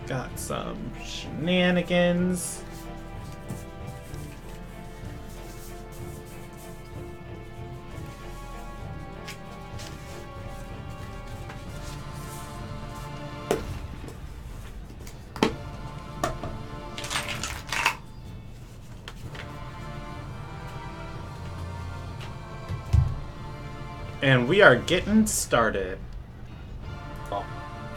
got some shenanigans. And we are getting started.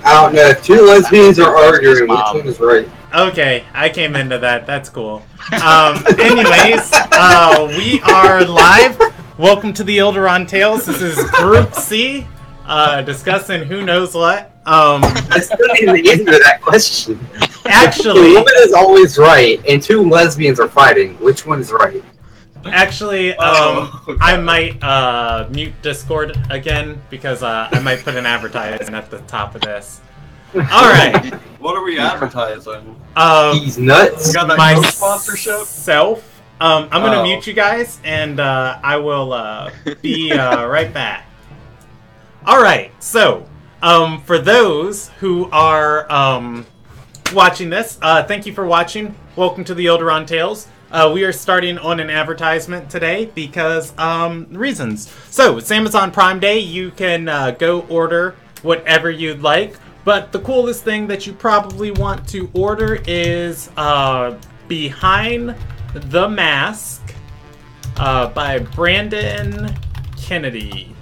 I don't know. If two lesbians are arguing, which one is right? Okay, I came into that. That's cool. Anyways, we are live. Welcome to the Ilderon Tales. This is Group C, discussing who knows what. I still need the answer to that question. Actually, a woman is always right, and two lesbians are fighting. Which one is right? Actually, I might mute Discord again because I might put an advertisement at the top of this. All right. What are we advertising? He's nuts. We got that My sponsorship. I'm gonna mute you guys, and I will be right back. All right. So, for those who are watching this, thank you for watching. Welcome to the Ilderon Tales. We are starting on an advertisement today because reasons. So it's Amazon Prime Day. You can go order whatever you'd like. But the coolest thing that you probably want to order is Behind the Mask by Brandon Kennedy.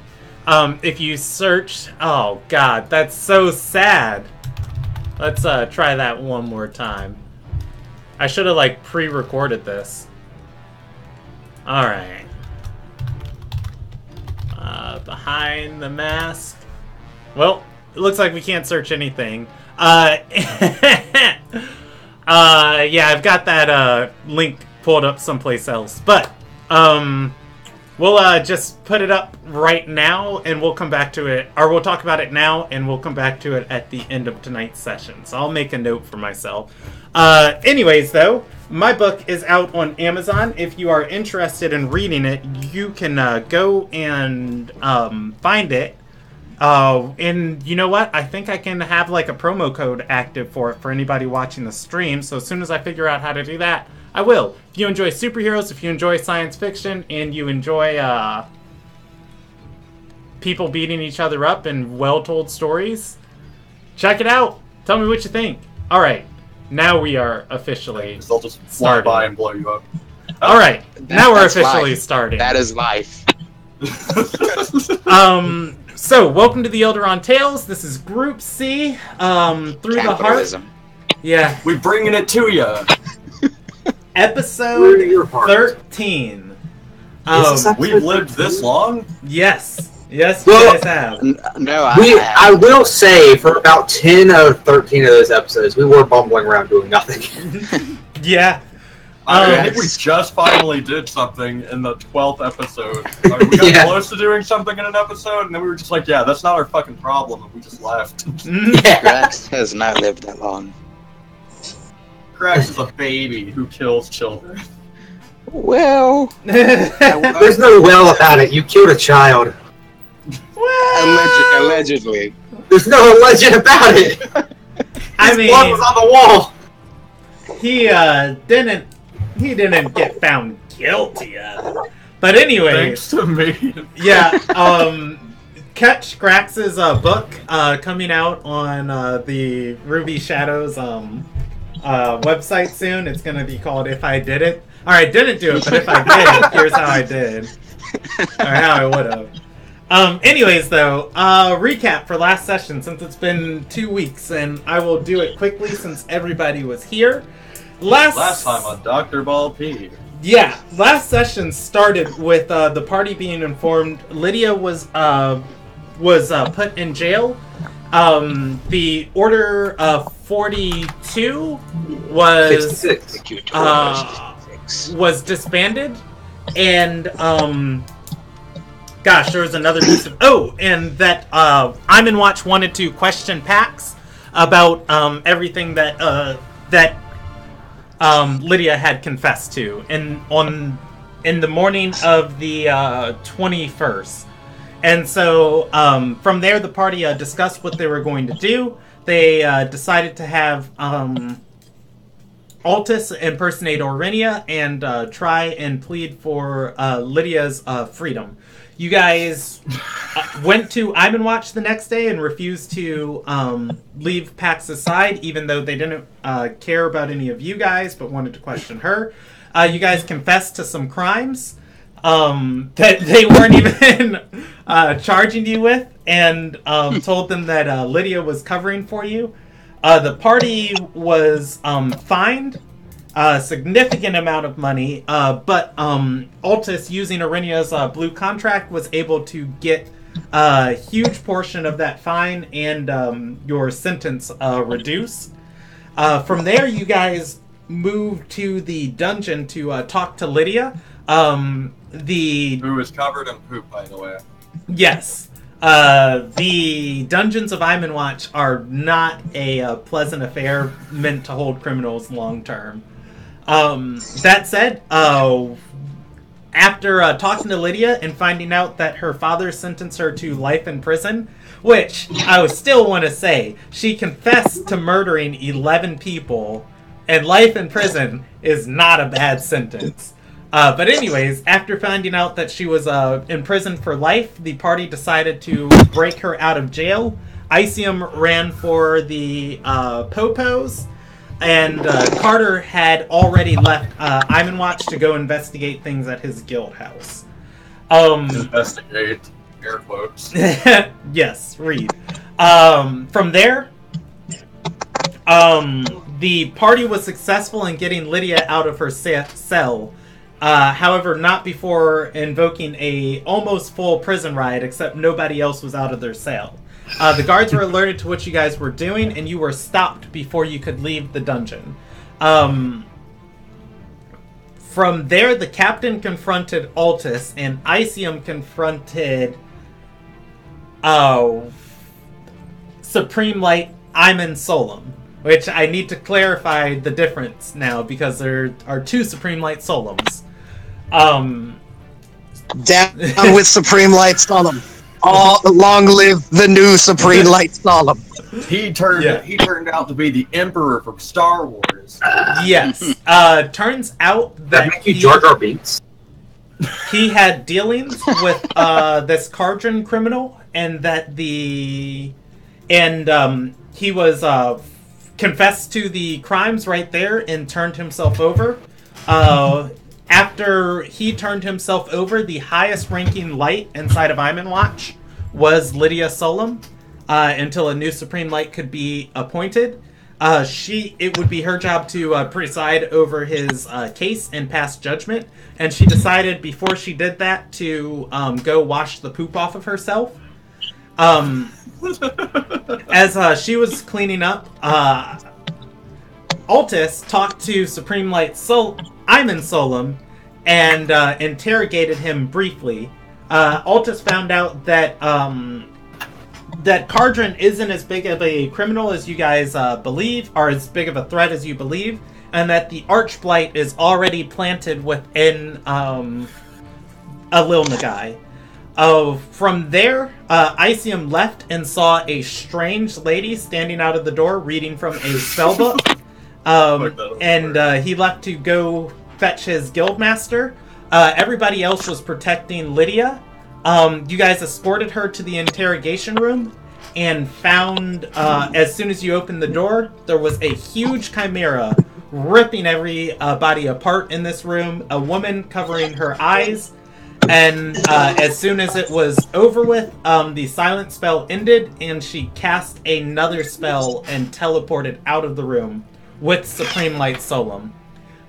If you search... Oh, God, that's so sad. Let's try that one more time. I should have, like, pre-recorded this. Alright. Behind the Mask. Well, it looks like we can't search anything. Yeah, I've got that link pulled up someplace else. But, we'll just put it up right now, and we'll come back to it. Or we'll talk about it now, and we'll come back to it at the end of tonight's session. So I'll make a note for myself. Anyways, though, my book is out on Amazon. If you are interested in reading it, you can go and find it. And you know what? I think I can have like a promo code active for it for anybody watching the stream. So as soon as I figure out how to do that, I will. If you enjoy superheroes, if you enjoy science fiction, and you enjoy people beating each other up and well-told stories, check it out. Tell me what you think. All right. Now we are officially They'll just fly by and blow you up. All right, now we're officially starting. That is life. So welcome to the Ilderon Tales. This is Group C. Through the Heart. Yeah. We bringing it to you. Episode 13. We've lived this long? Yes. Yes, Well, you guys have. No, I will say, for about 10 out of 13 of those episodes, we were bumbling around doing nothing. Yeah. I think we just finally did something in the 12th episode. We got close to doing something in an episode, and then we were just like, yeah, that's not our fucking problem, and we just left. Grax has not lived that long. Grax is a baby who kills children. Well... There's no well about it. You killed a child. Allegedly. There's no legend about it. I mean, blood was on the wall. He didn't get found guilty of it. But anyway, Thanks to me. Yeah, catch Grax's book coming out on the Ruby Shadows website soon. It's gonna be called If I Did It. Alright, didn't do it, but if I did, here's how I did. Or how I would have. Anyways, though, recap for last session, since it's been 2 weeks, and I will do it quickly since everybody was here. Last time on Dr. Ball P. Yeah, last session started with the party being informed Lydia was put in jail. The Order of 42 was disbanded, and gosh, there was another piece of... Oh, and that I'm in Watch wanted to question Pax about everything that Lydia had confessed to in the morning of the 21st. And so from there, the party discussed what they were going to do. they decided to have Altus impersonate Aurinia and try and plead for Lydia's freedom. You guys went to Imanwatch the next day and refused to leave Pax's side, even though they didn't care about any of you guys, but wanted to question her. You guys confessed to some crimes that they weren't even charging you with, and told them that Lydia was covering for you. The party was fined a significant amount of money, but Altus, using Aurinia's blue contract, was able to get a huge portion of that fine and your sentence reduced. From there, you guys moved to the dungeon to talk to Lydia. Who is covered in poop, by the way. Yes. The dungeons of Imanwatch are not a pleasant affair meant to hold criminals long term. That said, after talking to Lydia and finding out that her father sentenced her to life in prison, which I would still want to say, she confessed to murdering 11 people, and life in prison is not a bad sentence. But anyways, after finding out that she was in prison for life, the party decided to break her out of jail. Icium ran for the Popos, and Carter had already left Imanwatch to go investigate things at his guild house. Investigate, air quotes. Yes, read. From there, the party was successful in getting Lydia out of her cell. However, not before invoking a almost full prison riot, except nobody else was out of their cell. The guards were alerted to what you guys were doing, and you were stopped before you could leave the dungeon. From there, the captain confronted Altus, and Icium confronted Supreme Light Iman Solum, which I need to clarify the difference now, because there are two Supreme Light Solums. Down with Supreme Light Solemn. Long live the new Supreme Light Solemn. He turned out to be the Emperor from Star Wars. Yes. Turns out that make you Jar Jar Binks? He had dealings with this Cardron criminal, and that he was confessed to the crimes right there and turned himself over. After he turned himself over, the highest ranking light inside of Imanwatch was Lydia Solum, until a new Supreme Light could be appointed. It would be her job to preside over his case and pass judgment, and she decided before she did that to go wash the poop off of herself. As she was cleaning up, Altus talked to Supreme Light Iman Solum and interrogated him briefly. Altus found out that that Cardron isn't as big of a criminal as you guys believe, or as big of a threat as you believe, and that the Archblight is already planted within Alil Nagai. From there, Icium left and saw a strange lady standing out of the door reading from a spellbook. He left to go fetch his guildmaster. Everybody else was protecting Lydia. You guys escorted her to the interrogation room and found, as soon as you opened the door, there was a huge chimera ripping everybody apart in this room, a woman covering her eyes. And as soon as it was over with, the silent spell ended, and she cast another spell and teleported out of the room with Supreme Light Solum.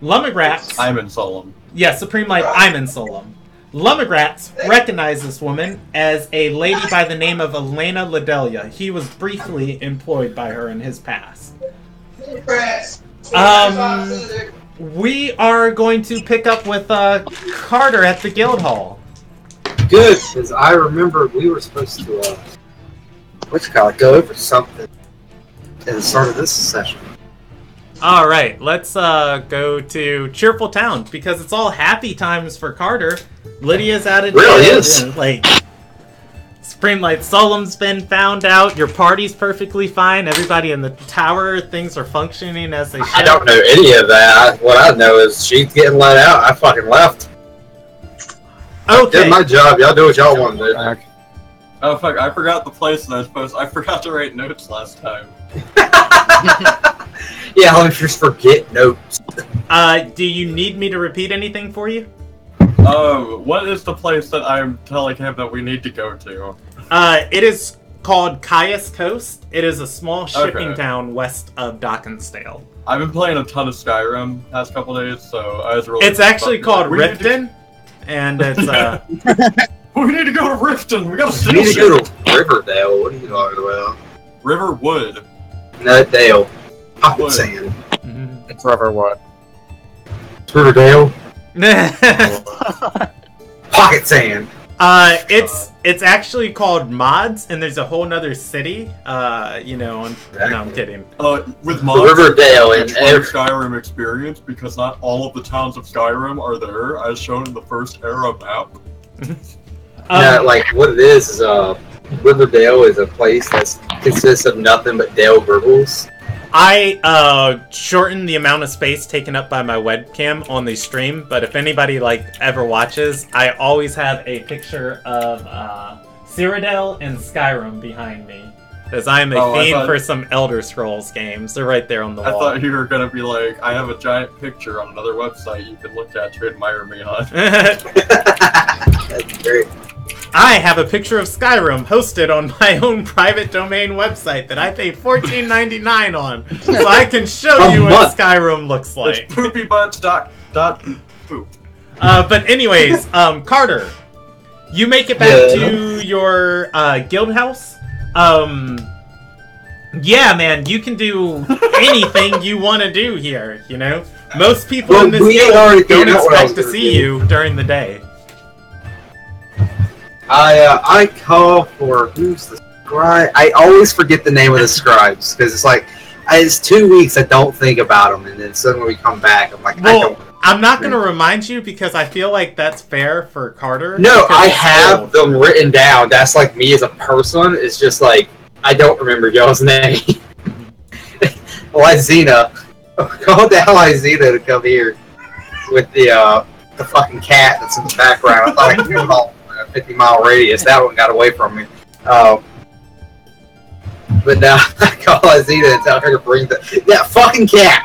Lumagrats... Iman Solum. Yeah, Supreme Light Iman Solum. Lumagrats recognized this woman as a lady by the name of Elena Ladelia. He was briefly employed by her in his past. We are going to pick up with Carter at the guild hall. Good, because I remember we were supposed to, go over something at the start of this session. All right, let's go to Cheerful Town, because it's all happy times for Carter. Lydia's out of jail. Really is. Like, Supreme Light Solemn's been found out. Your party's perfectly fine. Everybody in the tower, things are functioning as they should. I don't know any of that. What I know is she's getting let out. I fucking left. Okay. Did my job. Y'all do what y'all want to do. Oh fuck! I forgot the place that I was supposed. I forgot to write notes last time. Yeah, let me just forget notes. Do you need me to repeat anything for you? What is the place that I'm telling him that we need to go to? It is called Caius Coast. It is a small shipping town west of Dockensdale. I've been playing a ton of Skyrim past couple days, so I was really. It's actually called Riften, and it's We need to go to Riften. We gotta steal You need to shit. go to Riverdale. What are you talking about? Riverwood. No, Dale. Pocket Wood. sand. It's River what? Riverdale. Pocket sand. It's actually called Mods, and there's a whole nother city. No, I'm kidding. With mods, Riverdale and and Skyrim experience, because not all of the towns of Skyrim are there, as shown in the first era map. Yeah, like what it is Riverdale is a place that consists of nothing but Dale Gribbles. I shortened the amount of space taken up by my webcam on the stream, but if anybody ever watches, I always have a picture of Cyrodiil and Skyrim behind me, because I am a fiend for some Elder Scrolls games. They're right there on the wall. I thought you were gonna be like, I have a giant picture on another website you can look at to admire me on. That's great. I have a picture of Skyrim hosted on my own private domain website that I paid $14.99 on, so I can show you what Skyrim looks like. It's poopybutts.poop. But anyways, Carter, you make it back to your guild house. Yeah, man, you can do anything you want to do here. Most people in this guild don't expect to see you during the day. I call for who's the scribe? I always forget the name of the scribes because it's 2 weeks I don't think about them, and then suddenly we come back. I'm like, I'm not going to remind you because I feel like that's fair for Carter. No, I have them written down. That's like me as a person. It's just like I don't remember y'all's name. Lizina, call down Lizina to come here with the fucking cat that's in the background. I thought I could get all 50-mile radius. That one got away from me. But now I call Azita and tell her to bring that fucking cat.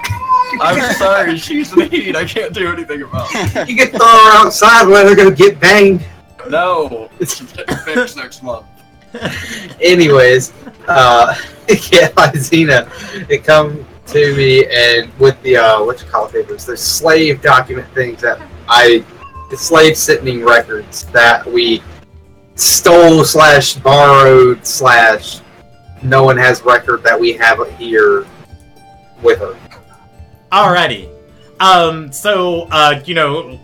I'm sorry, she's mean. I can't do anything about it. You can throw her outside where they're gonna get banged. No, it's getting fixed next month. Anyways, get Azina to come to me and with the papers. There's slave document things that the slave sitting records that we stole / borrowed / no one has record that we have here with her. Alrighty.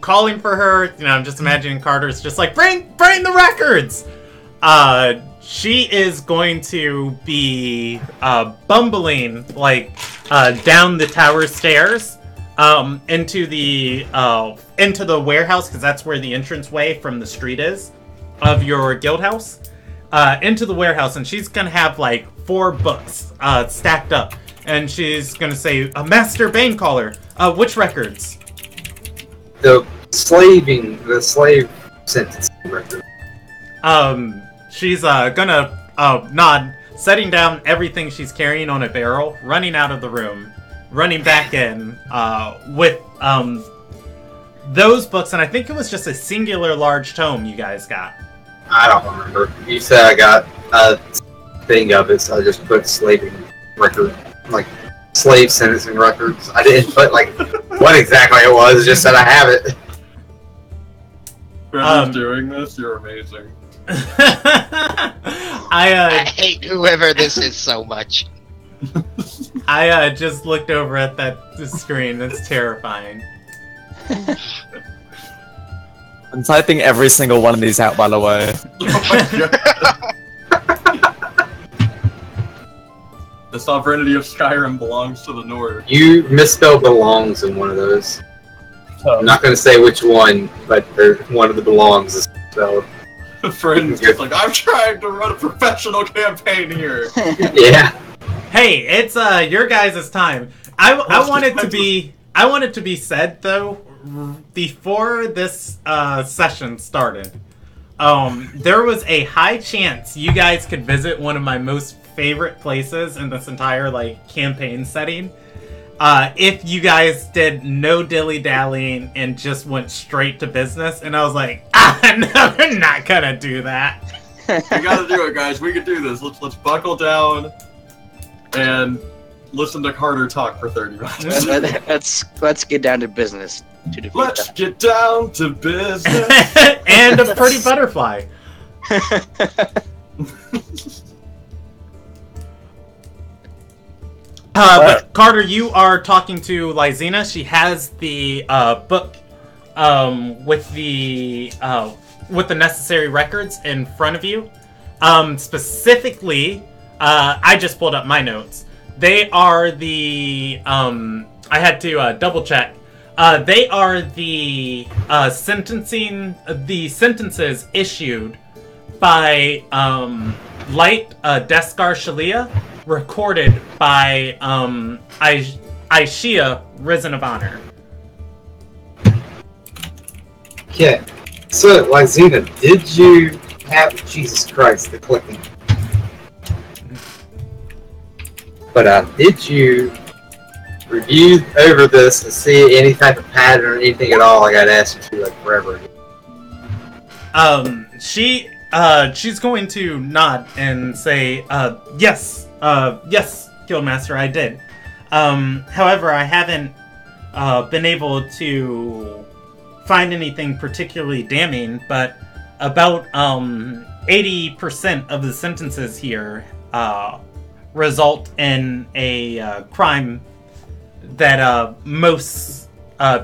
Calling for her, I'm just imagining Carter's just like, bring the records! She is going to be bumbling down the tower stairs into the warehouse, because that's where the entranceway from the street is of your guild house. Into the warehouse, and she's gonna have 4 books stacked up, and she's gonna say, Master Banecaller, which records? The slave sentencing record. She's gonna nod, setting down everything she's carrying on a barrel, running out of the room, running back in with those books, and I think it was just a singular large tome you guys got. I don't remember. You said I got a thing of it, so I just put slaving record, slave sentencing records. I didn't put what exactly it was. Just said I have it. Whoever's doing this, you're amazing. I hate whoever this is so much. I just looked over at that screen. That's terrifying. I'm typing every single one of these out, by the way. The sovereignty of Skyrim belongs to the North. You misspelled belongs in one of those. I'm not going to say which one, but one of the belongs is spelled. Friends just like, I'm trying to run a professional campaign here. Yeah. Hey, it's your guys' time. I want it to be said though, before this session started. There was a high chance you guys could visit one of my most favorite places in this entire like campaign setting. If you guys did no dilly-dallying and just went straight to business, and I was like, no, we're not gonna do that. We gotta do it, guys. We can do this. Let's buckle down and listen to Carter talk for 30 minutes. Let's get down to business. Let's get down to business. And a pretty butterfly. But Carter, you are talking to Lysina. She has the book with the necessary records in front of you. Specifically, I just pulled up my notes. They are the I had to double check. They are the sentences issued by Light Deskar Shalia, recorded by Aishia, Risen of Honor. Okay. So, Lysina, did you have Jesus Christ, the clicking? But did you review over this and see any type of pattern or anything at all? Like I'd asked you to, like forever. She's going to nod and say, yes, Guildmaster, I did. However, I haven't been able to find anything particularly damning, but about 80% of the sentences here result in a crime that most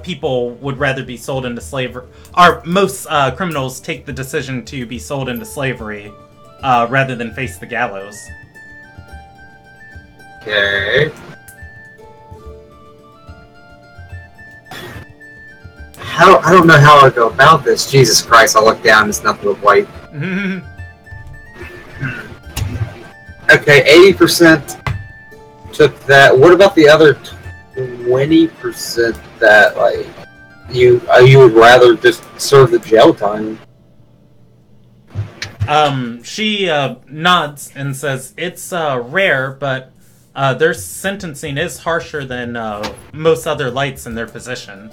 people would rather be sold into slavery, or most criminals take the decision to be sold into slavery rather than face the gallows. Okay. I don't know how I would go about this. Jesus Christ, I look down, it's nothing but white. Okay, 80% took that. What about the other 20% that, like, you would rather just serve the jail time? She nods and says, it's rare, but their sentencing is harsher than most other lights in their position.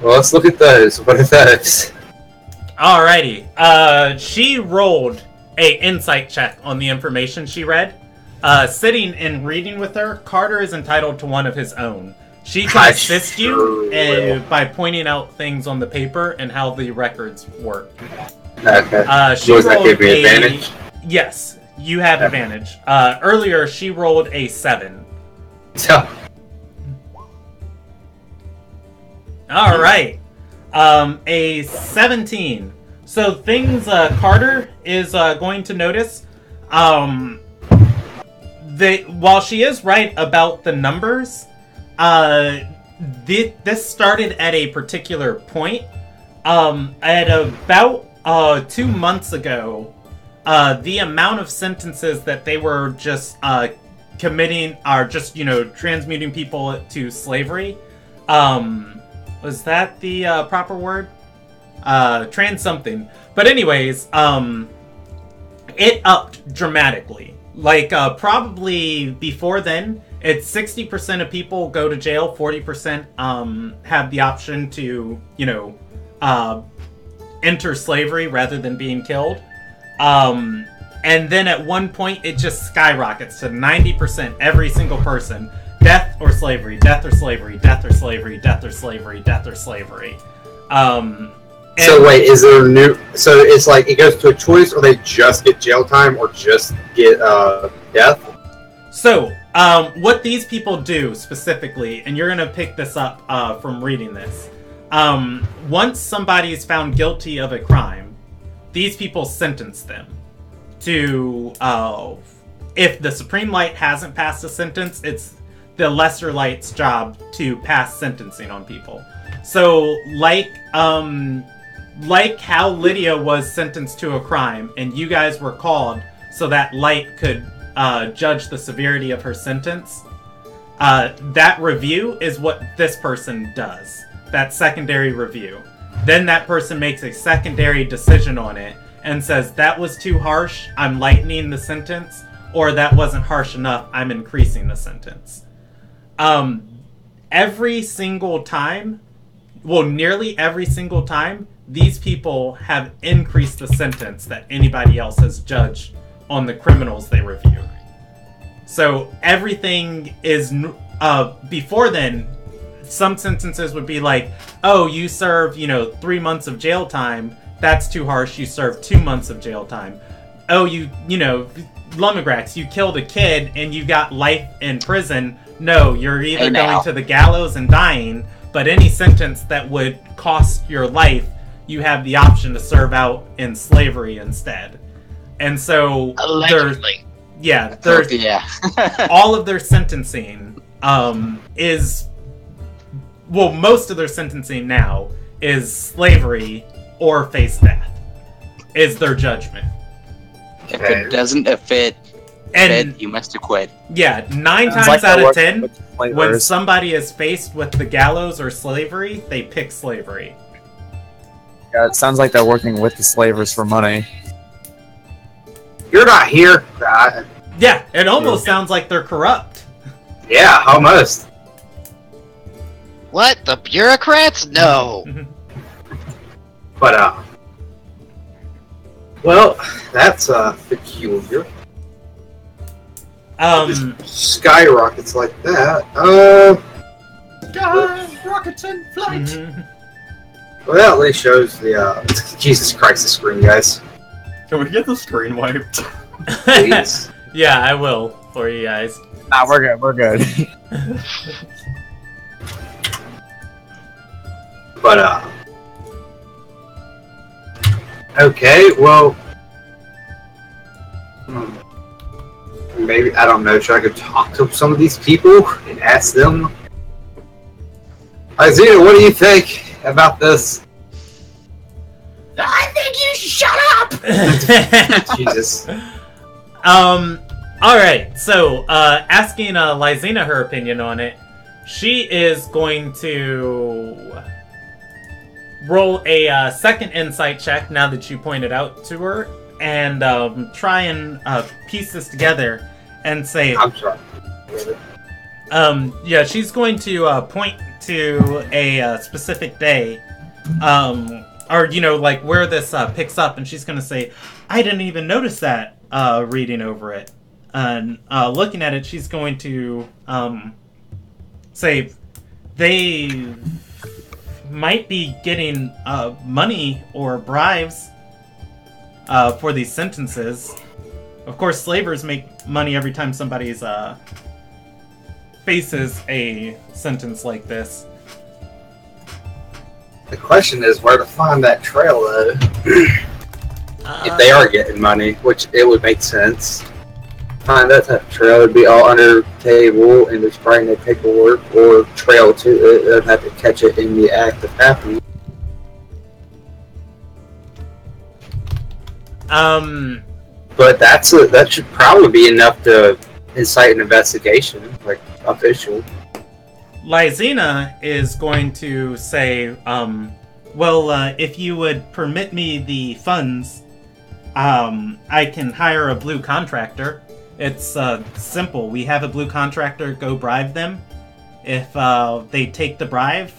Well, let's look at those. What are those? Alrighty. She rolled a insight check on the information she read. Sitting and reading with her, Carter is entitled to one of his own. She can assist you by pointing out things on the paper and how the records work. Okay. She does that rolled give me advantage? Yes, you have advantage. Earlier, she rolled a 7. So. Alright. A 17. So things Carter is going to notice, while she is right about the numbers, this started at a particular point. At about 2 months ago, the amount of sentences that they were just committing, are just, transmuting people to slavery. Was that the proper word? Trans something. But anyways, it upped dramatically. Like, probably before then, it's 60% of people go to jail, 40% have the option to, enter slavery rather than being killed. And then at one point, it just skyrockets to 90%, every single person. Death or slavery, death or slavery, death or slavery, death or slavery, death or slavery. So wait, is there new? So it's like it goes to a choice, or they just get jail time, or just get death? So what these people do specifically, and you're gonna pick this up from reading this. Once somebody is found guilty of a crime, these people sentence them to. If the Supreme Light hasn't passed a sentence, it's the Lesser Light's job to pass sentencing on people. So, like, like how Lydia was sentenced to a crime, and you guys were called so that Light could judge the severity of her sentence. That review is what this person does. That secondary review. Then that person makes a secondary decision on it and says, that was too harsh, I'm lightening the sentence, or that wasn't harsh enough, I'm increasing the sentence. Every single time, well, nearly every single time, these people have increased the sentence that anybody else has judged on the criminals they review. So everything is, before then, some sentences would be like, oh, you serve, 3 months of jail time, that's too harsh, you serve 2 months of jail time. Oh, Lumigrax, you killed a kid and you got life in prison. No, you're either going to the gallows and dying, but any sentence that would cost your life, you have the option to serve out in slavery instead. And so allegedly. There's all of their sentencing is, well, most of their sentencing now is slavery or face death is their judgment. If it doesn't fit, you must acquit. Yeah, 9 times out of 10, when somebody is faced with the gallows or slavery, they pick slavery. Yeah, it sounds like they're working with the slavers for money. You're not here. Yeah, it almost sounds like they're corrupt. Yeah, almost. What? The bureaucrats? No. But, well, that's, peculiar. Skyrockets like that. Rockets in flight! Well, that at least shows the, Jesus Christ, the screen, guys. Can we get the screen wiped? Please. Yeah, I will, for you guys. Nah, we're good. But, okay, well, maybe, I don't know, should I go talk to some of these people and ask them? Isaiah, what do you think about this? I think you should shut up! Jesus. Alright, so, asking Lysina her opinion on it, she is going to roll a second insight check now that you pointed out to her, and try and piece this together and say... I'm sorry. Yeah, she's going to point to a specific day, or, like, where this picks up, and she's going to say, I didn't even notice that, reading over it. And looking at it, she's going to say, they might be getting money or bribes for these sentences. Of course, slavers make money every time somebody's faces a sentence like this. The question is where to find that trail, though. If they are getting money, which it would make sense. Find that type of trail, would be all under the table, and there's probably no paperwork or trail to it. They'd have to catch it in the act of happening. But that should probably be enough to incite an investigation, like official. Lysina is going to say, well, if you would permit me the funds, I can hire a blue contractor. It's simple. We have a blue contractor go bribe them. If they take the bribe,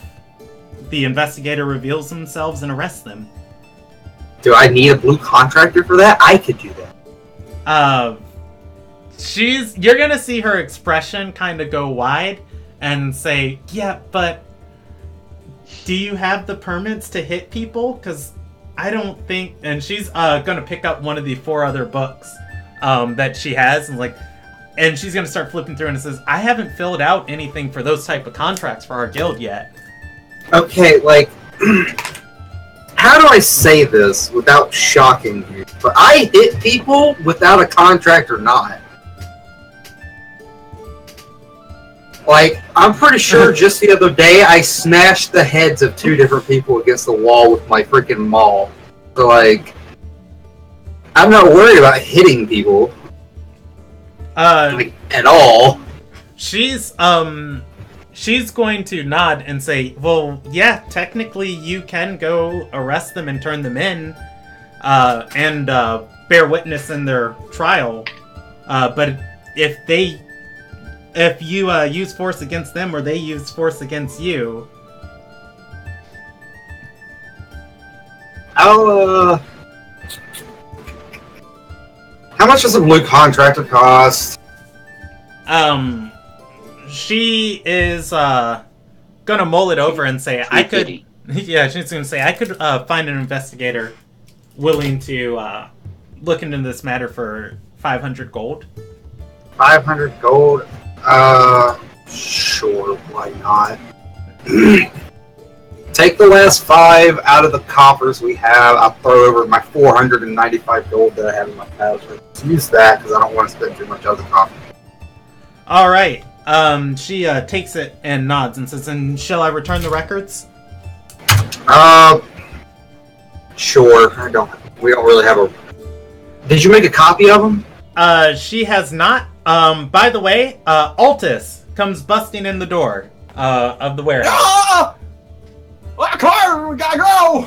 the investigator reveals themselves and arrests them. Do I need a blue contractor for that? I could do that. You're gonna see her expression kind of go wide and say, yeah, but do you have the permits to hit people? Because I don't think... And she's gonna pick up one of the 4 other books that she has, and she's gonna start flipping through, and it says, I haven't filled out anything for those type of contracts for our guild yet. Okay, how do I say this without shocking you? But I hit people without a contract or not. Like, I'm pretty sure just the other day I smashed the heads of 2 different people against the wall with my freaking maul. So, like, I'm not worried about hitting people. Like, at all. She's going to nod and say, well, yeah, technically you can go arrest them and turn them in, and bear witness in their trial. But if you use force against them or they use force against you... How much does a blue contractor cost? She is gonna mull it over and say, I could... Yeah, she's gonna say, I could find an investigator willing to look into this matter for 500 gold. 500 gold? Sure, why not? Take the last 5 out of the coffers we have. I'll throw over my 495 gold that I have in my pouch. Let's use that, because I don't want to spend too much of the coffer. Alright. She takes it and nods and says, and shall I return the records? Sure. We don't really have a... Did you make a copy of them? She has not. By the way, Altus comes busting in the door, of the warehouse. Ah! Carter, we gotta go!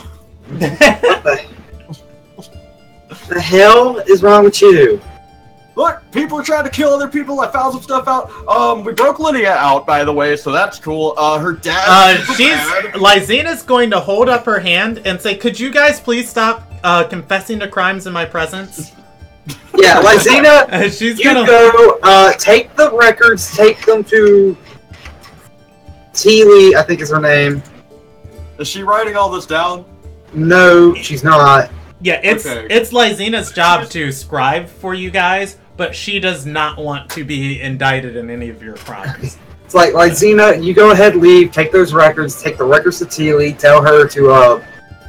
What the hell is wrong with you? Look, people are trying to kill other people. I found some stuff out. We broke Lydia out, by the way, so that's cool. Her dad. Lyzena's going to hold up her hand and say, "Could you guys please stop confessing to crimes in my presence?" Yeah, Lyzena, she's you gonna go. Take the records. Take them to Teely, I think is her name. Is she writing all this down? No, she's not. Yeah, it's Lyzena's job to scribe for you guys, but she does not want to be indicted in any of your crimes. It's like, Lyzena, you go ahead, leave, take those records, take the records to Teely, tell her to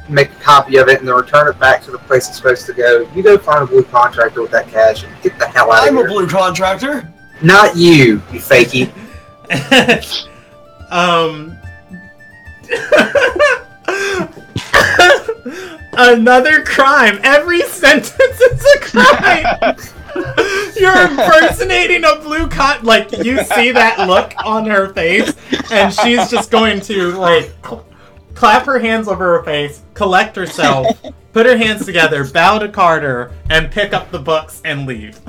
make a copy of it, and then return it back to the place it's supposed to go. You go find a blue contractor with that cash and get the hell out of here. I'm a blue contractor. Not you fakey. Another crime. Every sentence is a crime. You're impersonating a blue like, you see that look on her face, and she's just going to, like, clap her hands over her face, collect herself, put her hands together, bow to Carter, and pick up the books and leave.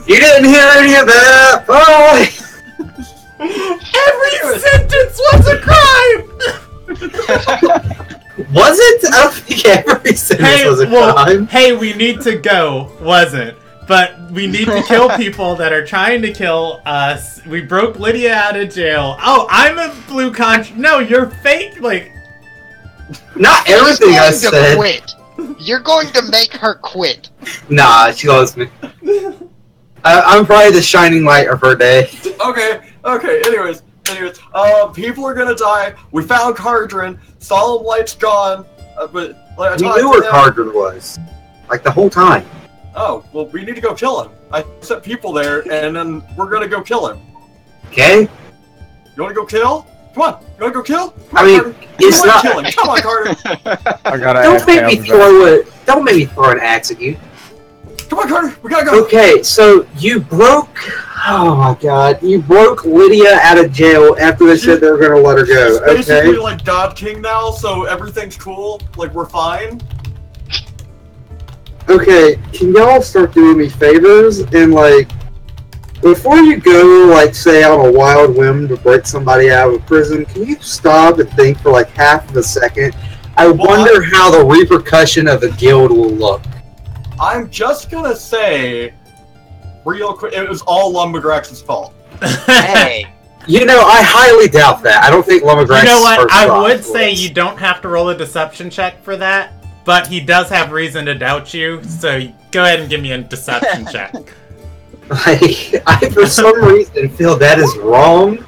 You didn't hear any of that! Bye! Every sentence was a crime! Was it? I don't think every sentence was a crime. Hey, we need to go, wasn't. But we need to kill people that are trying to kill us. We broke Lydia out of jail. Oh, I'm a blue No, you're fake, like... Not everything I said. Quit. You're going to make her quit. Nah, she loves me. I'm probably the shining light of her day. Okay, anyways, people are gonna die. We found Cardrin. Solemn Light's gone. But like, we knew where Cardrin was. Like, the whole time. Oh, well, we need to go kill him. I sent people there, and then we're gonna go kill him. Okay? You wanna go kill? Come on, you wanna go kill? Come I on, mean, Carter. it's not... Killing. Come on, Carter. Don't make me throw an axe at you. Come on, Carter, we gotta go. Okay, so you broke... Oh my god, you broke Lydia out of jail after they said they were gonna let her go, okay? Basically like God King now, so everything's cool, like we're fine. Okay, can y'all start doing me favors and, like, before you go, like, say on a wild whim to break somebody out of prison, can you stop and think for like half of a second? I wonder how the repercussion of the guild will look. I'm just gonna say, real quick, it was all Lumbergrax's fault. Hey. You know, I highly doubt that. I don't think Lumbergrax. You know what? I would say you don't have to roll a deception check for that, but he does have reason to doubt you, so go ahead and give me a deception check. I for some reason feel that is wrong.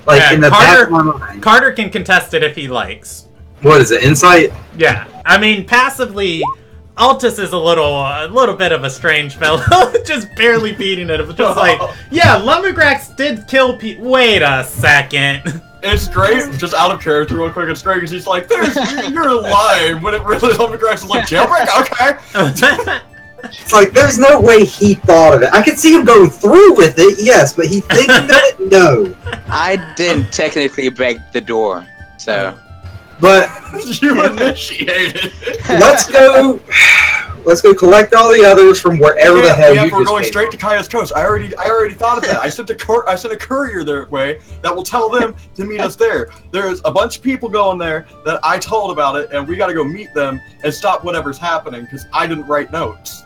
Like, yeah, in the back of my mind. Carter can contest it if he likes. What is it, insight? Yeah. I mean, passively, Altus is a little bit of a strange fellow, just barely beating it. Just like, yeah, Lumbergrax did kill people. Wait a second. It's great, just out of character real quick, it's great because he's like, you're lying, when it really, Lumbergrax is like, jailbreak? Okay. It's like, there's no way he thought of it. I can see him going through with it, yes, but he thinking of it? No. I didn't technically break the door, so... But... You initiated. Let's go collect all the others from wherever the hell you we're going straight to Kaya's Coast. I already thought of that. I sent a courier their way that will tell them to meet us there. There's a bunch of people going there that I told about it, and we got to go meet them and stop whatever's happening because I didn't write notes.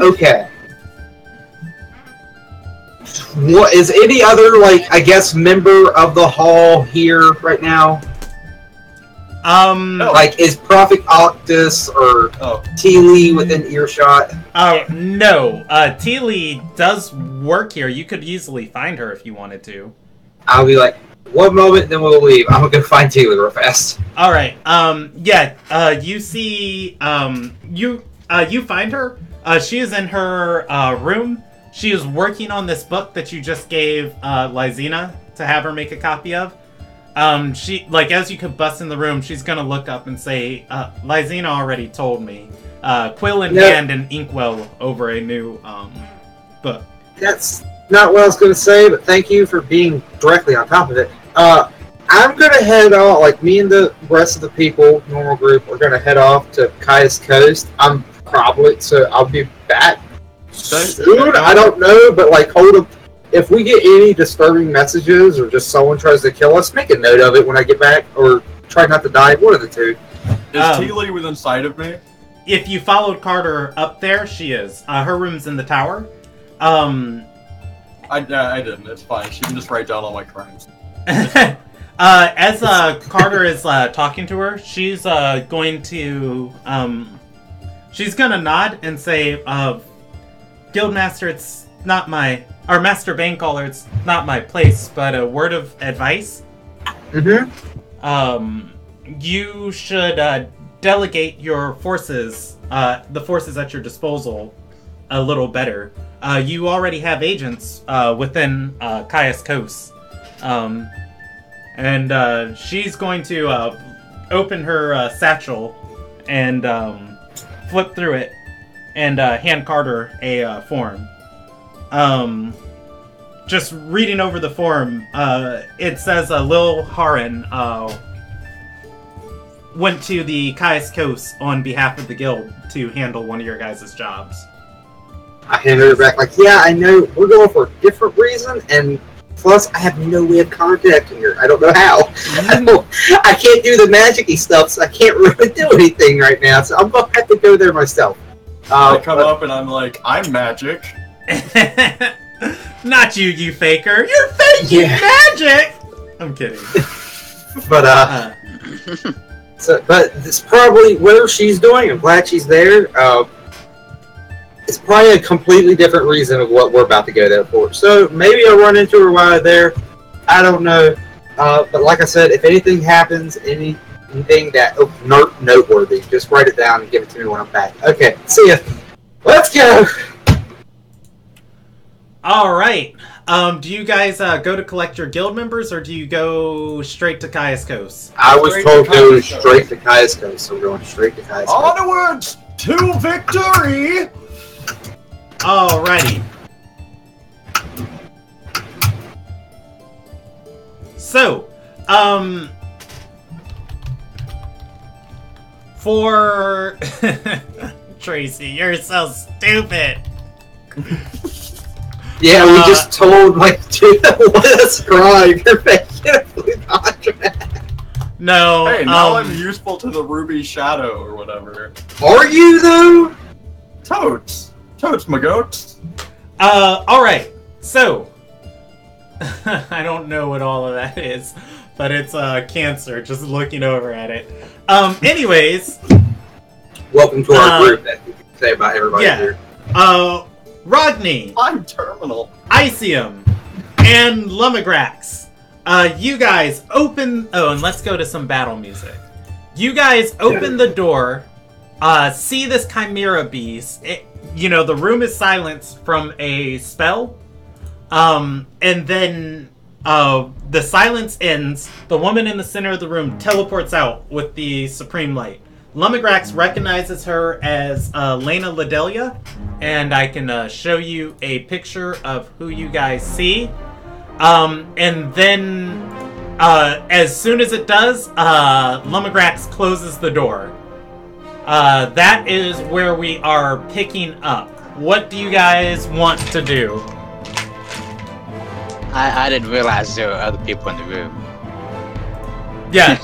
Okay. What is any other, like, I guess, member of the hall here right now? Like, is Prophet Octus or Teely within earshot? No. Teely does work here. You could easily find her if you wanted to. I'll be like, one moment, then we'll leave. I'm gonna go find Teely real fast. Alright, you see, you find her. She is in her, room. She is working on this book that you just gave, Lysina to have her make a copy of. She, like, as you could bust in the room, she's gonna look up and say, Lysina already told me. Quill in hand and inkwell over a new, book. That's not what I was gonna say, but thank you for being directly on top of it. I'm gonna head off, like, me and the rest of the people, normal group, we're gonna head off to Kaya's Coast. So I'll be back soon, I don't know, but, like, hold up. If we get any disturbing messages or just someone tries to kill us, make a note of it when I get back, or try not to die, one of the two. Is Teely within sight of me? If you followed Carter up there, she is. Her room's in the tower. I didn't, it's fine. She can just write down all my crimes. As Carter is talking to her, she's going to... she's gonna nod and say, Guildmaster, it's not my... Or Master Banecaller, it's not my place, but a word of advice. Mm-hmm. You should delegate your forces, the forces at your disposal, a little better. You already have agents within Kaya's Coast. And she's going to open her satchel and flip through it and hand Carter a form. Just reading over the form, it says Lil Haran went to the Kaya's Coast on behalf of the guild to handle one of your guys' jobs. I handed her back, like, yeah, I know we're going for a different reason, and plus I have no way of contacting her. I don't know how. I can't do the magic-y stuff, so I can't really do anything right now, so I'm going to have to go there myself. I come up and I'm like, I'm magic. Not you, you faker. You're faking magic! I'm kidding. But, but it's probably where she's doing. I'm glad she's there. It's probably a completely different reason of what we're about to go there for. So maybe I'll run into her while I'm there. I don't know. But like I said, if anything happens, anything that noteworthy, just write it down and give it to me when I'm back. Okay, see ya. Let's go! Alright. Do you guys go to collect your guild members, or do you go straight to Kaya's Coast? I was told to go straight to Kaya's Coast, so we're going straight to Kaya's Coast. Onwards to victory! Alrighty. So, for... Tracy, you're so stupid! Yeah, we just told, like, to a scribe, you're making a blue contract. No, hey, now I'm useful to the Ruby Shadow or whatever. Are you, though? Totes, my goats. Alright, so... I don't know what all of that is, but it's cancer, just looking over at it. Anyways... Welcome to our group, that you can say about everybody here. Rodney, I'm terminal. Icium, and Lumigrax. You guys open... Oh, and let's go to some battle music. You guys open the door, see this chimera beast. The room is silenced from a spell. And then the silence ends. The woman in the center of the room teleports out with the supreme light. Lumigrax recognizes her as Lena Ladelia, and I can show you a picture of who you guys see. And then, as soon as it does, Lumigrax closes the door. That is where we are picking up. What do you guys want to do? I didn't realize there were other people in the room. Yeah.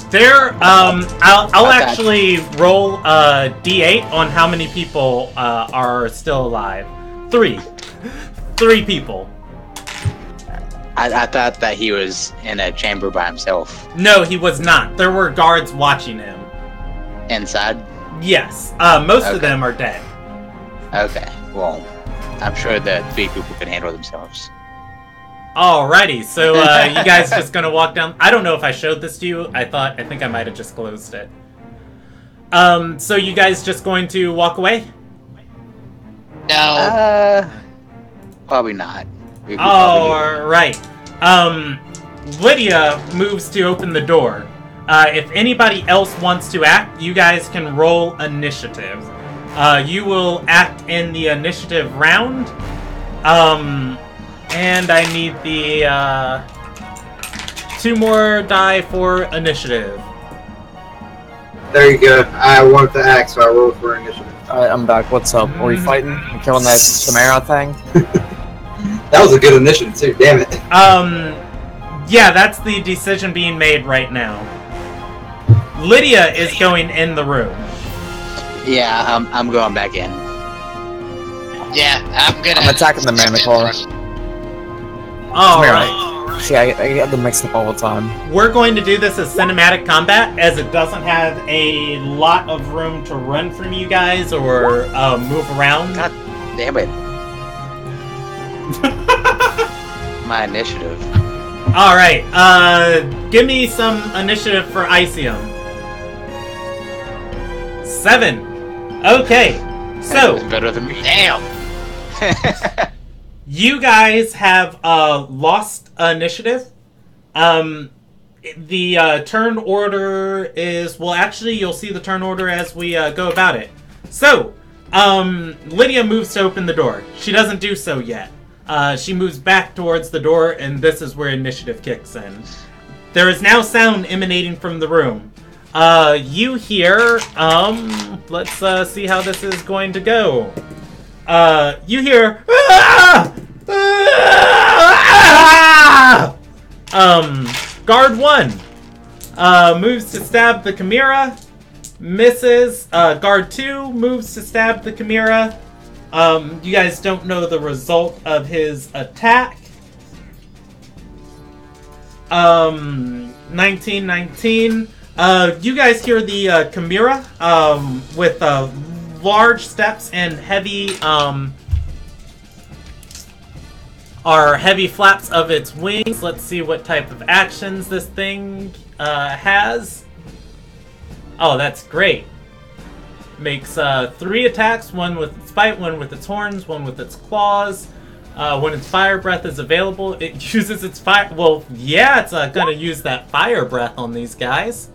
There, I'll actually roll a d8 on how many people are still alive. 3 people. I thought that he was in a chamber by himself. No, he was not. There were guards watching him. Inside? Yes. Most of them are dead. Okay. Well, I'm sure that 3 people can handle themselves. Alrighty, so you guys just gonna walk down. I don't know if I showed this to you. I think I might have just closed it. So you guys just going to walk away? No. Probably not. Alright. Lydia moves to open the door. If anybody else wants to act, you guys can roll initiative. You will act in the initiative round. And I need the 2 more die for initiative. There you go. I wanted to act, so I rolled for initiative. Alright, I'm back. What's up? Are we fighting? You killing that Chimera thing? That was a good initiative too. Damn it. Yeah, that's the decision being made right now. Lydia is going in the room. Yeah, I'm going back in. Yeah, I'm attacking the Manticore. Alright. See, I get them mixed up all the time. We're going to do this as cinematic combat, as it doesn't have a lot of room to run from you guys or move around. God damn it. My initiative. Alright, give me some initiative for Icium. 7. Okay, so... That's better than me. Damn. You guys have lost initiative. The turn order is... Well, actually, you'll see the turn order as we go about it. So, Lydia moves to open the door. She doesn't do so yet. She moves back towards the door, and this is where initiative kicks in. There is now sound emanating from the room. You hear... let's see how this is going to go. You hear... Ah! Guard 1 moves to stab the Chimera, misses. Guard 2 moves to stab the Chimera. You guys don't know the result of his attack. 19. You guys hear the Chimera with large steps and heavy heavy flaps of its wings. Let's see what type of actions this thing has. Oh, that's great. Makes 3 attacks, 1 with its bite, 1 with its horns, 1 with its claws. When its fire breath is available, it uses its fire... Well, yeah, it's gonna use that fire breath on these guys.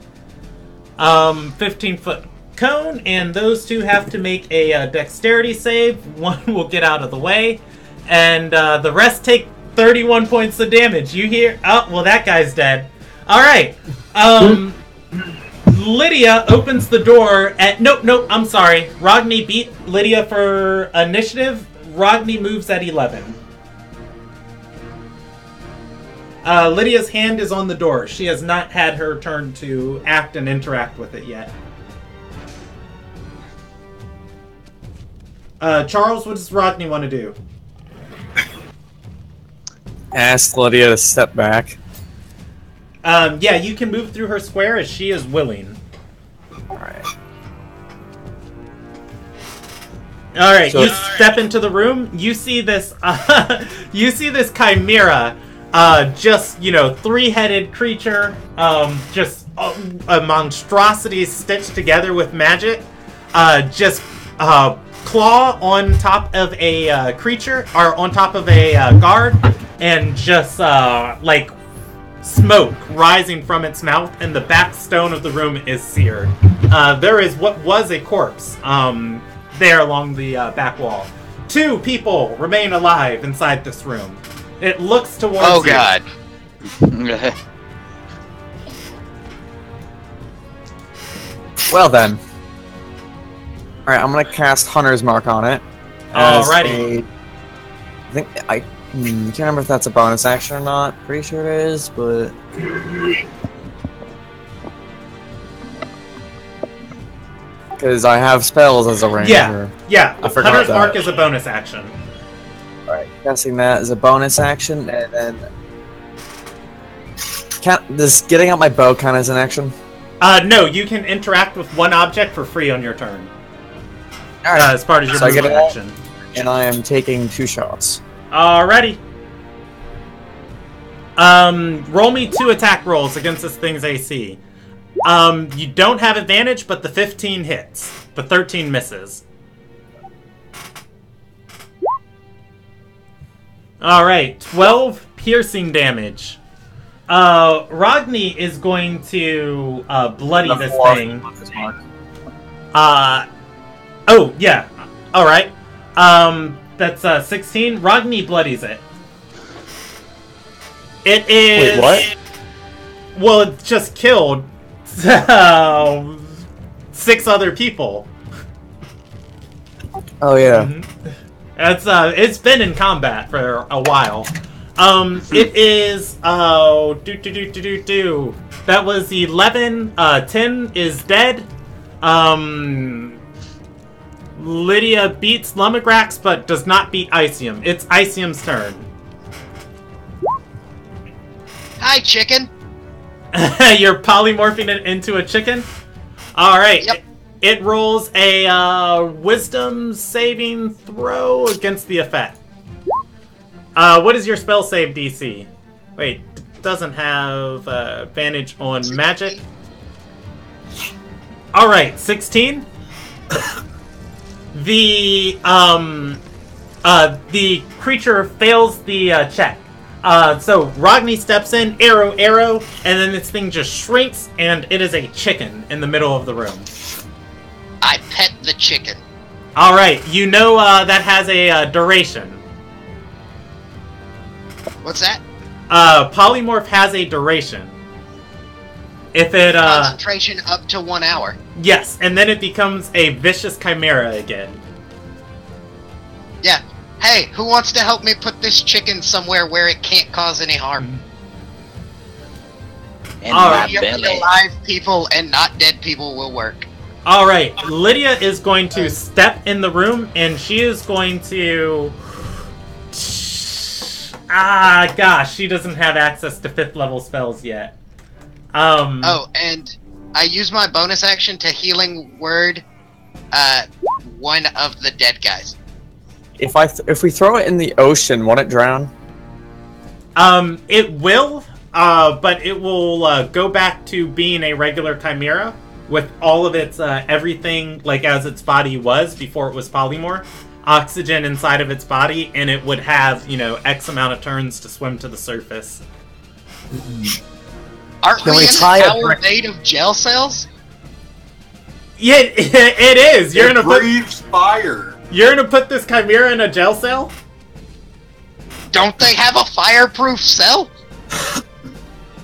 15-foot cone, and those 2 have to make a dexterity save. 1 will get out of the way. And the rest take 31 points of damage. You hear... Oh, well, that guy's dead. Alright. Lydia opens the door at... Nope, I'm sorry. Ragni beat Lydia for initiative. Ragni moves at 11. Lydia's hand is on the door. She has not had her turn to act and interact with it yet. Charles, what does Ragni want to do? Ask Lydia to step back. Yeah, you can move through her square as she is willing. Alright, so, you step into the room. You see this you see this Chimera just, three-headed creature, just a monstrosity stitched together with magic, just claw on top of a creature, or on top of a guard, and just, smoke rising from its mouth, and the back stone of the room is seared. There is what was a corpse, there along the back wall. 2 people remain alive inside this room. It looks towards you. Oh god. Well then. Alright, I'm gonna cast Hunter's Mark on it. Alrighty. I think I can't remember if that's a bonus action or not. Pretty sure it is, but because I have spells as a ranger. Yeah. I forgot Hunter's that. Mark is a bonus action. Alright, casting that as a bonus action, and then does getting out my bow count as an action? No, you can interact with one object for free on your turn. Alright. As part of your So I get movement it action. And I am taking 2 shots. Alrighty. Roll me 2 attack rolls against this thing's AC. You don't have advantage, but the 15 hits. The 13 misses. Alright, 12 piercing damage. Ragni is going to bloody this thing. Oh, yeah. Alright. That's 16. Ragni bloodies it. It is... Wait, what? Well, it just killed 6 other people. Oh yeah. It's been in combat for a while. It is that was 11. 10 is dead. Lydia beats Lumigrax, but does not beat Icium. It's Icium's turn. Hi, chicken. You're polymorphing it into a chicken? Alright. Yep. It rolls a wisdom saving throw against the effect. What is your spell save DC? Wait, doesn't have advantage on magic. Alright, 16. The creature fails the check. So Ragni steps in, arrow, and then this thing just shrinks, and it is a chicken in the middle of the room. I pet the chicken. Alright, you know that has a duration. What's that? Polymorph has a duration. If it, Concentration up to 1 hour. Yes, and then it becomes a vicious chimera again. Yeah. Hey, who wants to help me put this chicken somewhere where it can't cause any harm? And Alright. my belly. Live people and not dead people will work. Alright, Lydia is going to step in the room, and she is going to... gosh, she doesn't have access to 5th level spells yet. Oh, and I use my bonus action to healing word one of the dead guys. If we throw it in the ocean, won't it drown? It will, but it will go back to being a regular chimera with all of its everything like as its body was before it was polymorph. Oxygen inside of its body, and it would have, X amount of turns to swim to the surface. Aren't Can we we in tie an a hour made of gel cells? Yeah, it is. You're It breathes fire. gonna put this chimera in a gel cell? Don't they have a fireproof cell?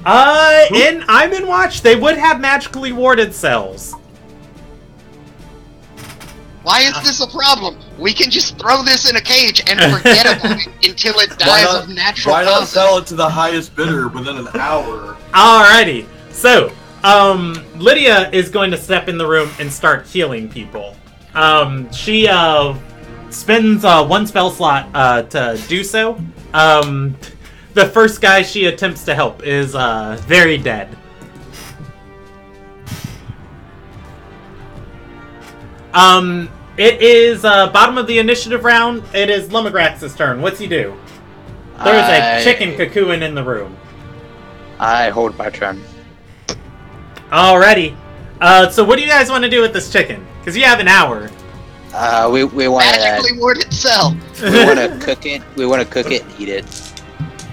In I'm in Watch, they would have magically warded cells. Why is this a problem? We can just throw this in a cage and forget about it until it dies of natural Why not causes. sell it to the highest bidder within an hour? Alrighty. So, Lydia is going to step in the room and start healing people. She spends 1 spell slot to do so. The first guy she attempts to help is very dead. It is bottom of the initiative round. It is Lumigrax's turn. What's he do? There's a chicken cocoon in the room. I hold my turn. Alrighty. So what do you guys want to do with this chicken? Because you have an hour. We want Magically warded cell. we want to cook it. We want to cook it and eat it.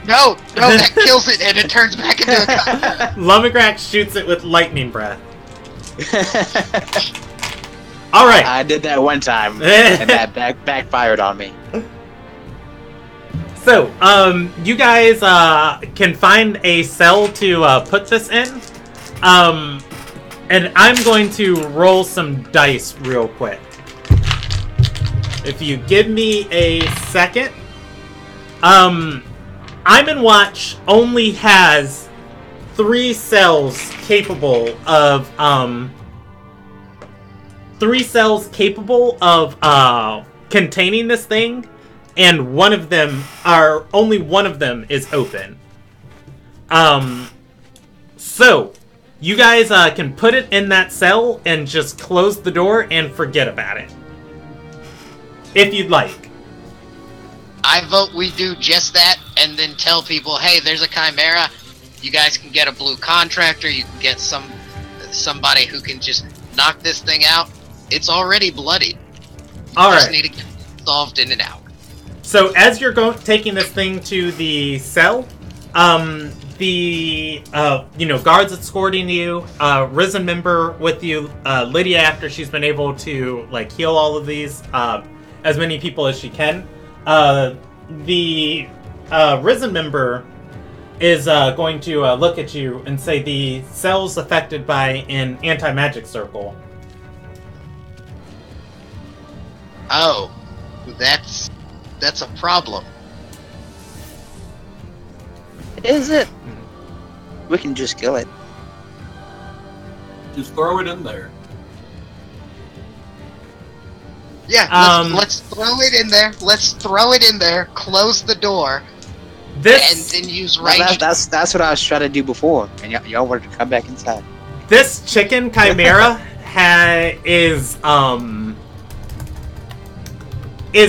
No, that kills it and it turns back into a cock. Lumigrax shoots it with lightning breath. Alright. I did that one time, and that backfired on me. So, you guys can find a cell to put this in. And I'm going to roll some dice real quick. If you give me a second. I'm in Watch only has 3 cells capable of containing this thing, and only one of them is open. So you guys can put it in that cell and just close the door and forget about it, if you'd like. I vote we do just that, and then tell people, hey, there's a chimera. You guys can get a blue contractor. You can get somebody who can just knock this thing out. It's already bloodied. You just need to get it solved in an hour. So as you're taking this thing to the cell, the guards escorting you, Risen member with you, Lydia, after she's been able to heal all of these, as many people as she can. The Risen member is going to look at you and say the cell's affected by an anti-magic circle. Oh, that's a problem. Is it? We can just kill it. Just throw it in there. Yeah, let's throw it in there. Let's throw it in there. Close the door. And then use range. That's what I was trying to do before, and y'all wanted to come back inside. This chicken chimera is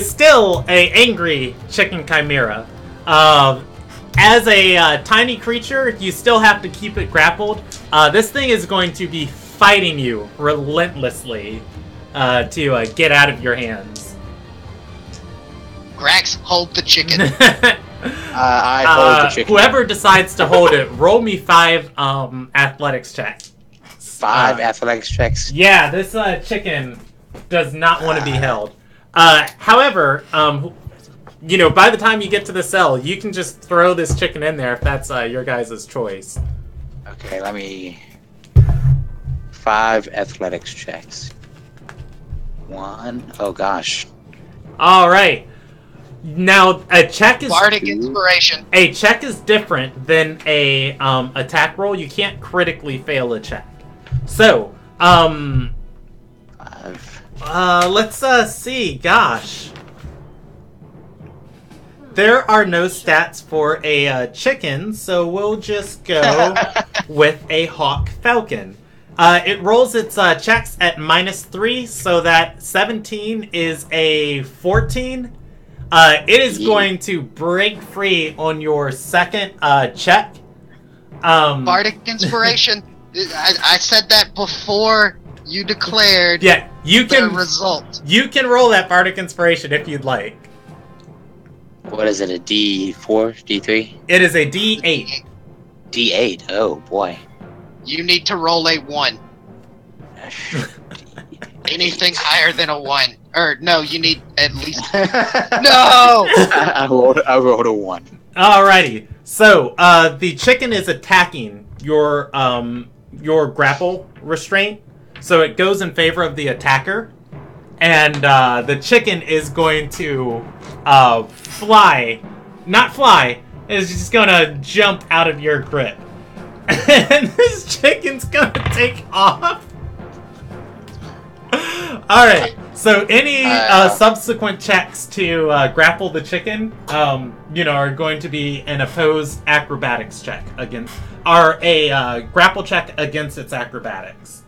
still a angry chicken chimera. As a tiny creature, you still have to keep it grappled. This thing is going to be fighting you relentlessly to get out of your hands. Grax, hold the chicken. I hold the chicken. Whoever decides to hold it, roll me 5 athletics check. 5 athletics checks? Yeah, this chicken does not want to be held. However, by the time you get to the cell, you can just throw this chicken in there if that's your guys' choice. Okay, let me... 5 athletics checks. 1. Oh gosh. Alright. Now, a check is... Bardic Inspiration. A check is different than a attack roll. You can't critically fail a check. So, 5. Let's see. Gosh. There are no stats for a chicken, so we'll just go with a hawk falcon. It rolls its checks at -3, so that 17 is a 14. It is going to break free on your second check. Bardic Inspiration. I said that before you declared the result. You can roll that Bardic Inspiration if you'd like. What is it, a D4? D3? It is a D8. D8? Oh, boy. You need to roll a 1. Anything higher than a 1. Or, no, you need at least... No! I rolled a 1. Alrighty. So, the chicken is attacking your grapple restraint. So it goes in favor of the attacker. And the chicken is going to fly. Not fly. It's just going to jump out of your grip. And this chicken's going to take off. Alright. So any subsequent checks to grapple the chicken, are going to be an opposed acrobatics check against, or a grapple check against its acrobatics.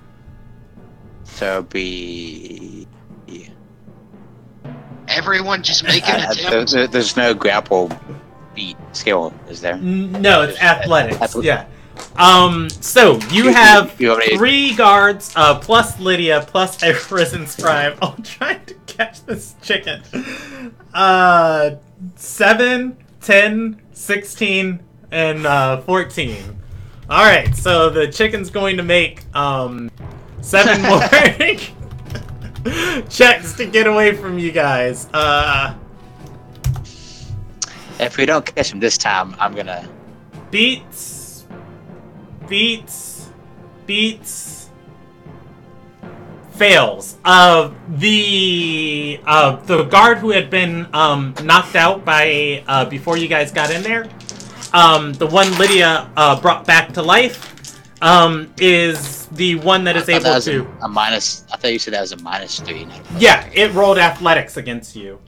So be... Everyone just make an attempt. There's no grapple beat skill, is there? No, it's athletics. Yeah. So you have You already- 3 guards, plus Lydia, plus a risen scribe. I'm trying to catch this chicken. 7, 10, 16, and 14. Alright, so the chicken's going to make 7 more checks to get away from you guys. If we don't catch him this time, I'm gonna... Beats, fails. The guard who had been knocked out by before you guys got in there, the one Lydia brought back to life, is the one that is able to. A minus. I thought you said that was a -3. Yeah, it rolled athletics against you.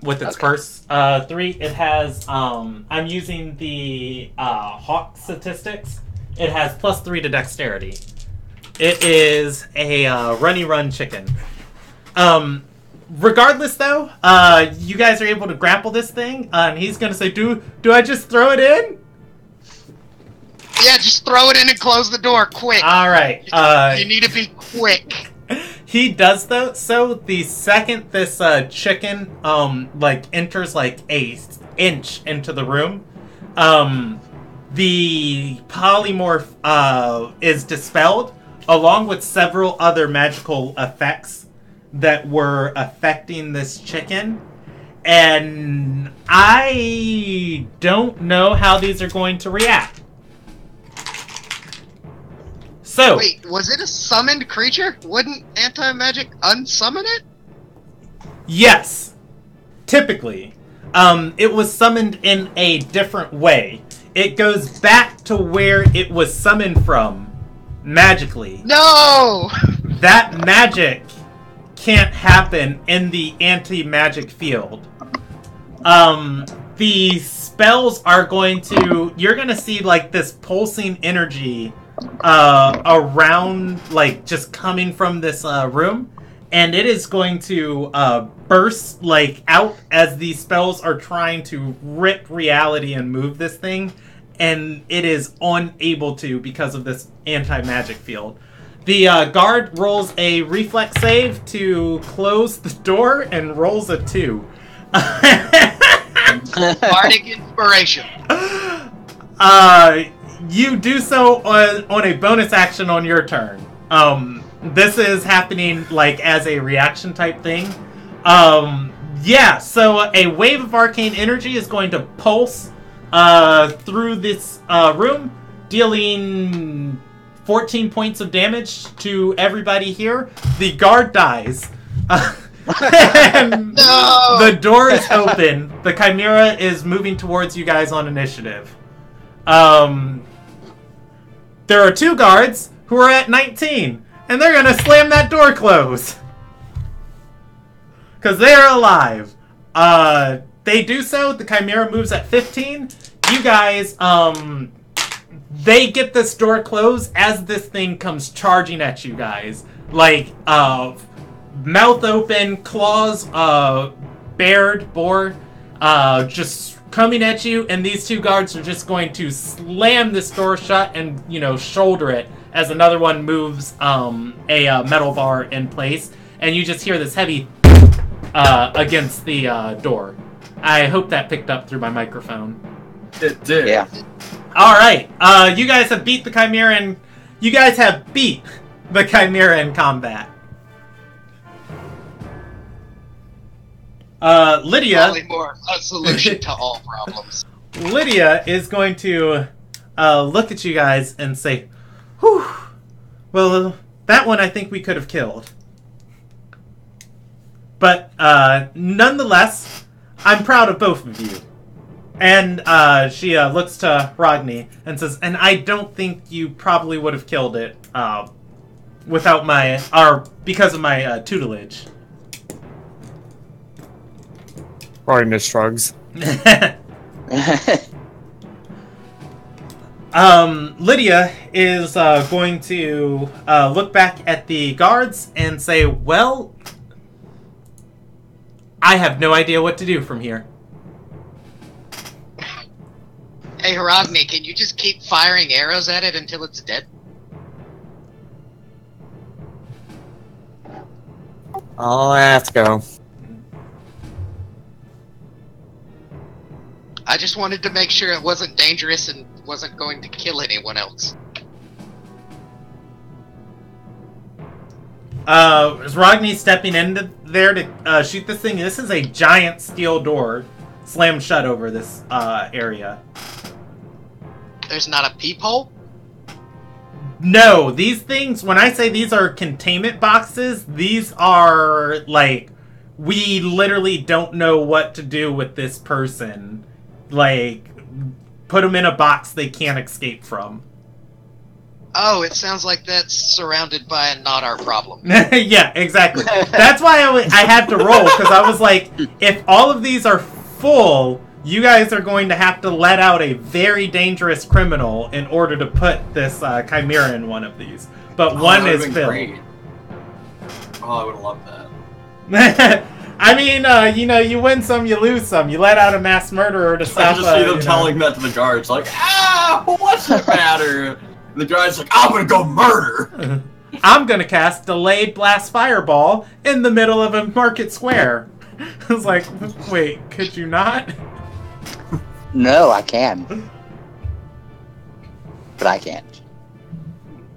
With its first 3, it has. I'm using the Hawk statistics. It has +3 to dexterity. It is a run chicken. Regardless, though, you guys are able to grapple this thing, and he's gonna say, "Do I just throw it in?" Yeah, just throw it in and close the door, quick. All right. You need to be quick. He does though. So the second this chicken enters like a inch into the room, the polymorph is dispelled, along with several other magical effects that were affecting this chicken. And I don't know how these are going to react. So, wait, was it a summoned creature? Wouldn't anti-magic unsummon it? Yes. Typically. It was summoned in a different way. It goes back to where it was summoned from, magically. No! That magic can't happen in the anti-magic field. The spells are going to... You're going to see, like, this pulsing energy around, like, just coming from this room. And it is going to burst, like, out as these spells are trying to rip reality and move this thing. And it is unable to because of this anti-magic field. The guard rolls a reflex save to close the door and rolls a 2. Bardic inspiration. You do so on a bonus action on your turn. This is happening like as a reaction type thing. Yeah, so a wave of arcane energy is going to pulse through this room, dealing 14 points of damage to everybody here. The guard dies. And No! the door is open. The Chimera is moving towards you guys on initiative. There are 2 guards who are at 19, and they're gonna slam that door closed. Because they are alive. They do so. The Chimera moves at 15. You guys, they get this door closed as this thing comes charging at you guys. Like, mouth open, claws, bared, just coming at you, and these 2 guards are just going to slam this door shut and, shoulder it as another one moves a metal bar in place, and you just hear this heavy against the door. I hope that picked up through my microphone. It did. Yeah. Alright, you guys have beat the Chimera in... You guys have beat the Chimera in combat. Lydia... Polymorph, a solution to all problems. Lydia is going to look at you guys and say, "Whew, well, that one I think we could have killed. But nonetheless, I'm proud of both of you." And she looks to Ragni and says, "And I don't think you probably would have killed it without my, or because of my tutelage." Ragni shrugs. Lydia is going to look back at the guards and say, "Well, I have no idea what to do from here." Hey, Haragni, can you just keep firing arrows at it until it's dead? Oh, let's go. I just wanted to make sure it wasn't dangerous and wasn't going to kill anyone else. Is Ragni stepping in there to shoot this thing? This is a giant steel door slammed shut over this area. There's not a peephole? No, these things, when I say these are containment boxes, these are, like, we literally don't know what to do with this person. Like, put them in a box they can't escape from. Oh, it sounds like that's surrounded by a not our problem. Yeah, exactly. That's why I had to roll, because I was like, if all of these are full, you guys are going to have to let out a very dangerous criminal in order to put this chimera in one of these. But one is filled. Great. Oh, I would have loved that. I mean, you win some, you lose some. You let out a mass murderer to stop. I just see them telling that to the guards, like, what's the matter? And the guard's like, I'm gonna go murder. I'm gonna cast Delayed Blast Fireball in the middle of a market square. I was like, wait, could you not? No, I can. But I can't.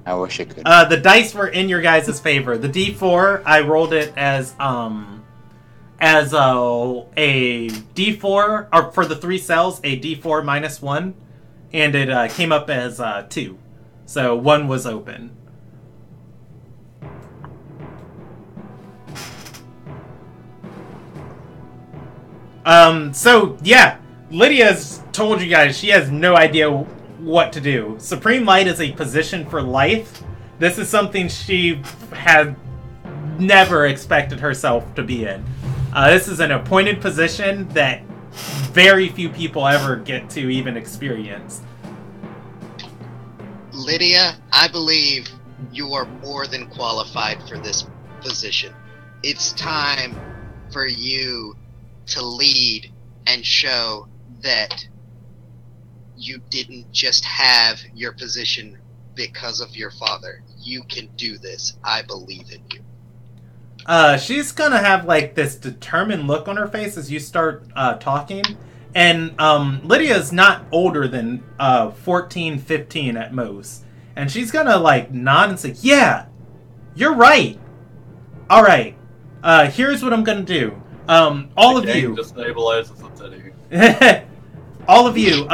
I wish I could. The dice were in your guys' favor. The D4, I rolled it as a D4, or for the 3 cells, a D4 minus 1, and it came up as 2. So 1 was open. So, yeah, Lydia's told you guys she has no idea what to do. Supreme Light is a position for life. This is something she had never expected herself to be in. This is an appointed position that very few people ever get to even experience. Lydia, I believe you are more than qualified for this position. It's time for you to lead and show that you didn't just have your position because of your father. You can do this. I believe in you. She's gonna have like this determined look on her face as you start talking. And Lydia's not older than 14, 15 at most. And she's gonna like nod and say, yeah, you're right. All right, here's what I'm gonna do. All of you. Destabilizes the city. All of you,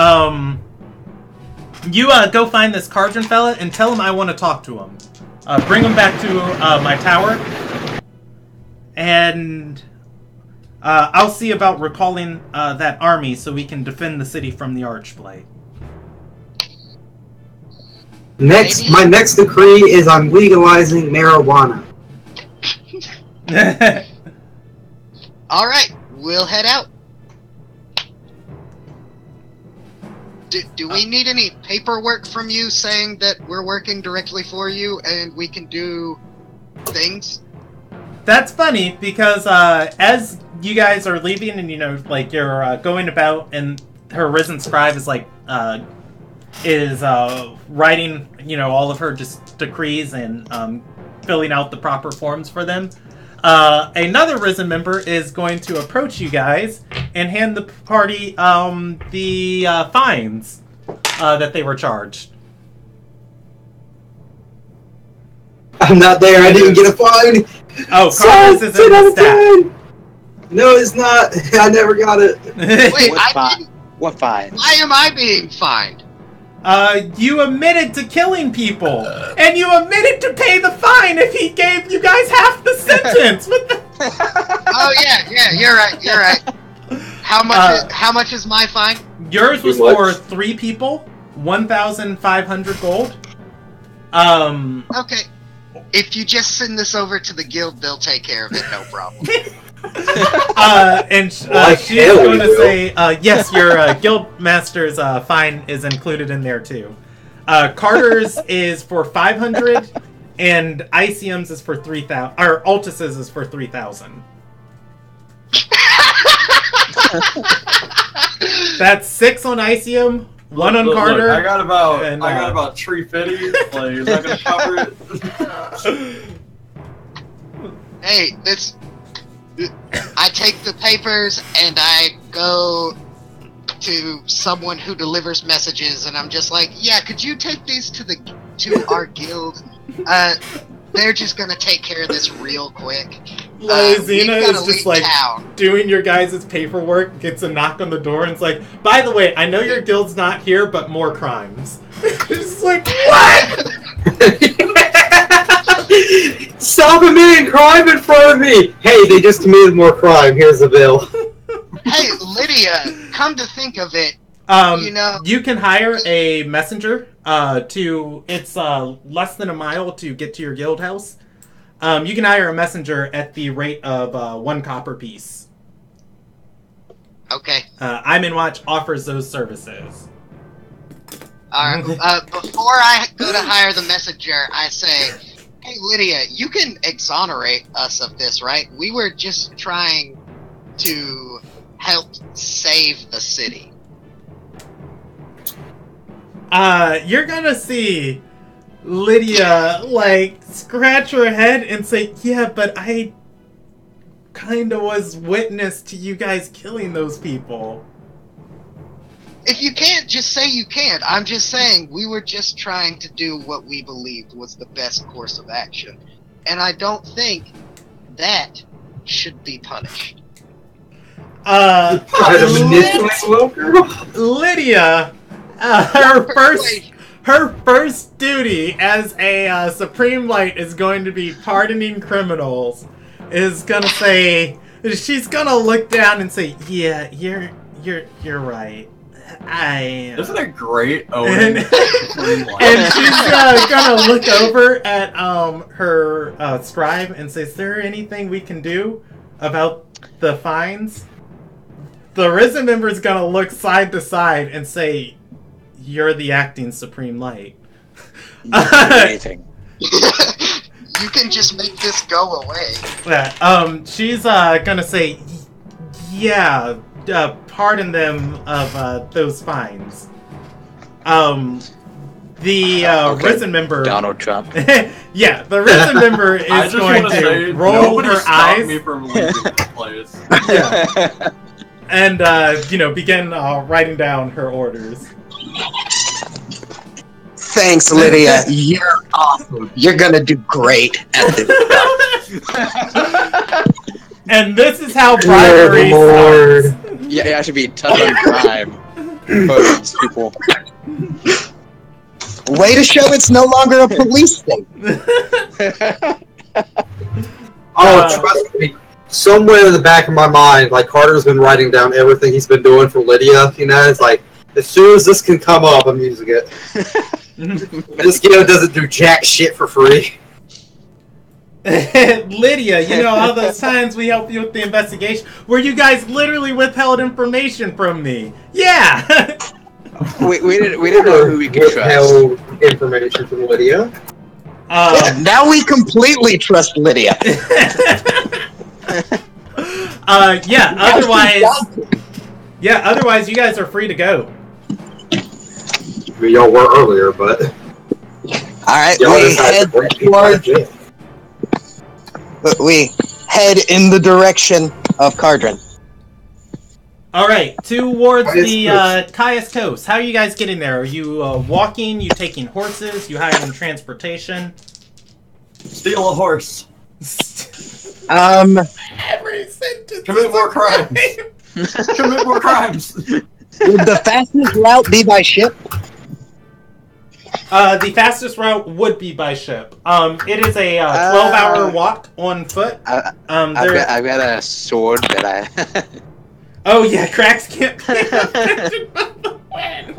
you go find this Cardron fella and tell him I want to talk to him. Bring him back to my tower. And I'll see about recalling that army so we can defend the city from the Archblade. My next decree is on legalizing marijuana. Alright, we'll head out. Do we need any paperwork from you saying that we're working directly for you and we can do things? That's funny, because as you guys are leaving and, like, you're going about, and her Risen Scribe is, like, writing, all of her decrees and filling out the proper forms for them, another Risen member is going to approach you guys and hand the party the fines that they were charged. I'm not there. I didn't get a fine. Oh, Carlos is in the stat. No, it's not. I never got it. Wait, what fine? Why am I being fined? You admitted to killing people, and you admitted to pay the fine if he gave you guys half the sentence. What the? Oh yeah, you're right. How much is my fine? Yours was for 3 people, 1,500 gold. Okay. If you just send this over to the guild, they'll take care of it, no problem. She's going to say, yes, your guild master's fine is included in there too. Carter's is for 500, and Icium's is for 3,000, or Altus's is for 3,000. That's 6 on Icium, One on Carter. Look, I got about 350. Like, is that gonna cover it? Hey, I take the papers and I go to someone who delivers messages, and I'm just like, yeah, could you take these to our guild? They're just gonna take care of this real quick. Xena is just like doing your guys' paperwork, gets a knock on the door, and it's like, by the way, I know your guild's not here, but more crimes. It's like, what? Stop committing crime in front of me! Hey, they just committed more crime. Here's the bill. Hey, Lydia, come to think of it, you can hire a messenger. It's less than a mile to get to your guild house. You can hire a messenger at the rate of 1 copper piece. Okay. I'm in Watch offers those services. Alright, before I go to hire the messenger, I say, hey, Lydia, you can exonerate us of this, right? We were just trying to help save the city. You're gonna see Lydia, like, scratch her head and say, yeah, but I kinda was witness to you guys killing those people. If you can't, just say you can't. I'm just saying, we were just trying to do what we believed was the best course of action. And I don't think that should be punished. Lydia, her first duty as a Supreme Light is going to be pardoning criminals. Is gonna say, she's gonna look down and say, yeah, you're right. Isn't it great? And she's gonna look over at her scribe and say, is there anything we can do about the fines? The Risen member is gonna look side to side and say, you're the acting Supreme Light. Anything. You can just make this go away. Yeah, she's gonna say, yeah, pardon them of those fines. The okay. Risen member, Donald Trump. yeah, the Risen member is going to roll her eyes. Me from leaving this place. Yeah. And begin writing down her orders. Thanks, Lydia. You're awesome. You're gonna do great at this stuff. And this is how bribery starts. Yeah, I should be tough on crime. For these people. Way to show it's no longer a police state. Trust me. Somewhere in the back of my mind, like, Carter's been writing down everything he's been doing for Lydia. You know, it's like, as soon as this can come up, I'm using it. This guild doesn't do jack shit for free. Lydia, you know all those times we helped you with the investigation where you guys literally withheld information from me? Yeah. we didn't know who we could trust. Withheld information from Lydia. Now we completely trust Lydia. Otherwise you guys are free to go. Y'all were earlier, but alright, we head in the direction of Cardron. Alright, towards the Caius Coast. How are you guys getting there? Are you walking? You taking horses? You hiring transportation? Steal a horse. Every sentence. Commit more crimes. Commit more crimes. Would the fastest route be by ship? The fastest route would be by ship. It is a 12-hour walk on foot. I've got a sword that I... Oh yeah, cracks can't be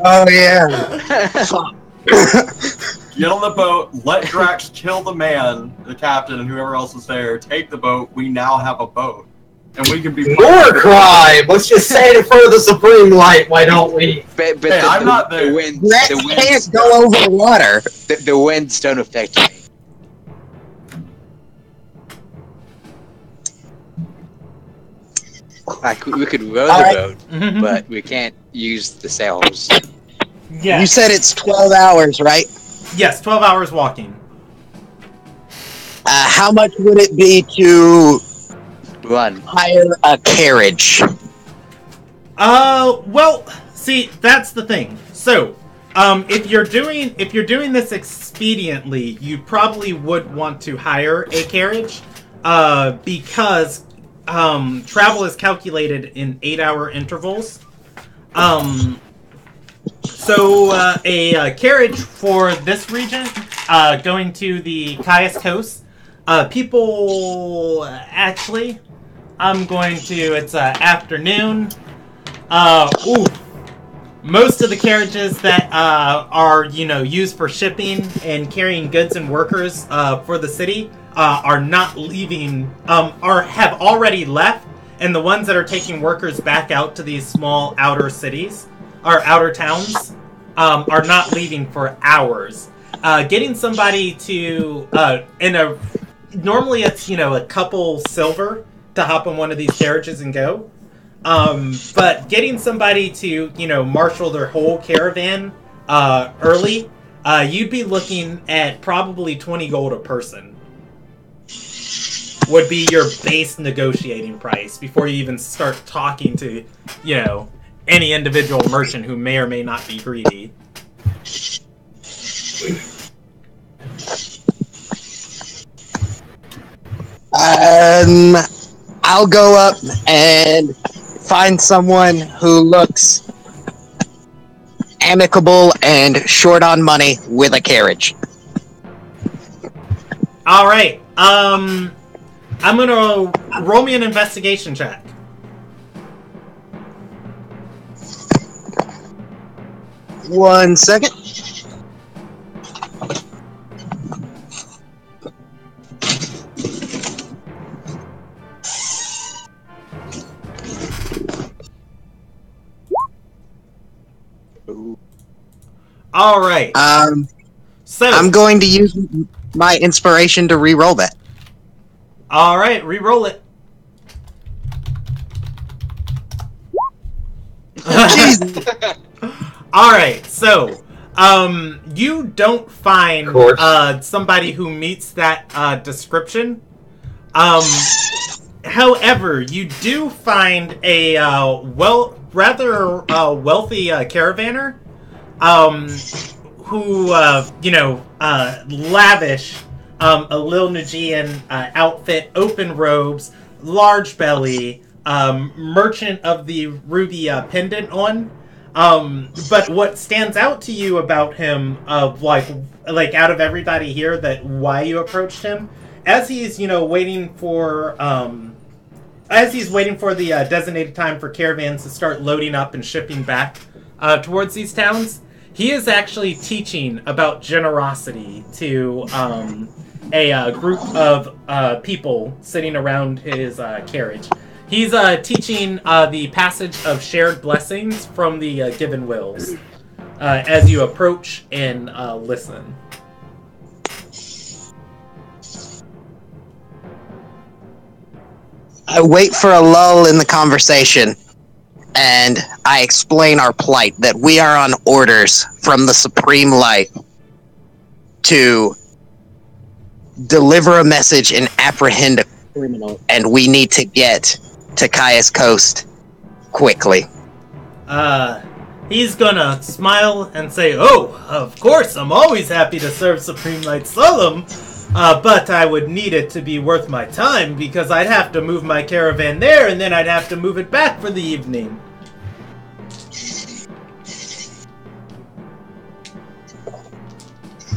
Oh yeah. Get on the boat, let Drax kill the man, the captain, and whoever else is there. Take the boat. We now have a boat. And we can be... More crime! Let's just say it in front of the Supreme Light, why don't we? But hey, I'm not there. The winds can't go over the water. The winds don't affect me. Like, we could row the boat, but we can't use the sails. Yeah. You said it's 12 hours, right? Yes, 12 hours walking. How much would it be to Run. hire a carriage? Well, see, that's the thing. So, if you're doing this expediently, you probably would want to hire a carriage, because travel is calculated in 8-hour intervals. So a carriage for this region, going to the Caius Coast, people actually, it's afternoon. Most of the carriages that are, used for shipping and carrying goods and workers for the city are not leaving, have already left, and the ones that are taking workers back out to these small outer cities, or outer towns, are not leaving for hours. Getting somebody to, normally it's, a couple silver to hop on one of these carriages and go. But getting somebody to, marshal their whole caravan early, you'd be looking at probably 20 gold a person. Would be your base negotiating price before you even start talking to, any individual merchant who may or may not be greedy. I'll go up and find someone who looks amicable and short on money with a carriage. All right. I'm gonna roll me an investigation check. One second. All right. So I'm going to use my inspiration to re-roll that. All right, re-roll it. All right, so you don't find somebody who meets that description. However, you do find a rather wealthy caravaner who lavish a Lil Nagian outfit, open robes, large belly, merchant of the ruby pendant on. But what stands out to you about him, like out of everybody here, that why you approached him, as he's waiting for the designated time for caravans to start loading up and shipping back towards these towns, he is actually teaching about generosity to a group of people sitting around his carriage. He's teaching the passage of shared blessings from the given wills as you approach and listen. I wait for a lull in the conversation, and I explain our plight, that we are on orders from the Supreme Light to deliver a message and apprehend a criminal, and we need to get to Caius Coast quickly. He's gonna smile and say, "Oh, of course, I'm always happy to serve Supreme Light Solemn, but I would need it to be worth my time, because I'd have to move my caravan there, and then I'd have to move it back for the evening."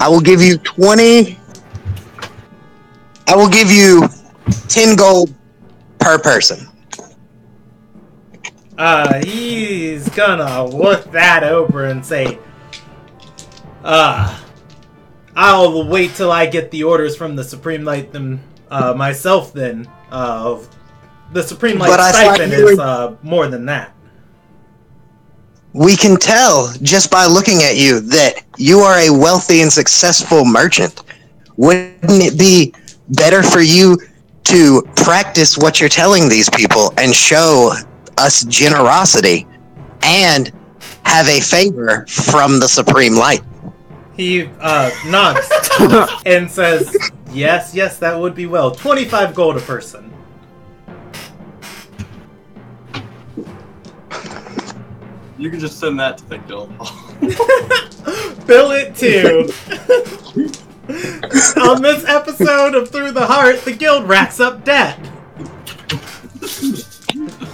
I will give you 10 gold per person. He's gonna look that over and say, I'll wait till I get the orders from the Supreme Light myself then. The Supreme Light stipend is more than that. We can tell just by looking at you that you are a wealthy and successful merchant. Wouldn't it be better for you to practice what you're telling these people and show us generosity and have a favor from the Supreme Light. He nods and says, yes, that would be well. 25 gold a person. You can just send that to the guild hall. Bill it too. On this episode of Through the Heart, the guild racks up debt.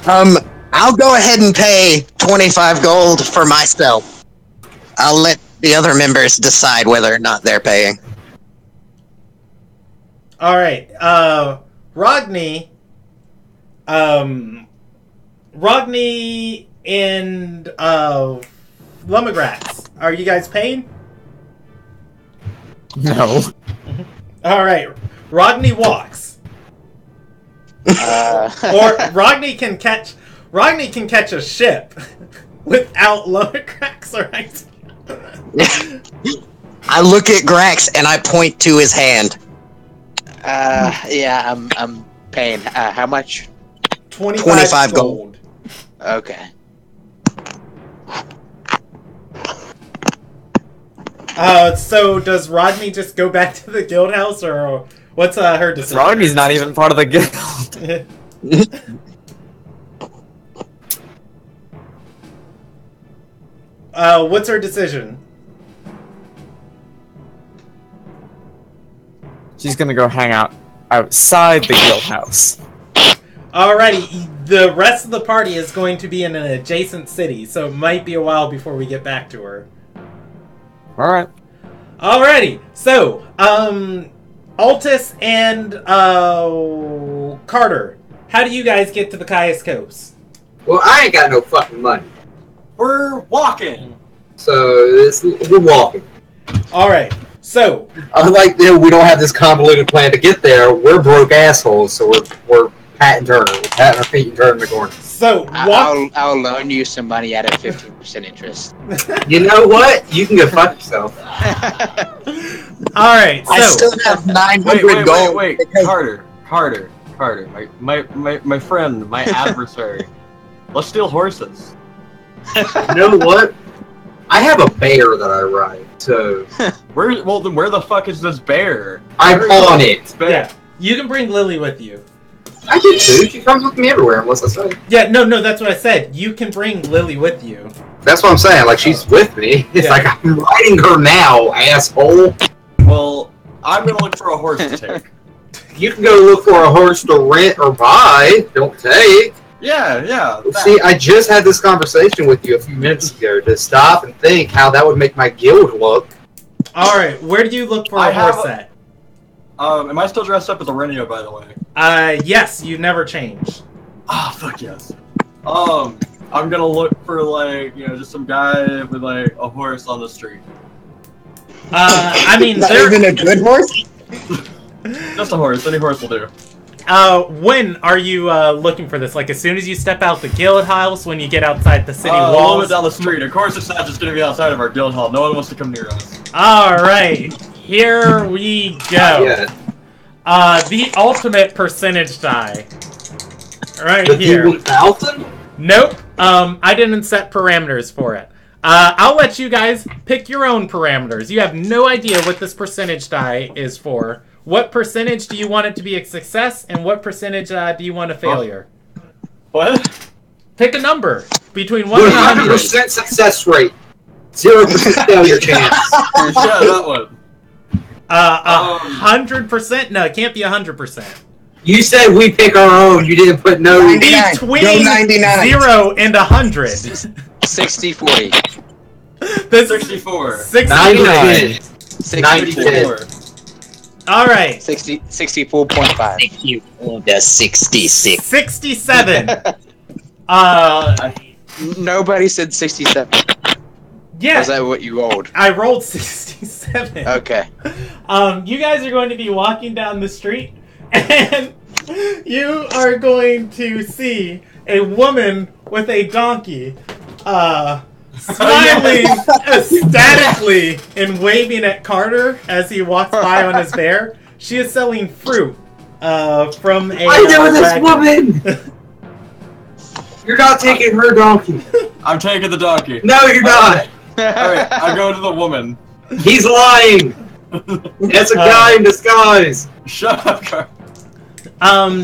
I'll go ahead and pay 25 gold for myself. I'll let the other members decide whether or not they're paying. All right, Rogni, and Lumagrax, are you guys paying? No. All right, Rogni walks, or Rogni can catch a ship without Lumagrax, right? I look at Grax and I point to his hand. Yeah, I'm paying. How much? 25 gold. Okay. So does Rodney just go back to the guild house, or what's her decision? Rodney's not even part of the guild. What's her decision? She's gonna go hang out outside the guild house. Alrighty, the rest of the party is going to be in an adjacent city, so it might be a while before we get back to her. Alright. Alrighty, so, Altus and, Carter, how do you guys get to the Caius Coast? Well, I ain't got no fucking money. We're walking. So, we're walking. Alright, so... Unlike them, we don't have this convoluted plan to get there. We're broke assholes, so we're patting turning. We're patting our feet and turning the corner. So, I'll loan you some money at a 15% interest. You know what? You can go fuck yourself. Alright, so... I still have 900 gold. Wait. Carter. My friend, my adversary. Let's steal horses. You know what? I have a bear that I ride, so... Where the fuck is this bear? I'm on it. Yeah, you can bring Lily with you. I can too. She comes with me everywhere, unless I say. Yeah, no, that's what I said. You can bring Lily with you. That's what I'm saying. Like, she's with me. It's like I'm riding her now, asshole. Well, I'm gonna look for a horse to take. You can go look for a horse to rent or buy. Don't take. Yeah. See, I just had this conversation with you a few minutes ago to stop and think how that would make my guild look. Alright, where do you look for a horse at? Am I still dressed up as a Renio, by the way? Yes, you never changed. Ah, fuck yes. I'm gonna look for, just some guy with, a horse on the street. Not even a good horse? Just a horse. Any horse will do. When are you, looking for this? Like, as soon as you step out the guild house, when you get outside the city A little walls? bit down the street. Of course it's not just gonna be outside of our guild hall. No one wants to come near us. Alright, here we go. The ultimate percentage die. Right here. 1,000? Nope. I didn't set parameters for it. I'll let you guys pick your own parameters. You have no idea what this percentage die is for. What percentage do you want it to be a success, and what percentage do you want a failure? What? Pick a number between 1 and 100. 100% success rate. 0% failure chance. Yeah, that one. 100%? No, it can't be 100%. You said we pick our own. You didn't put no... 99. Between Go 99. 0 and 100. 60-40. This 64. 99. 64. Alright. 64.5. The 66. 67. Nobody said 67. Yeah. Is that what you rolled? I rolled 67. Okay. You guys are going to be walking down the street, and you are going to see a woman with a donkey, smiling ecstatically and waving at Carter as he walks by on his bear. She is selling fruit from a... I know this woman! You're not taking her donkey. I'm taking the donkey. No, you're not. Alright, I go to the woman. He's lying. It's a guy in disguise. Shut up, Car.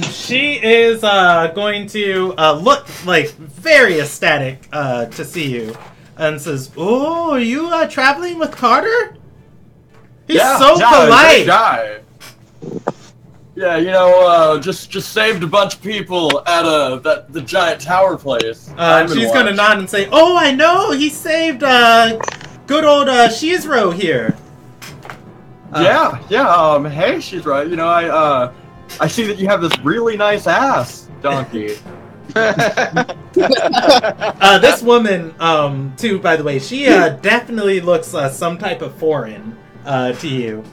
She is going to look like very ecstatic to see you, and says, "Oh, are you traveling with Carter? He's so polite." Guy. Yeah, you know, just saved a bunch of people at the giant tower place. She's gonna nod and say, "Oh, I know. He saved good old Shizro here." Yeah. Hey, she's right. You know, I see that you have this really nice ass, donkey. This woman, too, by the way, she definitely looks some type of foreign to you.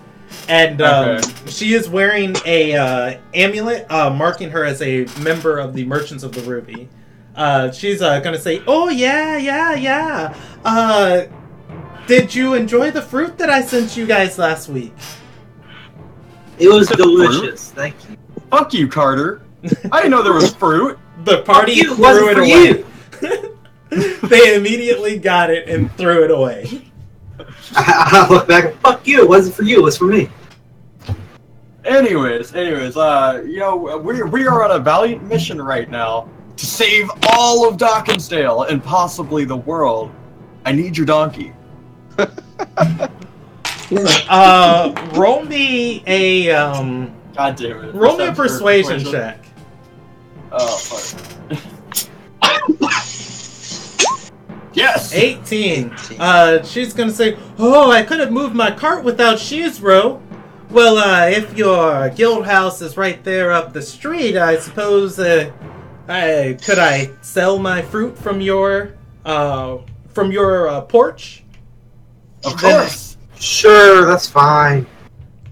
And she is wearing a amulet marking her as a member of the Merchants of the Ruby. She's going to say, "Oh, yeah. Did you enjoy the fruit that I sent you guys last week?" It was delicious. Thank you. Fuck you, Carter. I didn't know there was fruit. The party threw it away. They immediately got it and threw it away. I look back and fuck you. It wasn't for you. It was for me. Anyways, you know, we are on a valiant mission right now to save all of Dockensdale and possibly the world. I need your donkey. Roll me a God damn it. roll me a persuasion check. Oh fuck. Yes! 18. She's gonna say, "Oh, I couldn't move my cart without Shizro. Well, if your guild house is right there up the street, I suppose, could I sell my fruit from your porch? Of course! Sure, that's fine.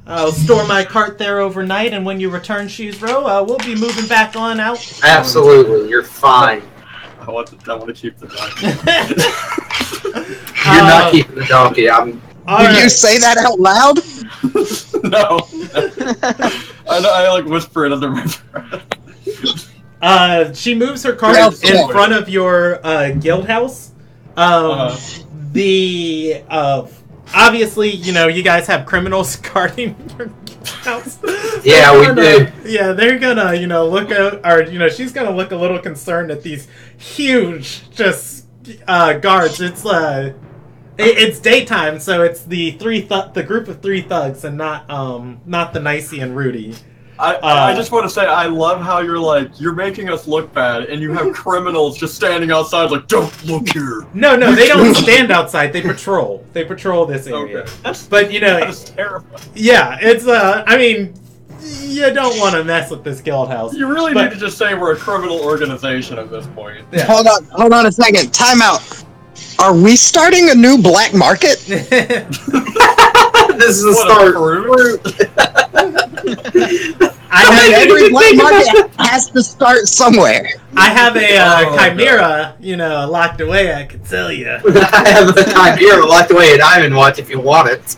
I'll store my cart there overnight, and when you return Shizro, we'll be moving back on out." Absolutely, you're fine. I want to keep the donkey. You're not keeping the donkey. Did you say that out loud? No. I like whisper it under my breath. She moves her cart in front of your guild house. Obviously, you know, you guys have criminals guarding your house. Yeah, we do. Yeah, they're gonna, you know, look out, or, you know, she's gonna look a little concerned at these huge, just, guards. It's daytime, so it's the group of three thugs, and not the Nicey and Rudy. I just want to say, I love how you're making us look bad, and you have criminals just standing outside like, "Don't look here." No, they don't stand outside. They patrol. They patrol this area. Okay. But, you know, that's terrifying. Yeah, it's, I mean, you don't want to mess with this guild house. You really need to just say we're a criminal organization at this point. Yeah. Hold on a second. Time out. Are we starting a new black market? This is a start. Every black market has to start somewhere. I have a chimera, you know, locked away. I can tell you. I have a chimera locked away at Diamond Watch if you want it.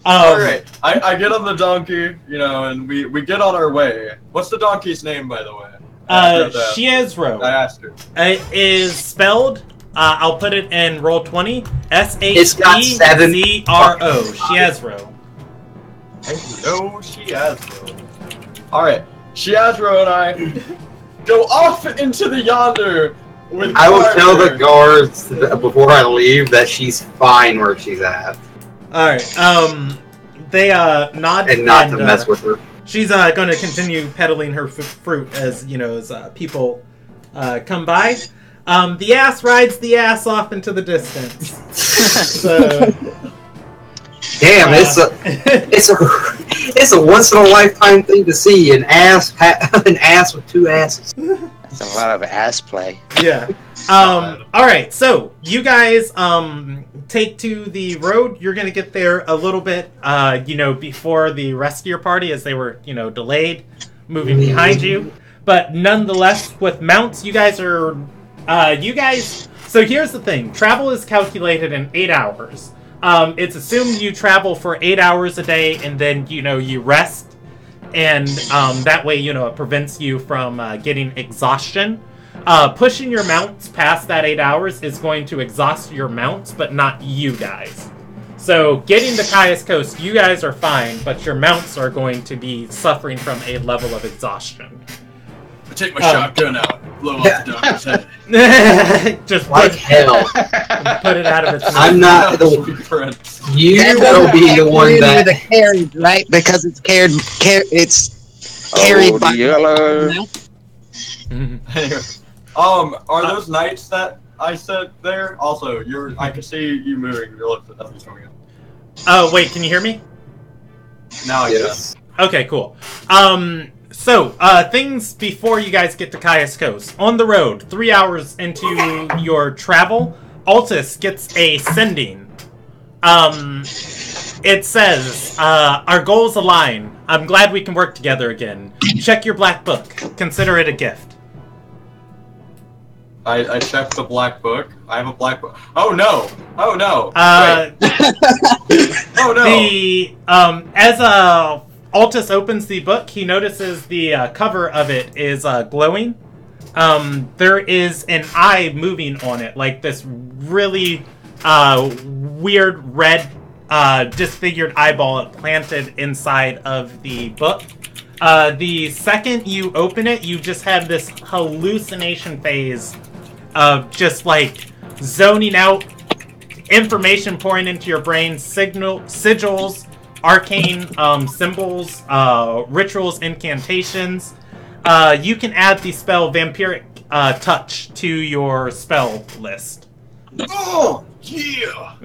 Alright, I get on the donkey, you know, and we get on our way. What's the donkey's name, by the way? Shizro. I asked her. It is spelled, I'll put it in Roll20, S-H-E-Z-R-O. Shizro. Hello, Shiazro. Alright, Shiazro and I go off into the yonder with I will tell the guards before I leave that she's fine where she's at. Alright, they nod and not to mess with her. She's going to continue peddling her fruit as, you know, as people come by. The ass rides the ass off into the distance. So, damn, it's a once in a lifetime thing to see an ass with two asses. That's a lot of ass play. Yeah. All right. So you guys take to the road. You're gonna get there a little bit, you know, before the rest of your party, as they were, you know, delayed, moving behind you. But nonetheless, with mounts, you guys are, So here's the thing: travel is calculated in 8 hours. It's assumed you travel for 8 hours a day, and then, you know, you rest, and that way, you know, it prevents you from getting exhaustion. Pushing your mounts past that 8 hours is going to exhaust your mounts, but not you guys. So, getting to Caius Coast, you guys are fine, but your mounts are going to be suffering from a level of exhaustion. I take my shotgun out, blow off the doctor's head. Just like hell. Put it out of its. I'm not the. You will be the one that the carried, right? Because it's carried. It's carried by yellow. Anyway, are those knights that I said there? Also, I can see you moving. Your lips, but nothing's coming up. Oh wait, can you hear me? Now yes. Okay, cool. So, things before you guys get to Caius Coast. On the road, 3 hours into your travel, Altus gets a sending. It says, our goals align. I'm glad we can work together again. Check your black book. Consider it a gift. I checked the black book. I have a black book. Oh no! Oh no! Oh no! As Altus opens the book, he notices the cover of it is glowing. There is an eye moving on it, like this really weird red disfigured eyeball planted inside of the book. The second you open it, you just have this hallucination phase of just like zoning out, information pouring into your brain, sigils, arcane symbols, rituals, incantations. You can add the spell Vampiric Touch to your spell list. Oh yeah!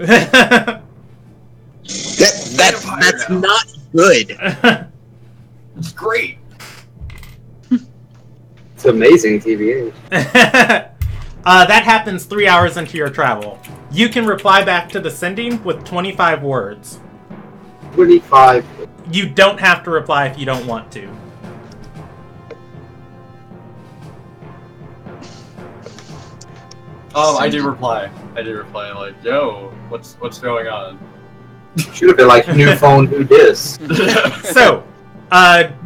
That's not good. It's great. It's amazing TBH. That happens 3 hours into your travel. You can reply back to the sending with 25 words. 25. You don't have to reply if you don't want to. I do reply. Like, yo, what's going on? Should have been like, new phone, who dis? So,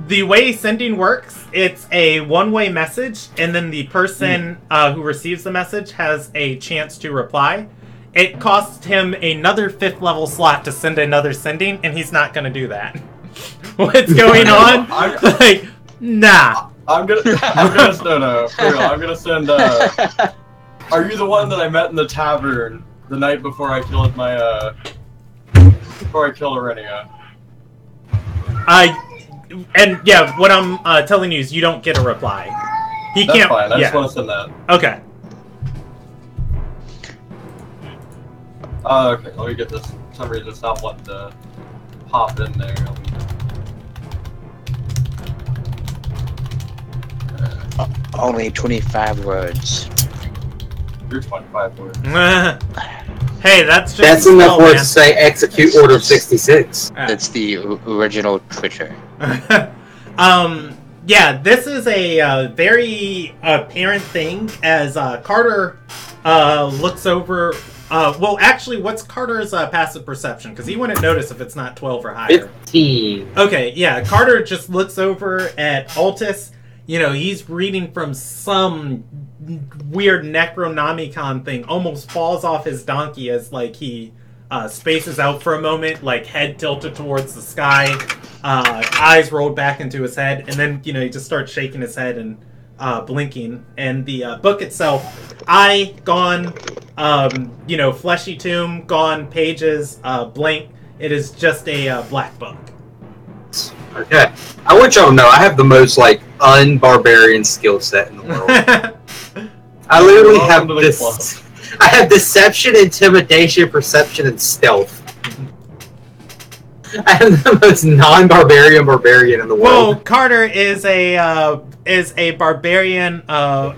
the way sending works, it's a one-way message, and then the person who receives the message has a chance to reply. It costs him another 5th level slot to send another sending, and he's not going to do that. What's going on? Like, nah. I'm gonna send. Are you the one that I met in the tavern the night before I killed before I killed Arenia? And yeah, what I'm telling you is you don't get a reply. He That's can't. fine. I just want to send that. Okay. Okay, let me get this. For some reason, it's not wanting to pop in there. Only 25 words. You're 25 words. Hey, that's just That's enough words to say execute order 66. That's the original Twitter. Yeah, this is a very apparent thing as Carter looks over. Well, actually, what's Carter's passive perception? Because he wouldn't notice if it's not 12 or higher. 15. Okay, yeah, Carter just looks over at Altus. You know, he's reading from some weird Necronomicon thing, almost falls off his donkey as, like, he spaces out for a moment, like, head tilted towards the sky, eyes rolled back into his head, and then, you know, he just starts shaking his head and blinking. And the book itself, eye gone, you know, fleshy tomb gone, pages blank. It is just a black book. Okay. I want y'all to know I have the most, like, un-barbarian skill set in the world. I literally have this. I have deception, intimidation, perception, and stealth. I am the most non-barbarian barbarian in the world. Well, Carter is a barbarian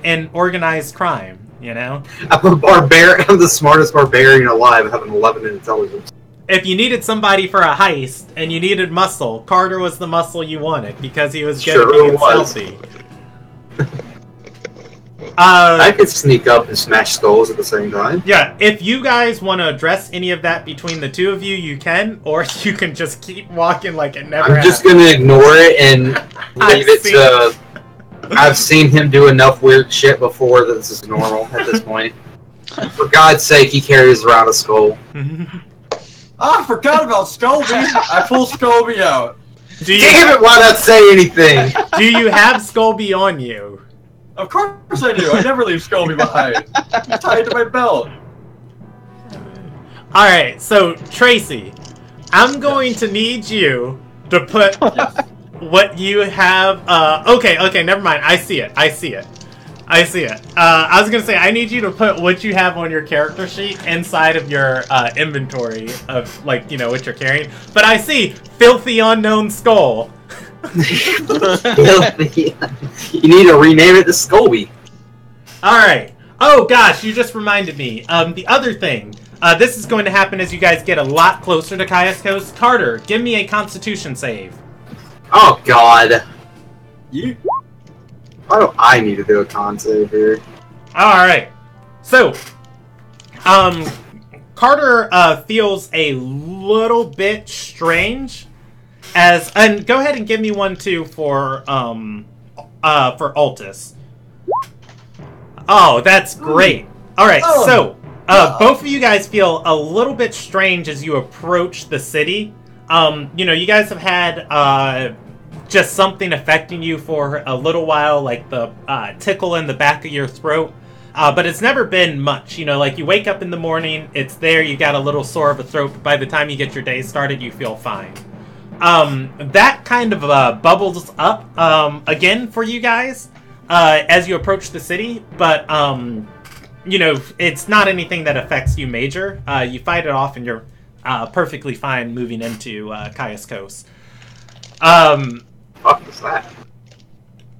in organized crime. You know, I'm a barbarian. I'm the smartest barbarian alive. I have an 11 in intelligence. If you needed somebody for a heist and you needed muscle, Carter was the muscle you wanted because he was good at being stealthy. I could sneak up and smash skulls at the same time. Yeah, if you guys want to address any of that between the two of you, you can, or you can just keep walking like it never happened. I'm just going to ignore it and leave it to I've seen him do enough weird shit before that this is normal at this point. For God's sake, he carries around a skull. I forgot about Scobie. I pull Scobie out. Damn it, why not say anything? Do you have Scobie on you? Of course I do. I never leave Scobie behind. It's tied to my belt. Alright, so Tracy, I'm going to need you to put what you have. Okay, never mind. I see it. I was gonna say, I need you to put what you have on your character sheet inside of your inventory of, like, you know, what you're carrying. But I see Filthy Unknown Skull. Filthy. You need to rename it to Scobie. Alright. Oh gosh, you just reminded me. The other thing. This is going to happen as you guys get a lot closer to Kaya's Coast. Carter, give me a Constitution save. Oh God. You? Why do I need to do a con save here? Alright. So, Carter feels a little bit strange and go ahead and give me one too for Altus. Oh, that's great. Alright, so both of you guys feel a little bit strange as you approach the city. You know, you guys have had just something affecting you for a little while, like the tickle in the back of your throat. But it's never been much. You know, like you wake up in the morning, it's there, you got a little sore of a throat, but by the time you get your day started, you feel fine. That kind of bubbles up again for you guys as you approach the city, but you know, it's not anything that affects you major. You fight it off and you're perfectly fine moving into Kaya's Coast. What was that?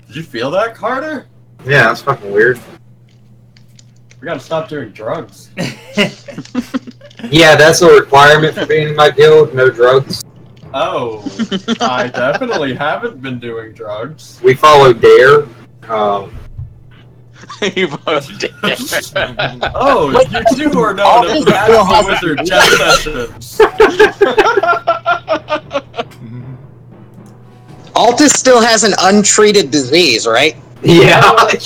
Did you feel that, Carter? Yeah, that's fucking weird. We gotta stop doing drugs. Yeah, that's a requirement for being in my guild. No drugs. Oh, I definitely haven't been doing drugs. We follow Dare. You both did. Oh, you two are known as Magical Wizard Chat Sessions. Altus still has an untreated disease, right? Yeah.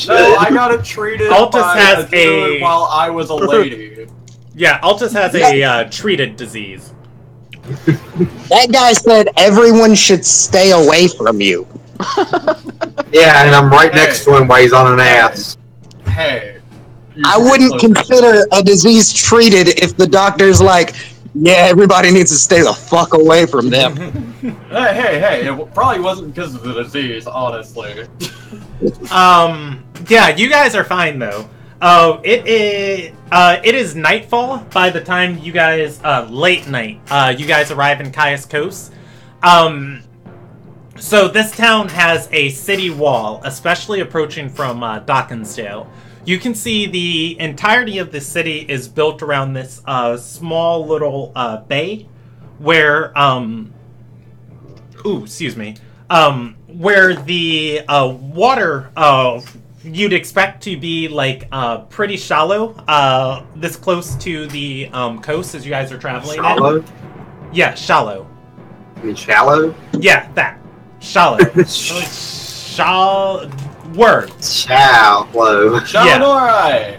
No, I got it treated Altus by has a dude a- while I was a lady. Yeah, Altus has a treated disease. That guy said everyone should stay away from you. Yeah, and I'm right next to him while he's on an ass. Hey. I wouldn't consider a disease treated if the doctor's like, yeah, everybody needs to stay the fuck away from them. Hey, it probably wasn't because of the disease, honestly. Yeah, you guys are fine though. It is nightfall by the time you guys, late night, you guys arrive in Kaya's Coast. So this town has a city wall, especially approaching from, Dockensdale. You can see the entirety of the city is built around this, small little, bay, where, where the, water, you'd expect to be, like, pretty shallow, this close to the, coast as you guys are traveling. Shallow? Yeah, shallow. I mean, shallow? Yeah, that. Shallow. Word. Shallow. Shaladorai!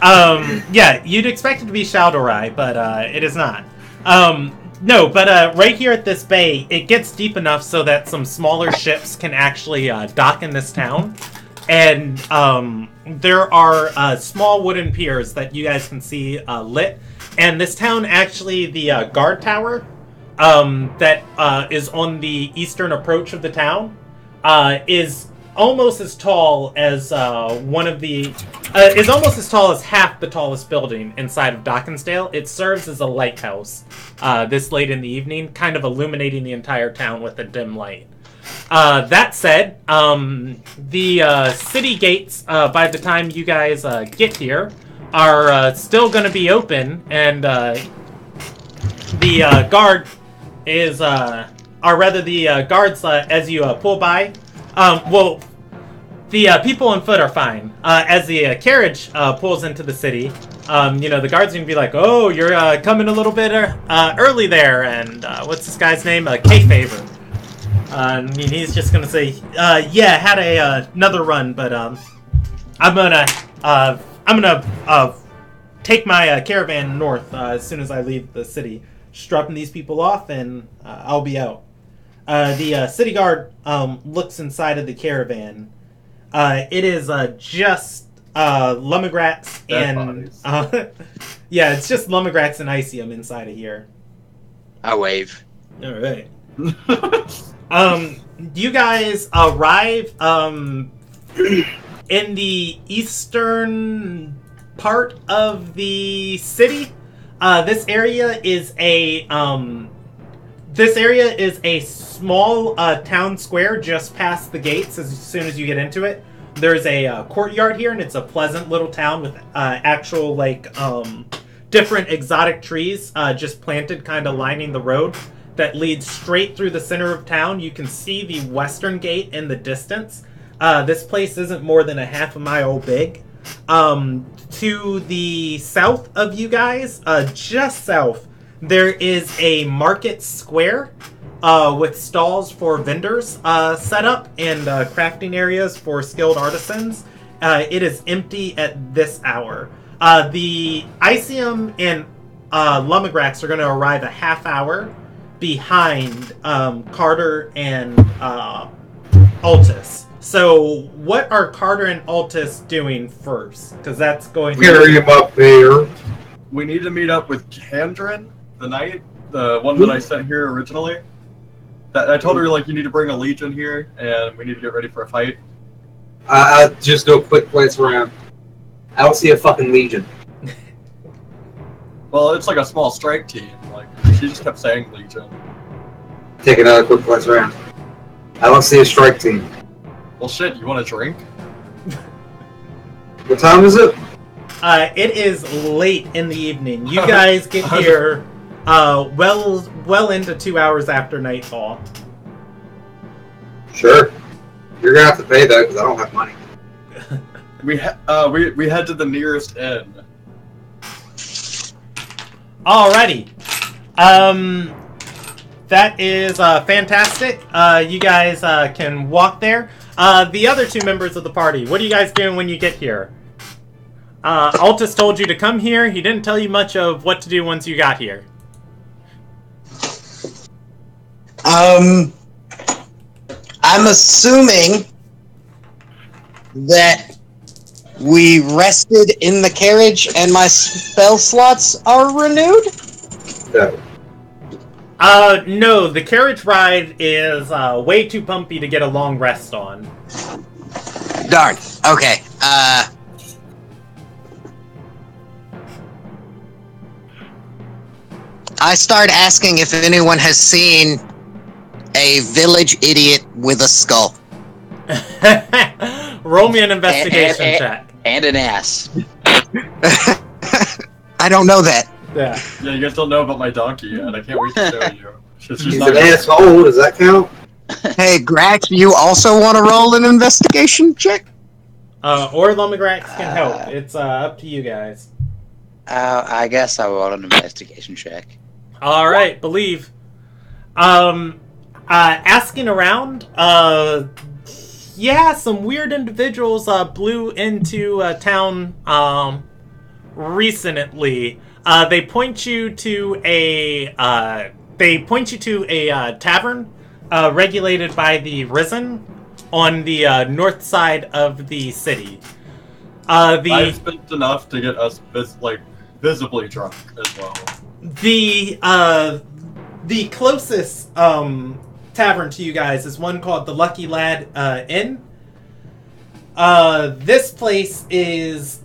Yeah, you'd expect it to be Shaldorai, but it is not. No, but right here at this bay, it gets deep enough so that some smaller ships can actually dock in this town. And there are small wooden piers that you guys can see lit. And this town, actually, the guard tower that is on the eastern approach of the town is almost as tall as is almost as tall as half the tallest building inside of Dockensdale. It serves as a lighthouse this late in the evening, kind of illuminating the entire town with a dim light. That said, the city gates, by the time you guys get here, are still going to be open, and the guard is, or rather the guards, as you pull by, well, the people on foot are fine. As the carriage pulls into the city, you know, the guards are going to be like, oh, you're coming a little bit early there, and what's this guy's name? K-Favor. I mean, he's just gonna say, yeah, had another run, but I'm gonna take my caravan north as soon as I leave the city. Just dropping these people off, and I'll be out. The city guard looks inside of the caravan. It is just Lumigrax and yeah, it's just Lumigrax and Icium inside of here. I wave. All right. You guys arrive in the eastern part of the city. This area is a small town square just past the gates. As soon as you get into it, there's a courtyard here, and it's a pleasant little town with actual different exotic trees just planted, kind of lining the road that leads straight through the center of town. You can see the western gate in the distance. This place isn't more than a half a mile big. To the south of you guys, just south, there is a market square with stalls for vendors set up and crafting areas for skilled artisans. It is empty at this hour. The Icium and Lumigrax are going to arrive a half hour behind Carter and Altus. So, what are Carter and Altus doing first? Because that's going to carry him up there. We need to meet up with Kandrin, the knight, the one that I sent here originally. I told her, you need to bring a legion here, and we need to get ready for a fight. I'll just do a quick glance around. I don't see a fucking legion. Well, it's like a small strike team. She just kept saying legion. Take another quick glance around. I don't see a strike team. Well, shit, you want a drink? What time is it? It is late in the evening. You guys get here well into 2 hours after nightfall. Sure. You're gonna have to pay that because I don't have money. We head to the nearest inn. Alrighty. That is fantastic. You guys can walk there. The other two members of the party, what are you guys doing when you get here? Altus told you to come here. He didn't tell you much of what to do once you got here. I'm assuming that we rested in the carriage and my spell slots are renewed? No, the carriage ride is way too pumpy to get a long rest on. Darn. Okay. I start asking if anyone has seen a village idiot with a skull. Roll me an investigation check. And an ass. I don't know that. Yeah. Yeah, you guys don't know about my donkey yet. I can't wait to show you. He's an asshole. Does that count? Hey, Grax, you also want to roll an investigation check? Or Lumigrax can help. It's up to you guys. I guess I will roll an investigation check. All right, believe. Asking around, yeah, some weird individuals blew into town recently. They point you to a tavern regulated by the Risen on the north side of the city. I've spent enough to get us visibly drunk as well. The closest tavern to you guys is one called the Lucky Lad Inn. This place is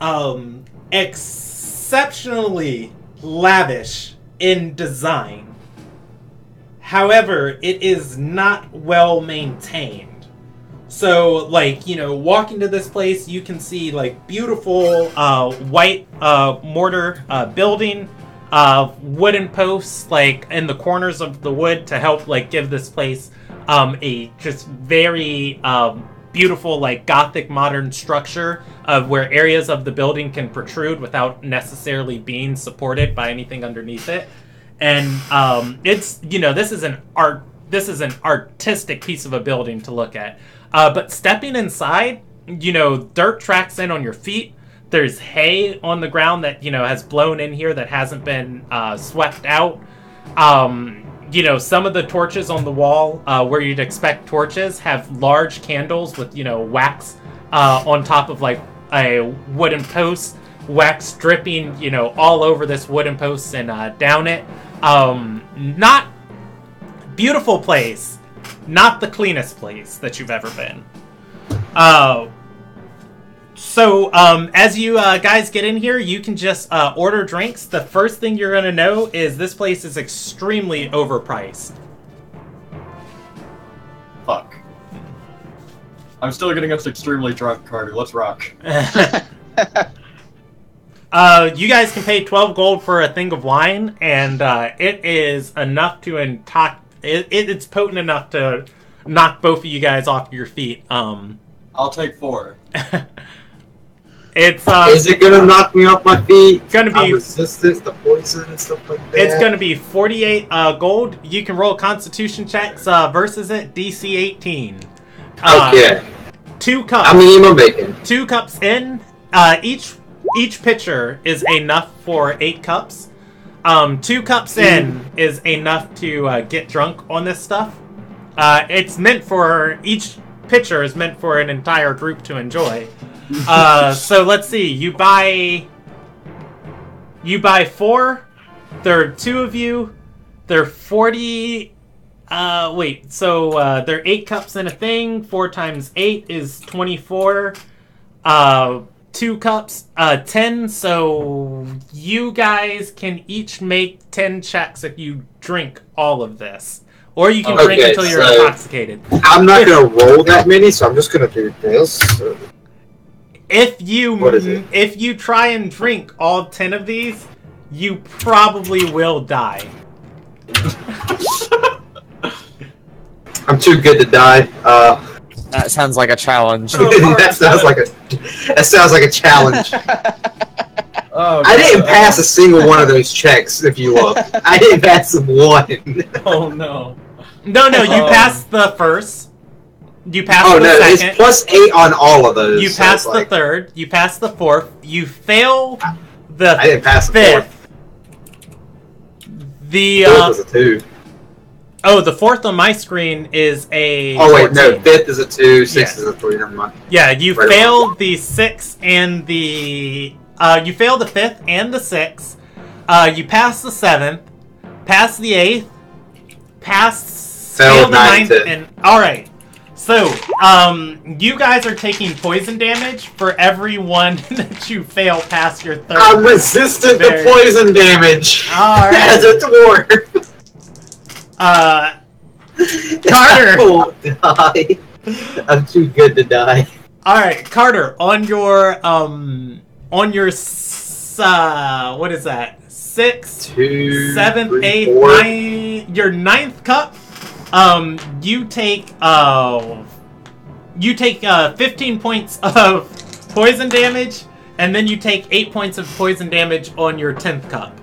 exceptionally lavish in design. However, it is not well maintained. So, walking to this place, you can see, beautiful white mortar building, wooden posts, in the corners of the wood to help, give this place a just very beautiful, Gothic modern structure of where areas of the building can protrude without necessarily being supported by anything underneath it. And it's, this is an art this is an artistic piece of a building to look at. But stepping inside, dirt tracks in on your feet. There's hay on the ground that, has blown in here that hasn't been swept out. Some of the torches on the wall, where you'd expect torches, have large candles with, wax on top of, like, a wooden post. Wax dripping, all over this wooden post and down it. Not beautiful place. Not the cleanest place that you've ever been. So, as you guys get in here, you can just order drinks. The first thing you're going to know is this place is extremely overpriced. Fuck. I'm still getting us extremely drunk, Carter. Let's rock. You guys can pay 12 gold for a thing of wine, and it is enough to it's potent enough to knock both of you guys off your feet. I'll take 4. Is it gonna knock me off my feet? It's gonna be resistance, the poison and stuff like that. It's gonna be 48 gold. You can roll Constitution checks versus it. DC 18. Okay. 2 cups. How many am I making? 2 cups in. Each pitcher is enough for 8 cups. 2 cups in is enough to get drunk on this stuff. It's meant for each pitcher is meant for an entire group to enjoy. So let's see. You buy 4. There are 2 of you. They're 40. So there are 8 cups in a thing. 4 times 8 is 24. 2 cups, 10. So you guys can each make 10 checks if you drink all of this. Or you can drink until you're intoxicated. I'm not going to roll that many, so I'm just going to do this. If you try and drink all 10 of these, you probably will die. I'm too good to die. That sounds like a challenge. that sounds like a challenge. Oh, I didn't pass a single one of those checks, if you look. I didn't pass one. Oh, no. No, you passed the first. You passed the second. It's plus 8 on all of those. You passed the third. You passed the fourth. You fail the I didn't pass the fifth. fourth. The fourth was a 2. Oh, the fourth on my screen is a. Oh wait, 14. no. 5th is a 2. 6th is a 3. Never mind. Yeah, you failed the 6th and the. You failed the 5th and the 6th. You passed the 7th. Passed the 8th. Failed the 9th. And all right. So, you guys are taking poison damage for every one that you fail past your 3rd. I'm resistant to poison damage. All right. As a dwarf. Carter. I won't die. I'm too good to die. All right, Carter. On your what is that? 6th, 2, 7th, 3, 8th, 4. 9th. Your 9th cup. You take 15 points of poison damage, and then you take 8 points of poison damage on your 10th cup.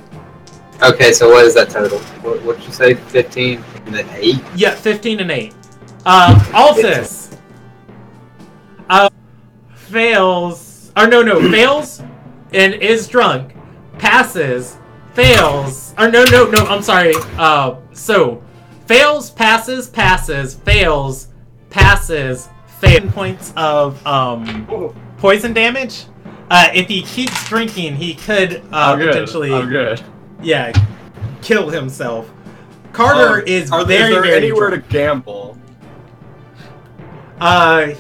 Okay, so what is that total? What did you say? 15 and then 8? Yeah, 15 and 8. Alphys fails. Or no, fails and is drunk. Passes, fails. Or no, I'm sorry. So, fails, passes, fails, passes, 10 points of poison damage. If he keeps drinking, he could potentially. I'm good. Yeah, kill himself. Carter is very, is there very anywhere drunk. to gamble?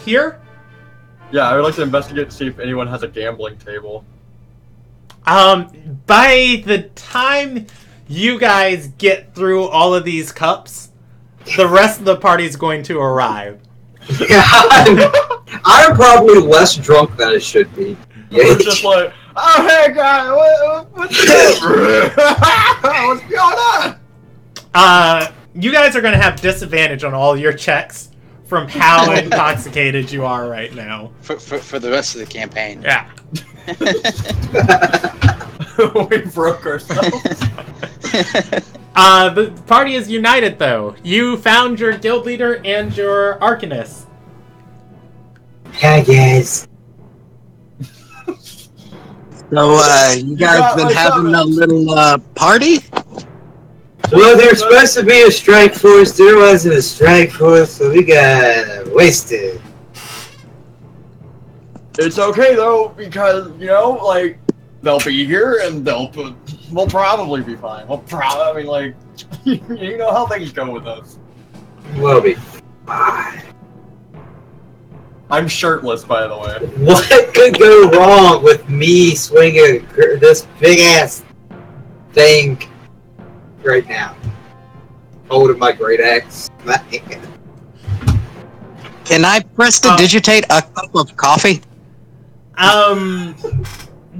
Here? Yeah, I would like to investigate to see if anyone has a gambling table. By the time you guys get through all of these cups, the rest of the party is going to arrive. Yeah, I'm probably less drunk than I should be. We're just like, oh hey guys, what's going on? You guys are going to have disadvantage on all your checks from how intoxicated you are right now. For the rest of the campaign. Yeah. We broke ourselves. The party is united, though. You found your guild leader and your Arcanist. Hi, guys. So, you guys been having a little, party? Well, there was supposed to be a strike force. There wasn't a strike force, so we got wasted. It's okay though, because like they'll be here and we'll probably be fine. I mean, like, you know how things go with us. We'll be fine. I'm shirtless, by the way. What could go wrong with me swinging this big ass thing right now? Holding my great axe. Can I prestidigitate a cup of coffee?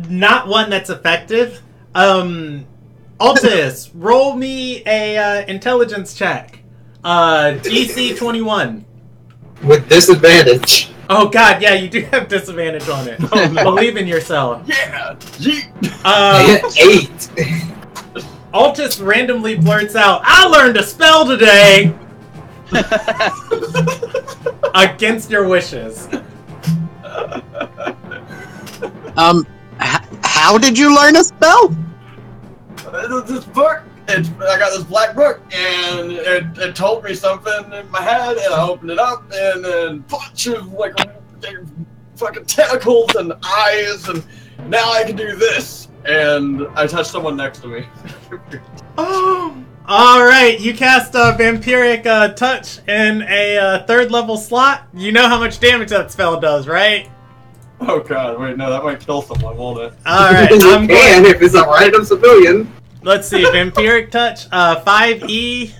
Not one that's effective. Altus, roll me a intelligence check. DC 21. With disadvantage. Oh god, yeah, you do have disadvantage on it. Oh, no. Believe in yourself. Yeah! Yeet! I got 8. Altus randomly blurts out, I learned a spell today! Against your wishes. How did you learn a spell? This book, I got this black book, and it told me something in my head, and I opened it up, and then a bunch of like fucking tentacles and eyes, and now I can do this. And I touched someone next to me. Oh, all right. You cast a vampiric touch in a 3rd level slot. You know how much damage that spell does, right? Oh god, wait, no, that might kill someone, won't it? All right. I'm going. If it's a random civilian. Let's see. Vampiric touch, 5e.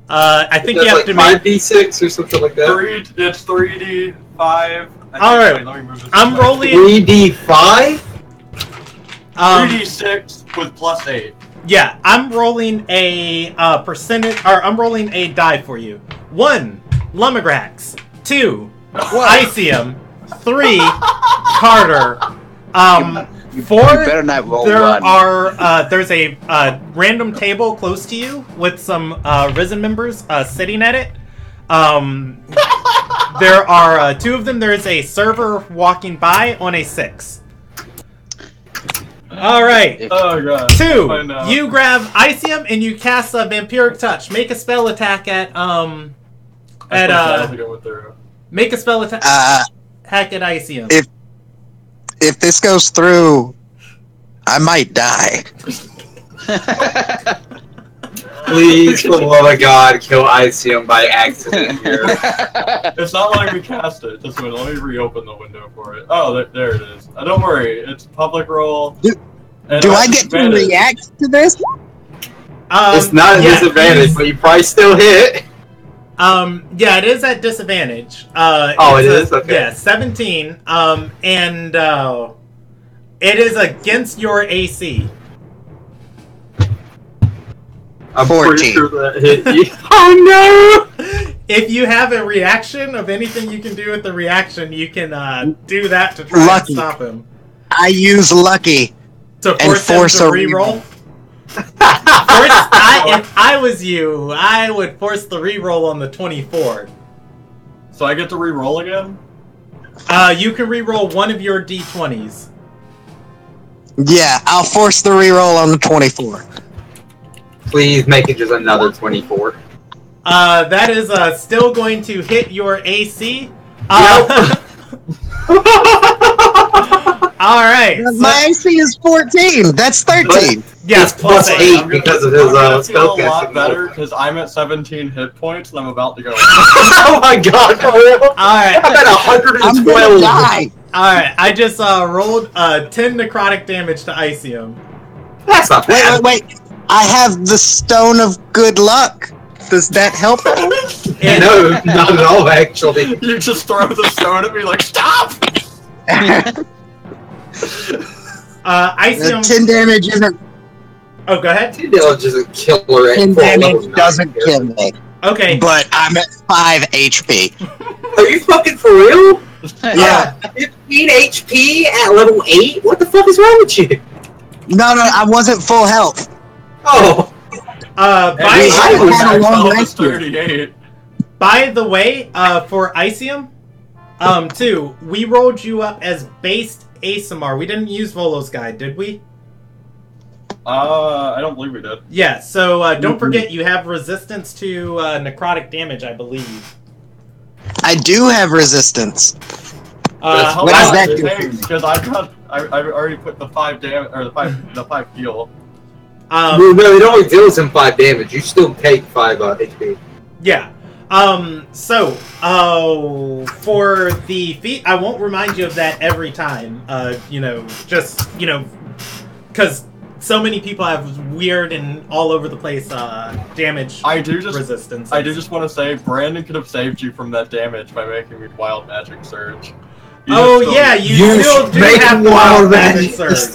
I think you have like to make 5d6 or something like that. It's 3d5. All right. Wait, let me move this I'm back. rolling 3d5. 3d6 with +8. Yeah, I'm rolling a percentage, or I'm rolling a die for you. 1, Lumagrax. 2, Icium. 3, Carter. 4, You better not roll one. there's a random table close to you with some Risen members sitting at it. There are 2 of them. There's a server walking by on a 6. All right. Oh god. 2. I know. You grab Icium and you cast a vampiric touch. Make a spell attack make a spell attack at Icium. If this goes through, I might die. Please, for the love of God, kill Icium by accident here. It's not letting me cast it. Just wait, let me reopen the window for it. Oh, there it is. Don't worry, it's public roll. Do I get to react to this? It's not a disadvantage, but you probably still hit. Yeah, it is at disadvantage. It is? Okay. Yeah, 17. And it is against your AC. I'm 14. pretty sure that hit you. Oh no! If you have a reaction of anything you can do with the reaction, you can do that to try Lucky. and stop him. I use lucky To and force him a to reroll. reroll. If I was you, I would force the reroll on the 24. So I get to re-roll again? You can reroll one of your d20s. Yeah, I'll force the reroll on the 24. Please make it just another 24. That is still going to hit your AC. All right. My AC is 14. That's 13. Yes, It's plus 8 because of his I'm spell feel a lot casting. better because I'm at 17 hit points and I'm about to go. Oh my god, for real? Alright. I'm at I'm gonna 112. die. Alright, I just rolled 10 necrotic damage to Icium. That's not bad. Wait. I have the Stone of Good Luck. Does that help? No, not at all, actually. You just throw the stone at me like, stop! Icium. 10 damage isn't. Oh, go ahead. They'll just kill her at 10 full damage level doesn't 9. kill me. Okay. But I'm at 5 HP. Are you fucking for real? Yeah. 15 HP at level 8? What the fuck is wrong with you? No, I wasn't full health. Oh. By the way, for Icium, too, we rolled you up as based ASMR. We didn't use Volo's guide, did we? I don't believe we did. Yeah, so don't forget you have resistance to necrotic damage, I believe. I do have resistance. What does that do? Because I already put the 5 damage or the 5 heal. No, it only deals in 5 damage. You still take 5 HP. Yeah. For the feat, I won't remind you of that every time. Because so many people have weird and all over the place damage resistance. I do just want to say, Brandon could have saved you from that damage by making me wild magic surge. You still do have wild magic surge.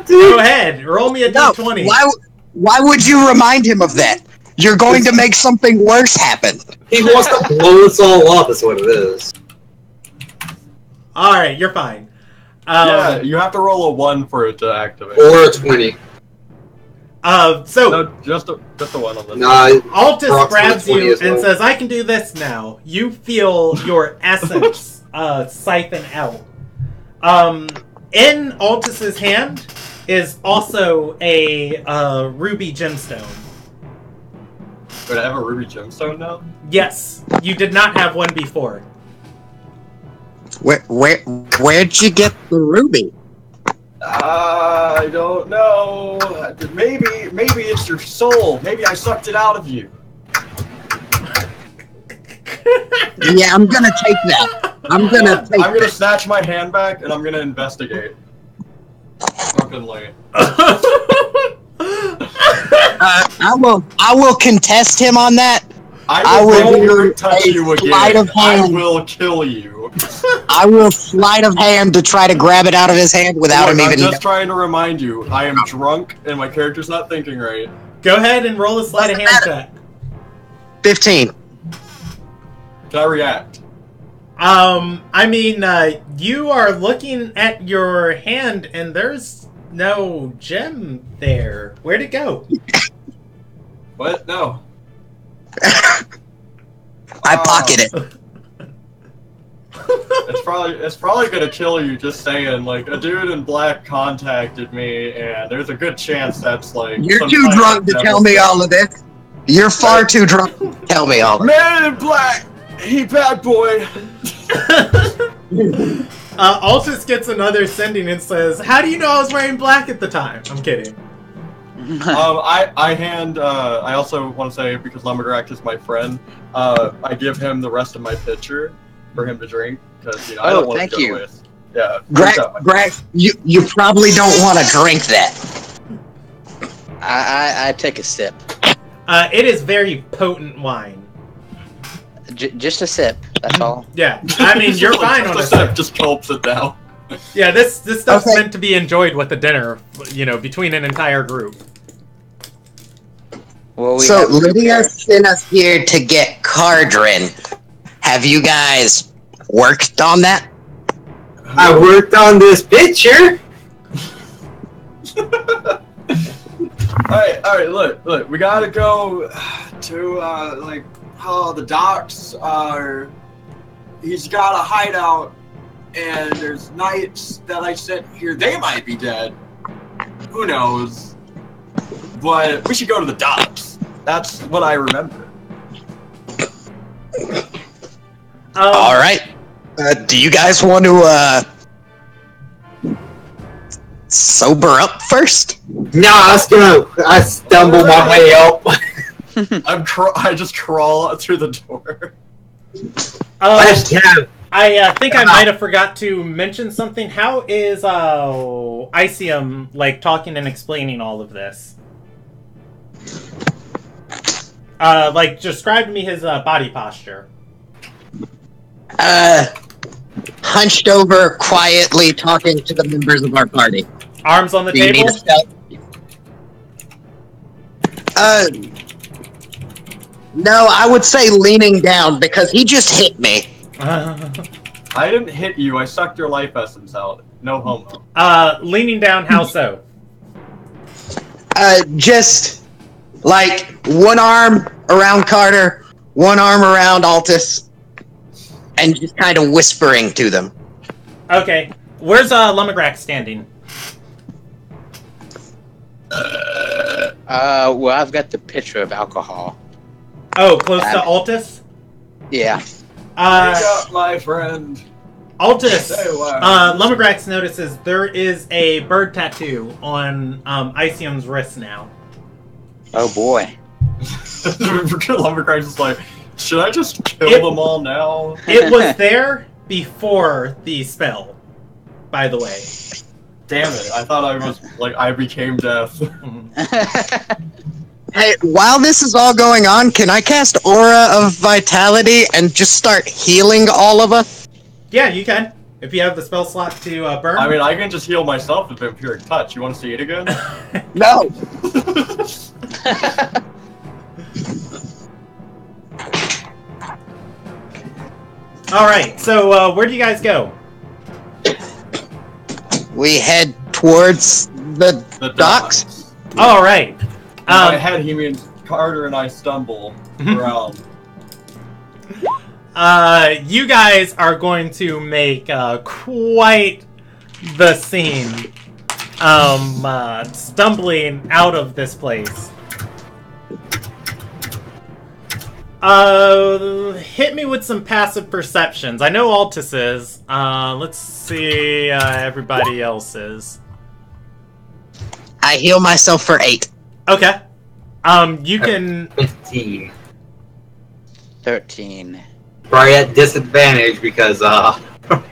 Go ahead, roll me a d20. Why would you remind him of that? You're going to make something worse happen. He wants to blow us all up, is what it is. Alright, you're fine. Yeah, you have to roll a 1 for it to activate. Or a 20. No, just the one on this. Altus grabs you and says, I can do this now. You feel your essence siphon out. In Altus's hand is also a ruby gemstone. Wait, I have a ruby gemstone now? Yes. You did not have one before. Where'd you get the ruby? I don't know. Maybe it's your soul. Maybe I sucked it out of you. Yeah, I'm gonna take that. I'm gonna snatch my hand back and I'm gonna investigate. Fucking I will contest him on that. I will touch you again. I will kill you. I will sleight of hand to try to grab it out of his hand without him even. I'm just trying to remind you, I am drunk and my character's not thinking right. Go ahead and roll a sleight of hand check. 15. Can I react? You are looking at your hand and there's no gem there. Where'd it go? What? No. I pocket it. It's probably gonna kill you just saying, like, a dude in black contacted me and there's a good chance that's like... You're too drunk to tell me all of this. You're far too drunk to tell me all of this. Man in black! He bad boy! Altus gets another sending and says, how do you know I was wearing black at the time? I'm kidding. I also want to say, because Lumberjack is my friend, I give him the rest of my pitcher for him to drink, because, I don't want to go to waste. Yeah. Greg, you probably don't want to drink that. I take a sip. It is very potent wine. Just a sip, that's all. Yeah, you're fine on a sip. Just gulps it down. Yeah, this stuff's meant to be enjoyed with the dinner, between an entire group. Well, so Lydia sent us here to get Cardrin. Have you guys worked on that? I worked on this picture. Alright, look, we gotta go to, the docks are... He's got a hideout, and there's knights that I sent here. They might be dead. Who knows? But we should go to the docks. That's what I remember. Alright. Do you guys want to, sober up first? Nah, let's go. I stumble my way up. I just crawl through the door. I think I might have forgot to mention something. How is Icium talking and explaining all of this? Describe to me his body posture. Hunched over, quietly talking to the members of our party. Arms on the table? No, I would say leaning down because he just hit me. I didn't hit you, I sucked your life essence out. No homo. Leaning down, how so? Just Like, one arm around Carter, one arm around Altus, and just kind of whispering to them. Okay. Where's Lumagrak standing? Well, I've got the pitcher of alcohol. Oh, close to Altus? Yeah. Wake up, my friend. Altus, Say wow. Lumbergrax notices there is a bird tattoo on Icium's wrist now. Oh boy. Lumbercraft is like, should I just kill them all now? It was there before the spell, by the way. Damn it! I thought I was like I became death. Hey, while this is all going on, can I cast Aura of Vitality and just start healing all of us? Yeah, you can. If you have the spell slot to burn. I mean, I can just heal myself with Vampiric Touch. You want to see it again? No. Alright, so where do you guys go? We head towards the docks. Alright. In my head, he means Carter and I stumble around. You guys are going to make quite the scene. Stumbling out of this place. Hit me with some passive perceptions. I know Altus is. Let's see everybody else's. I heal myself for 8. Okay. You can... 15. 13. Probably at disadvantage because,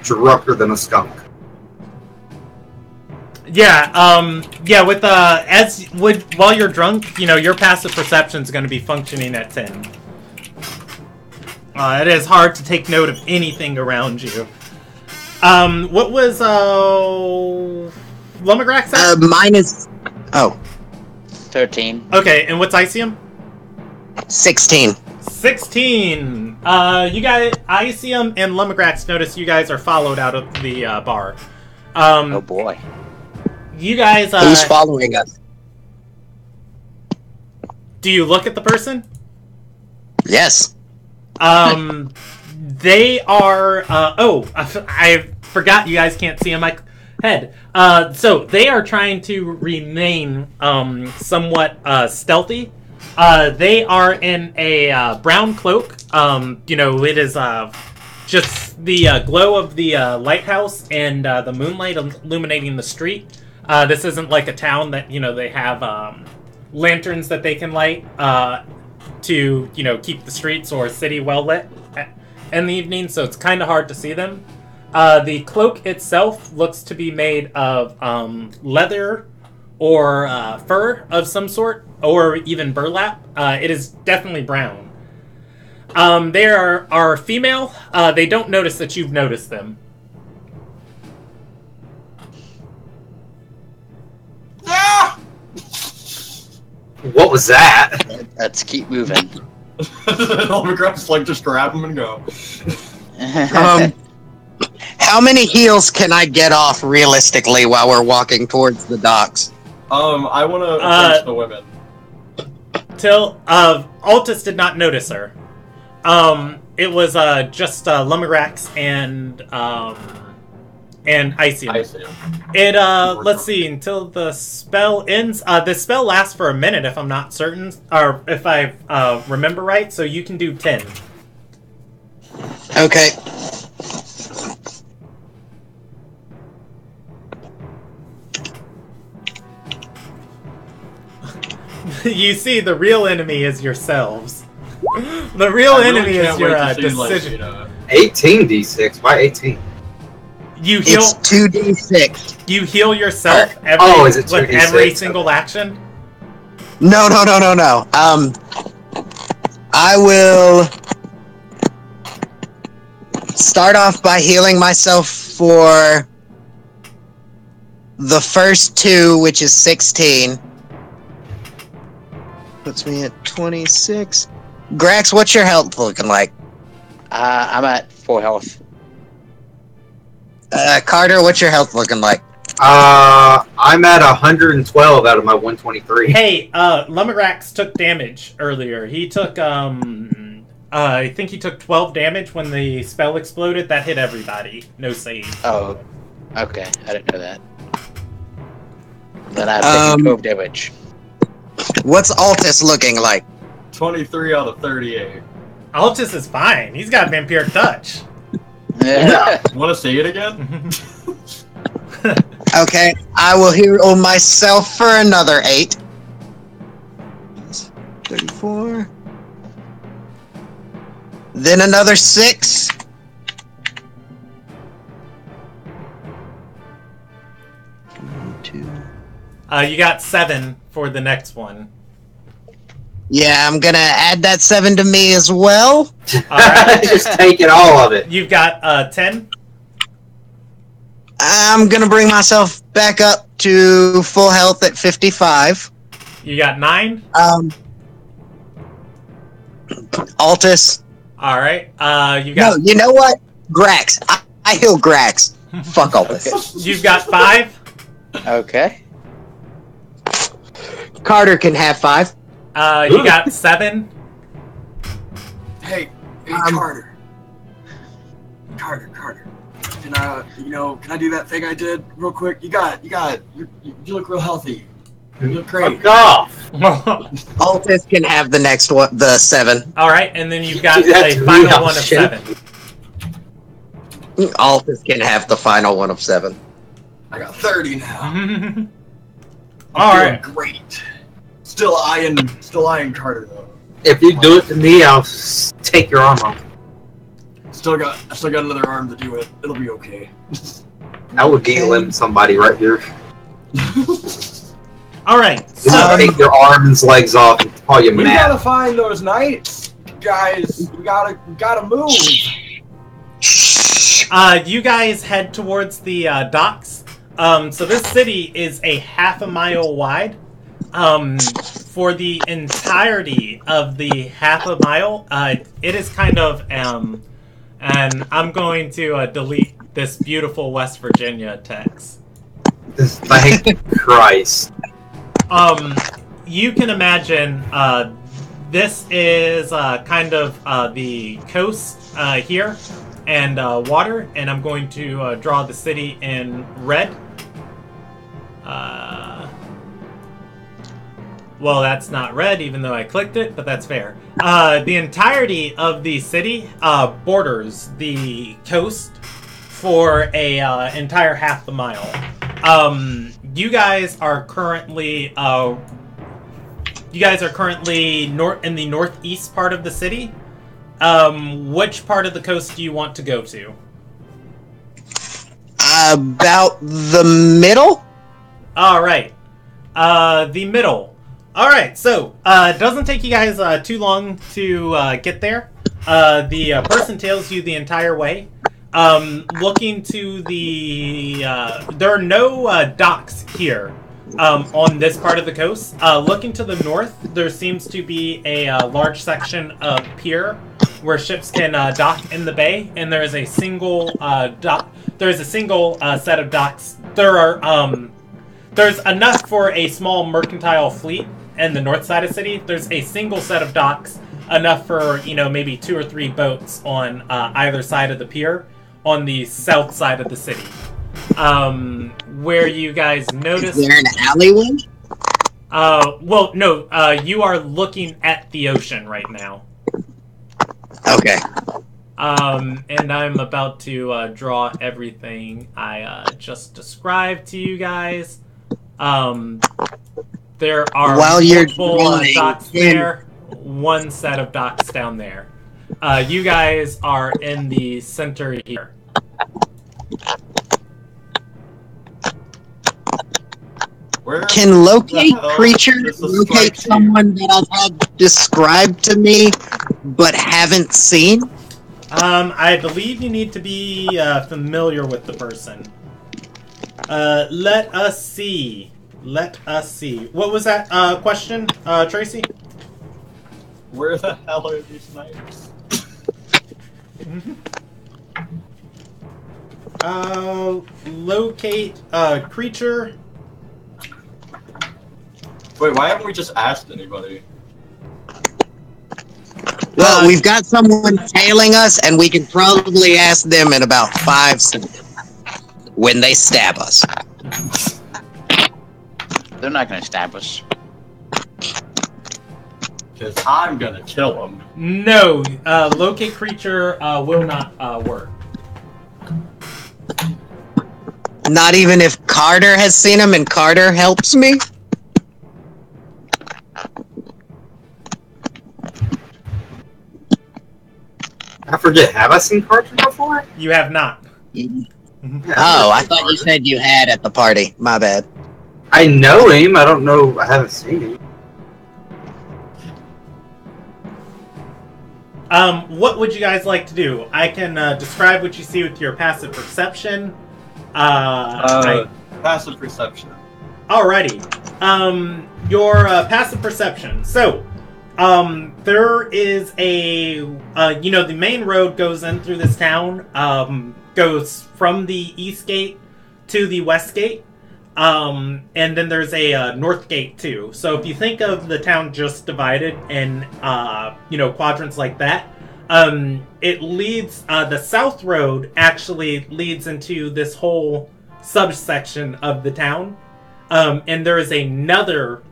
drunker than a skunk. Yeah, with, while you're drunk, you know, your passive perception's gonna be functioning at 10. It is hard to take note of anything around you. What was, Lumagrak said? Mine is... Oh. 13. Okay, and what's Icium? 16. 16! You guys, Icium and Lumagrak notice you guys are followed out of the, bar. Oh boy. You guys, Who's following us? Do you look at the person? Yes. They are, I forgot you guys can't see on my head. So they are trying to remain, somewhat, stealthy. They are in a, brown cloak. You know, it is, just the, glow of the, lighthouse and, the moonlight illuminating the street. This isn't like a town that, you know, they have, lanterns that they can light, to, you know, keep the streets or city well lit in the evening, so it's kind of hard to see them. The cloak itself looks to be made of leather or fur of some sort, or even burlap. It is definitely brown. They are female. They don't notice that you've noticed them. What was that? Let's keep moving. Lumbercraft's like, just grab him and go. How many heals can I get off realistically while we're walking towards the docks? I want to approach the women. Altus did not notice her. It was just Lumagrak and Icium. Let's see, until the spell ends. The spell lasts for a minute if I'm not certain, or if I remember right, so you can do 10. Okay. You see, the real enemy is yourselves. The real enemy is your decision. 18 d6. Why 18? You heal. It's 2d6. You heal yourself is it 2d6? every single action. No. I will start off by healing myself for the first 2, which is 16. Puts me at 26. Grax, what's your health looking like? I'm at 4 health. Carter, what's your health looking like? I'm at 112 out of my 123. Hey, Lumerax took damage earlier. He took, I think he took 12 damage when the spell exploded. That hit everybody. No save. Oh, okay. I didn't know that. Then I'm taking 12 damage. What's Altus looking like? 23 out of 38. Altus is fine. He's got vampiric touch. Yeah. Want to say it again? Okay, I will heal myself for another 8. 34. Then another 6. You got 7 for the next one. Yeah, I'm gonna add that 7 to me as well. Alright. Just take it, all of it. You've got 10. I'm gonna bring myself back up to full health at 55. You got 9. Altus. Alright. You No, got you know what? Grax. I heal Grax. Fuck Altus. You've got 5. Okay. Carter can have 5. You got 7. Hey, Carter. Carter. Can I do that thing I did real quick? You look real healthy. You look great. Fuck off. Altus can have the next one, the 7. Alright, and then you've got That's a final real one of shit. 7. Altus can have the final one of 7. I got 30 now. I'm Alright. feeling great. Still eyeing Carter though. If you do it to me, I'll take your arm off. I still got another arm to do it. It'll be okay. I would limb somebody right here. Alright, Just so take your arms, legs off, and call you We mad. gotta find those knights, guys. We gotta move. you guys head towards the docks. So this city is a half a mile wide. For the entirety of the half a mile, it is kind of, and I'm going to delete this beautiful West Virginia text. Thank Christ. You can imagine, this is kind of the coast here, and water, and I'm going to draw the city in red. Well, that's not red, even though I clicked it, but that's fair. The entirety of the city borders the coast for a entire half a mile. You guys are currently in the northeast part of the city. Which part of the coast do you want to go to? About the middle? All right. The middle. All right. So, it doesn't take you guys too long to get there. The person tails you the entire way. Looking to the... there are no docks here on this part of the coast. Looking to the north, there seems to be a large section of pier where ships can dock in the bay, and there is a single dock. There is a single set of docks. There's enough for a small mercantile fleet in the north side of the city. There's a single set of docks, enough for, maybe 2 or 3 boats on either side of the pier on the south side of the city. Where you guys notice... Is there an alleyway? Well, no, you are looking at the ocean right now. Okay. And I'm about to draw everything I just described to you guys. There are multiple docks there, one set of docks down there. You guys are in the center here. Can locate creatures locate someone that I've had described to me but haven't seen? I believe you need to be familiar with the person. Let us see. What was that question, Tracy? Where the hell are these knights? Locate creature. Wait, why haven't we just asked anybody? Well, we've got someone tailing us, and we can probably ask them in about 5 seconds when they stab us. They're not going to stab us. Because I'm gonna kill them. No, locate creature will not work. Not even if Carter has seen him and Carter helps me? I forget, have I seen Carter before? You have not. Oh, I thought you said you had at the party. My bad. I know him, I don't know, I haven't seen him. What would you guys like to do? I can describe what you see with your passive perception. Passive perception. Alrighty. Your passive perception. So, there is a, the main road goes in through this town, goes from the east gate to the west gate, and then there's a north gate too. So if you think of the town just divided in, quadrants like that, it leads, the south road actually leads into this whole subsection of the town, and there is another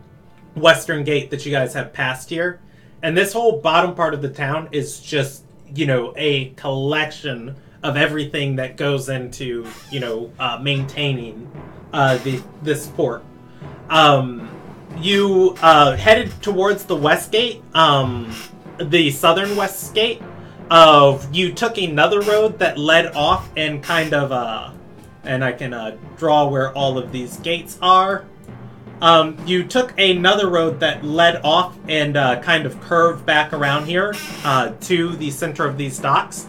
western gate that you guys have passed here, and this whole bottom part of the town is just a collection of everything that goes into maintaining this port. You headed towards the west gate, the southern west gate. You took another road that led off and kind of and I can draw where all of these gates are. You took another road that led off and kind of curved back around here to the center of these docks.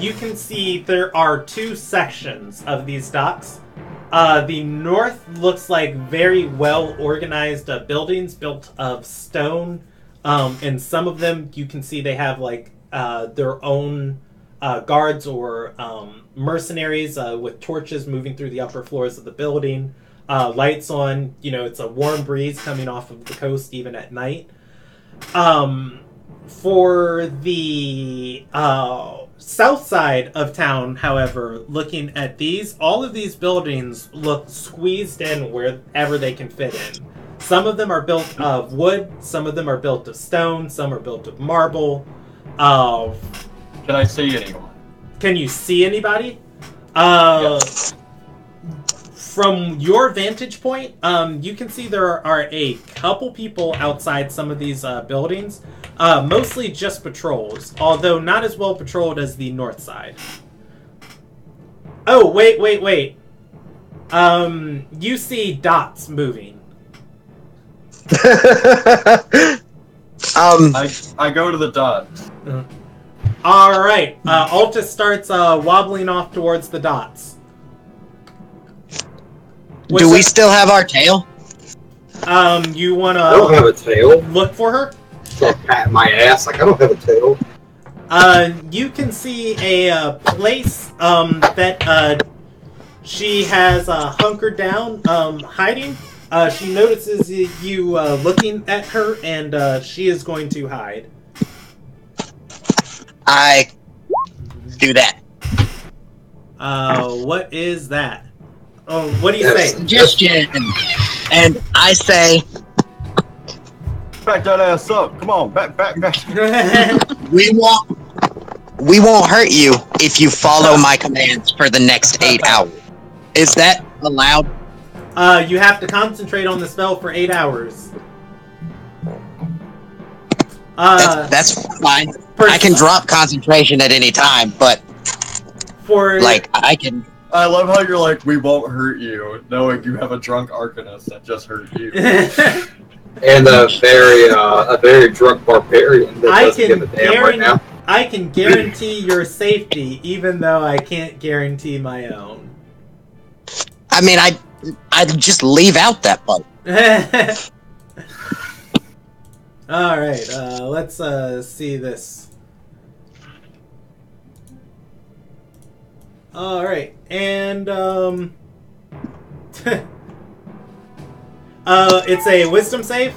You can see there are 2 sections of these docks. The north looks like very well organized buildings built of stone, and some of them you can see they have their own guards or mercenaries with torches moving through the upper floors of the building. Lights on, it's a warm breeze coming off of the coast even at night. For the south side of town, however, looking at these, all of these buildings look squeezed in wherever they can fit in. Some of them are built of wood, some of them are built of stone, some are built of marble. Can I see anyone? Can you see anybody? Yes. From your vantage point, you can see there are a couple people outside some of these buildings. Mostly just patrols, although not as well patrolled as the north side. Oh, wait. You see dots moving. I go to the dots. Alright, Alta starts wobbling off towards the dots. Do we still have our tail? You wanna I don't have a tail. look for her? So pat my ass like I don't have a tail. You can see a place that she has hunkered down, hiding. She notices you looking at her, and she is going to hide. I do that. What is that? Oh, what do you say? Suggestion. And I say, Back that ass up. Come on, back. we won't hurt you if you follow my commands for the next 8 hours. Is that allowed? You have to concentrate on the spell for 8 hours. That's fine. I can drop concentration at any time, but I can. I love how you're like, we won't hurt you, knowing you have a drunk Arcanist that just hurt you. And a very drunk barbarian that doesn't give a damn right now. I can guarantee your safety, even though I can't guarantee my own. I mean, I'd just leave out that part. Alright, let's see this. All right, and it's a wisdom save.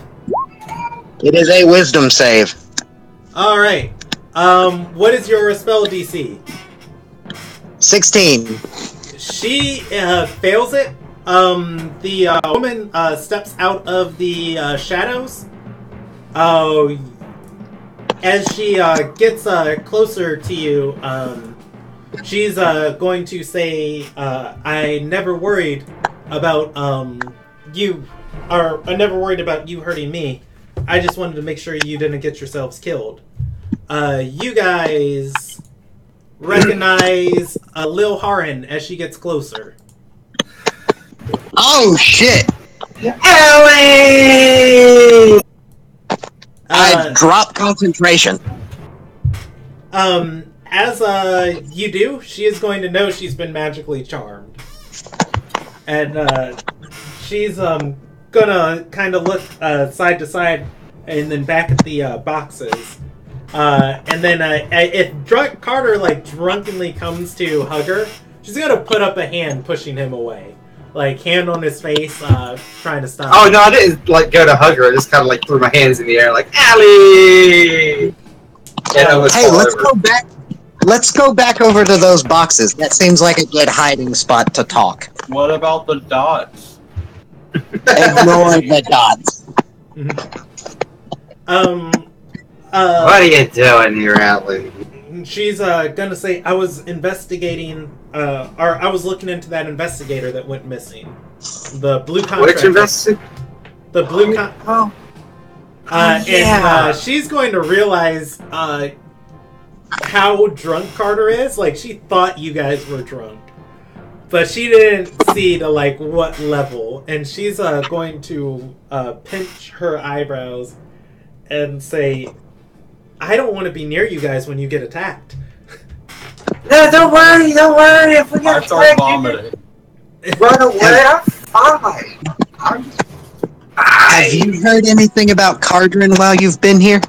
It is a wisdom save. All right. What is your spell DC? 16. She fails it. The woman steps out of the shadows. As she gets closer to you, she's going to say, "I never worried about you, or I never worried about you hurting me. I just wanted to make sure you didn't get yourselves killed." You guys recognize Lil Haran as she gets closer. Oh, shit! Ellie! I drop concentration. As you do, she is going to know she's been magically charmed. And she's gonna kind of look side to side and then back at the boxes. And then if Carter drunkenly comes to hug her, she's gonna put up a hand pushing him away. Hand on his face, trying to stop Oh him. no, I didn't go to hug her. I just kind of threw my hands in the air Allie! Hey, let's go back. Let's go back over to those boxes. That seems like a good hiding spot to talk. What about the dots? Ignore the dots. What are you doing here, Allie? She's gonna say, I was investigating, or I was looking into that investigator that went missing. The blue contract. Which investigator? The blue Oh, And yeah. she's going to realize how drunk Carter is. She thought you guys were drunk. But she didn't see to, what level. And she's going to pinch her eyebrows and say, I don't want to be near you guys when you get attacked. No, don't worry. If we I get start attacked, vomiting. run away. I'm fine. I'm Have you heard anything about Cardrin while you've been here?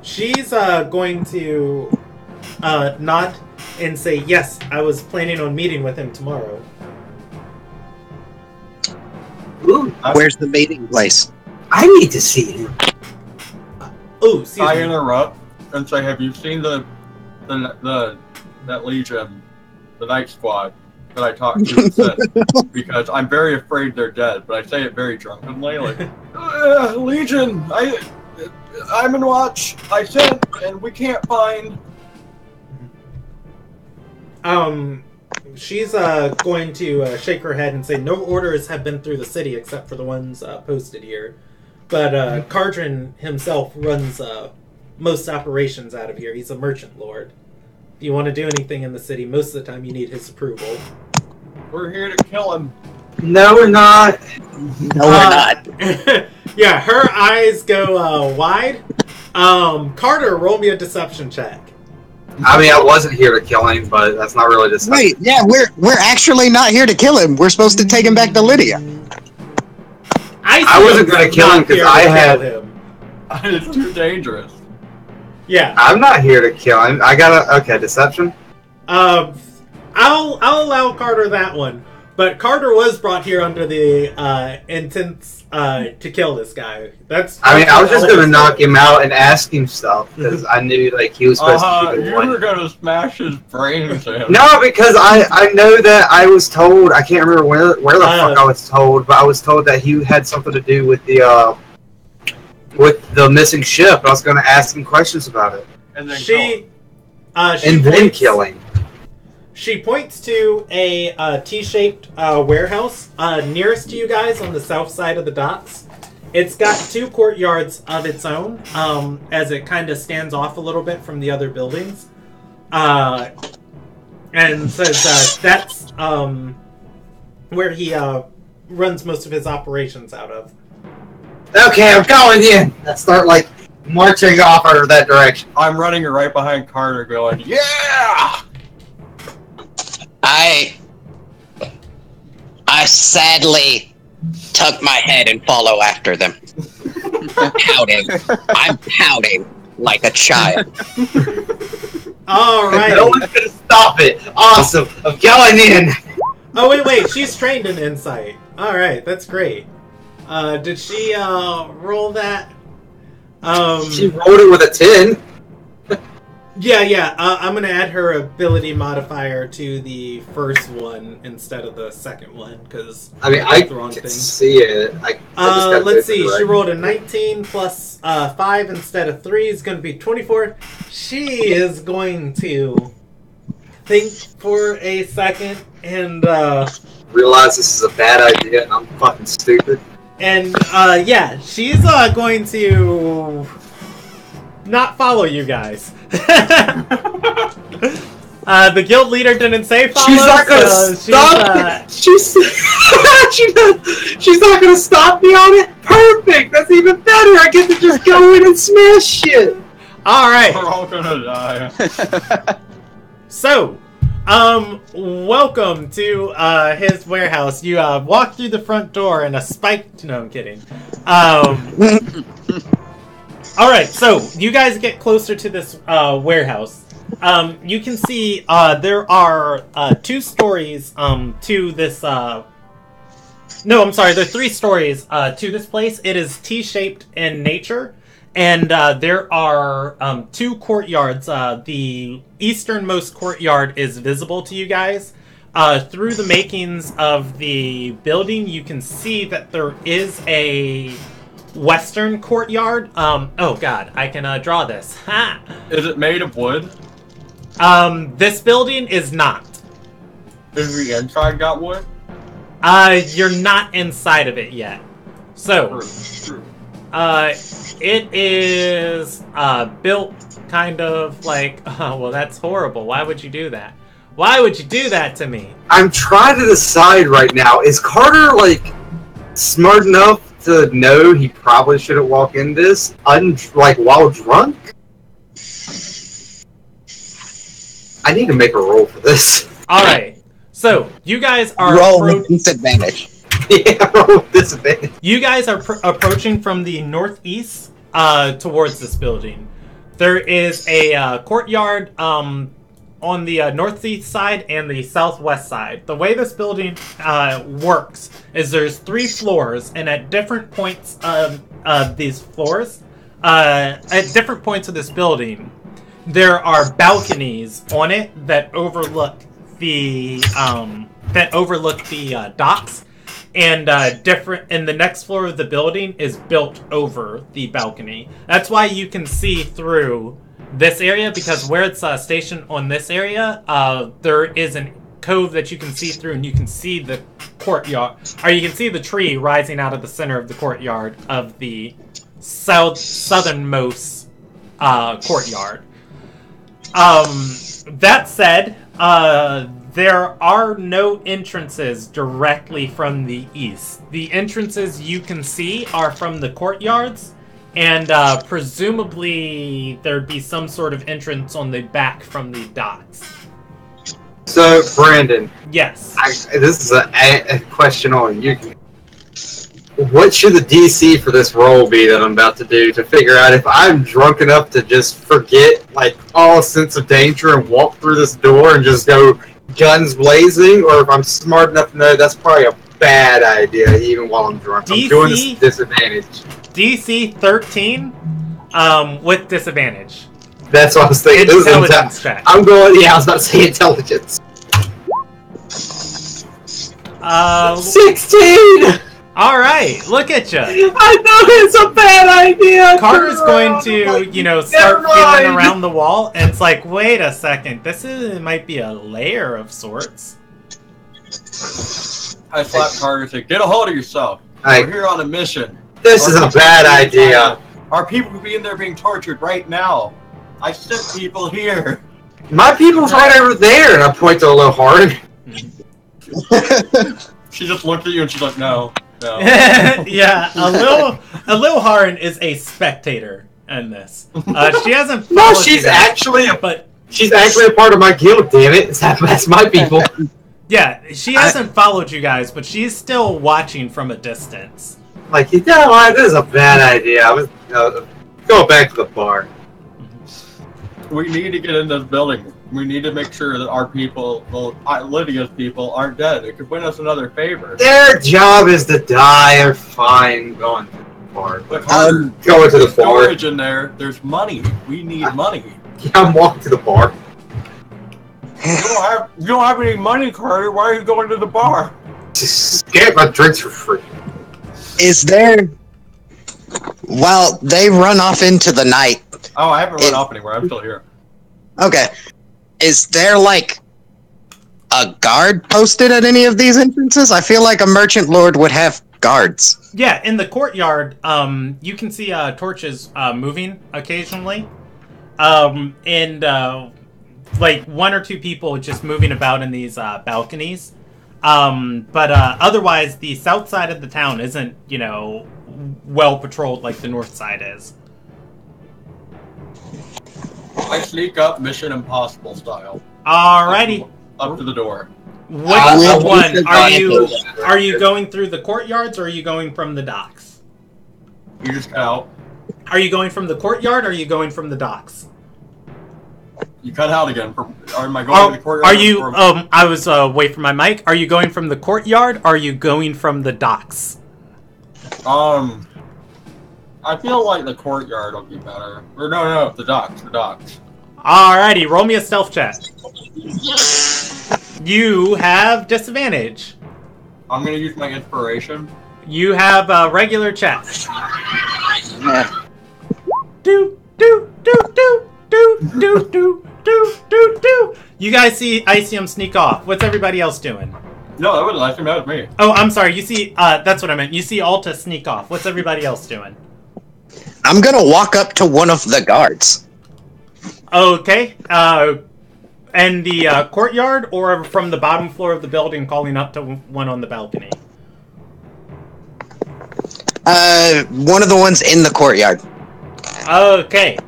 She's going to nod and say, yes, I was planning on meeting with him tomorrow. Ooh, Where's the meeting place? I need to see him. Oh, excuse I me. interrupt and say, have you seen that Legion, the Night Squad, that I talked to and said? Because I'm very afraid they're dead, but I say it very drunkenly, Legion, I'm in watch, I sent, and we can't find... She's going to shake her head and say, no orders have been through the city except for the ones posted here. But Cardrin himself runs most operations out of here. He's a merchant lord. If you want to do anything in the city, most of the time you need his approval. We're here to kill him. No, we're not. No, we're not. Yeah, her eyes go wide. Carter, roll me a deception check. I mean, I wasn't here to kill him, but that's not really the Wait, yeah, we're actually not here to kill him. We're supposed to take him back to Lydia. I wasn't going to kill him because I had... It's too dangerous. Yeah. I'm not here to kill him. I gotta... Okay, deception? I'll allow Carter that one. But Carter was brought here under the intent to kill this guy. I mean, I was just going to knock him out and ask him stuff, because I knew, he was supposed to be the You one. were gonna smash his brains in. No, because I know that I was told, I can't remember where the fuck I was told, but I was told that he had something to do with the missing ship. I was going to ask him questions about it. And then kill him. She points to a T-shaped warehouse nearest to you guys on the south side of the docks. It's got 2 courtyards of its own, as it kind of stands off a little bit from the other buildings. And says that's where he runs most of his operations out of. Okay, I'm going in. I start, marching off out of that direction. I'm running right behind Carter going, yeah! I sadly tuck my head and follow after them. I'm pouting like a child. All right. No one's gonna stop it. Awesome. I'm going in. Oh, wait. She's trained in insight. All right, that's great. Did she roll that? She rolled it with a 10. Yeah. I'm gonna add her ability modifier to the first one instead of the second one because I mean, I can see it. Let's see. She rolled a 19 plus 5 instead of 3 is going to be 24. She is going to think for a second and realize this is a bad idea and I'm fucking stupid. And yeah, she's going to not follow you guys. The guild leader didn't say follow. She's not gonna stop. She's not gonna stop me on it. Perfect. That's even better. I get to just go in and smash shit. All right. We're all gonna die. So, welcome to his warehouse. You walk through the front door and a spike. No, I'm kidding. All right, so you guys get closer to this warehouse. You can see there are 2 stories to this. No, I'm sorry. There are 3 stories to this place. It is T-shaped in nature, and there are 2 courtyards. The easternmost courtyard is visible to you guys. Through the makings of the building, you can see that there is a western courtyard. Oh god, I can draw this. Ha! Is it made of wood? This building is not. Is the inside got wood? You're not inside of it yet. So, True. it is built kind of like. Oh, well, that's horrible. Why would you do that? Why would you do that to me? I'm trying to decide right now. Is Carter like smart enough to know he probably shouldn't walk in this while drunk? I need to make a roll for this. All right. So you guys are roll with disadvantage. Yeah, roll with disadvantage. You guys are approaching from the northeast towards this building. There is a courtyard on the northeast side and the southwest side. The way this building works is there's 3 floors, and at different points of these floors, at different points of this building, there are balconies on it that overlook the docks, and the next floor of the building is built over the balcony. That's why you can see through this area, because where it's stationed on this area, there is a cove that you can see through, and you can see the courtyard, or you can see the tree rising out of the center of the courtyard of the southernmost courtyard. That said, there are no entrances directly from the east. The entrances you can see are from the courtyards, and presumably there'd be some sort of entrance on the back from the docks. So, Brandon. Yes. This is a question on you. What should the DC for this roll be that I'm about to do to figure out if I'm drunk enough to just forget all sense of danger and walk through this door and just go guns blazing, or if I'm smart enough to know that's probably a bad idea even while I'm drunk? I'm doing this disadvantage. DC 13 with disadvantage. That's what I was thinking. Intelligence check. I'm going, I was about to say intelligence. 16! Alright, look at you. I know it's a bad idea. Carter's going to, start feeling around the wall, and it's like, wait a second, might be a lair of sorts. I slap Carter and say, get a hold of yourself. We're here on a mission. This is a bad idea. Our people could be in there being tortured right now. I sent people here. My people's right over there, and I point to a little hard. She just looked at you and she's like, no. Yeah, a little Haran is a spectator in this. She hasn't. No, she's actually a part of my guild. Damn it, that's my people. Yeah, she hasn't followed you guys, but she's still watching from a distance. This is a bad idea. I was go back to the bar. we need to get in this building. We need to make sure that our people, Lydia's people, aren't dead. It could win us another favor. Their job is to die. They're fine going to the fort. But Going to the fort. storage in there. There's money. We need money. Yeah, I'm walking to the bar. You don't have any money, Carter. Why are you going to the bar? Just get my drinks for free. Is there... Well, they run off into the night. Oh, I haven't run off anywhere. I'm still here. Okay. Is there, like, a guard posted at any of these entrances? I feel like a merchant lord would have guards. Yeah, in the courtyard, you can see torches moving occasionally. Like, one or two people just moving about in these balconies. But otherwise, the south side of the town isn't, well patrolled like the north side is. I sneak up Mission Impossible style. Alrighty. Up to the door. Which one? Are you going through the courtyards or are you going from the docks? You just out. Are you going from the courtyard or are you going from the docks? You cut out again. Am I going to the courtyard? Are you? I was away from my mic. Are you going from the courtyard? Or are you going from the docks? I feel like the courtyard will be better. Or no, the docks. Alrighty, roll me a stealth check. You have disadvantage. I'm gonna use my inspiration. You have a regular check. Do. You guys see Icium sneak off. What's everybody else doing? No, that wasn't Icium, that was me. Oh, I'm sorry. You see, that's what I meant. You see Alta sneak off. What's everybody else doing? I'm gonna walk up to one of the guards. Okay. And the courtyard, or from the bottom floor of the building, calling up to one on the balcony? One of the ones in the courtyard. Okay.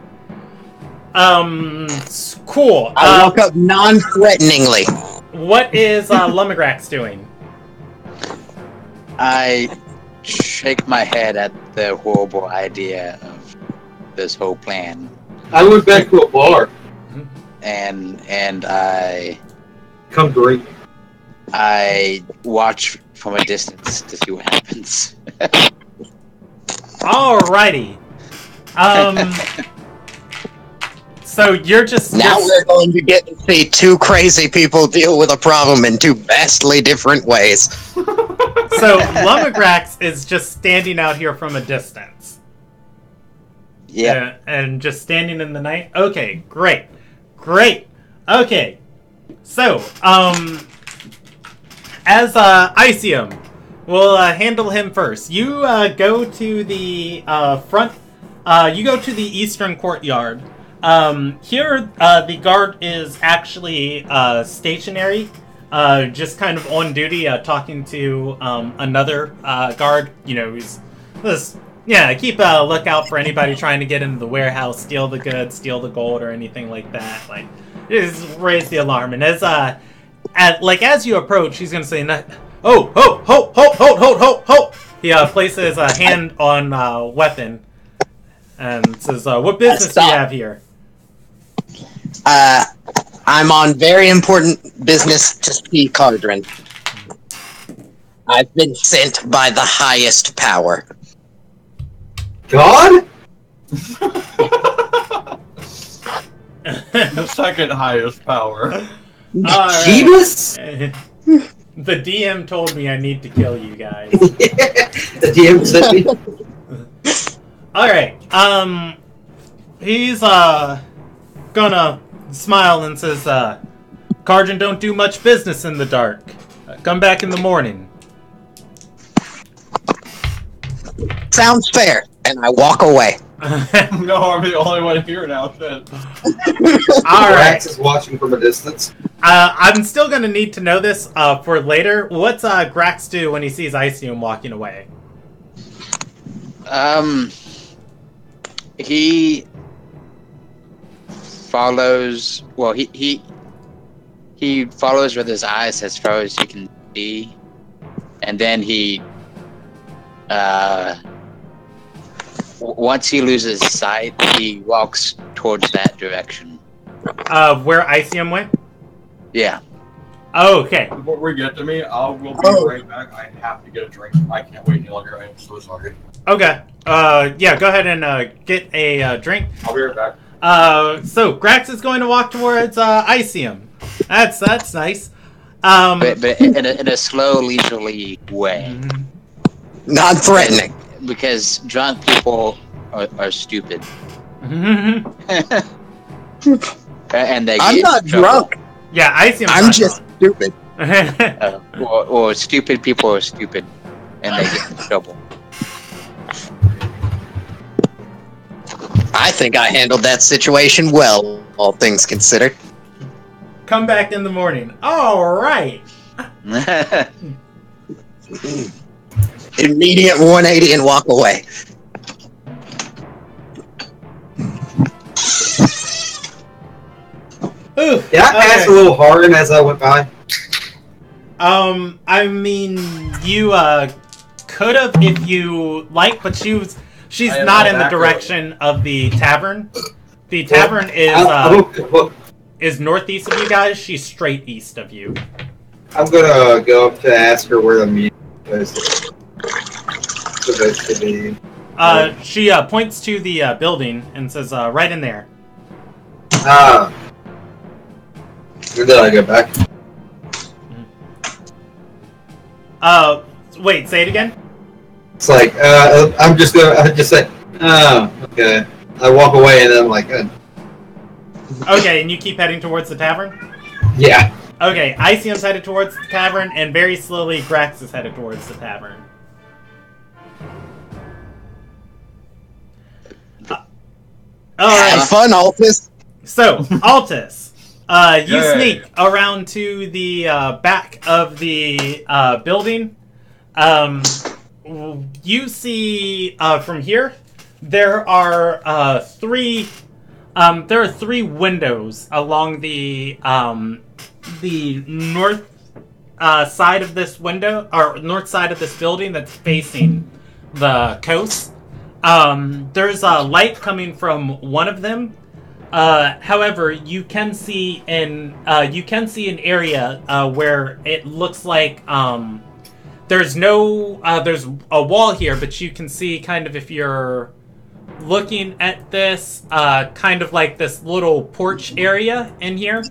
Cool. I walk up non-threateningly. What is Lumigrax doing? I shake my head at the horrible idea of this whole plan. I went back to a bar. And I come drink. I watch from a distance to see what happens. Alrighty. So you're just... Now we're going to get to see two crazy people deal with a problem in two vastly different ways. So Lumigrax is just standing out here from a distance. Yeah. And just standing in the night? Okay, great. Okay. So, as Icium, we'll handle him first. You go to the front. You go to the eastern courtyard. Here, the guard is actually stationary, just kind of on duty, talking to another guard. Who's this. Yeah, keep a lookout for anybody trying to get into the warehouse, steal the goods, steal the gold, or anything like that. Like, just raise the alarm. And as you approach, he's gonna say, "Oh, ho!" He places a hand on weapon and says, "What business do you have here?" I'm on very important business to see Cardrin. I've been sent by the highest power. God? The second highest power. Jeebus? The DM told me I need to kill you guys. The DM said me. Alright, he's gonna smile and says, Cardrin don't do much business in the dark. Come back in the morning. Sounds fair. And I walk away. No, I'm the only one here now. Shit. Alright. Grax is watching from a distance. I'm still gonna need to know this for later. What's Grax do when he sees Icium walking away? He follows. Well, he follows with his eyes as far as he can see, and then he once he loses sight, he walks towards that direction. Where Icium went? Yeah. Oh, okay. Before we get to me, I will be right back. I have to get a drink. I can't wait any longer. I am so sorry. Okay. Yeah, go ahead and get a drink. I'll be right back. So Grax is going to walk towards Icium. That's nice. But in a slow, leisurely way. Non-threatening. Because drunk people are stupid. And they I'm get not in trouble. drunk. Yeah, Icium's I'm not just drunk. stupid. Or stupid people are stupid, and they get in trouble. I think I handled that situation well, all things considered. Come back in the morning. All right. Immediate 180 and walk away. Ooh, Did I pass a little harder as I went by? I mean, you could have if you like, but she's not in the direction of the tavern. The tavern is northeast of you guys. She's straight east of you. I'm gonna go up to ask her where the meeting is supposed to be. She points to the building and says, "Right in there." When did I go back? Wait, say it again. It's like I just say, oh, okay. I walk away and then I'm like, good. Okay, and you keep heading towards the tavern? Yeah. Okay, Icium's headed towards the tavern, and very slowly Grax is headed towards the tavern. Have fun, Altus. So, Altus, you Yay. sneak around to the back of the building. You see from here there are three windows along the north side of this window, or north side of this building that's facing the coast. There's a light coming from one of them. However, you can see an area where it looks like there's a wall here, but you can see kind of, if you're looking at this, kind of like this little porch area in here.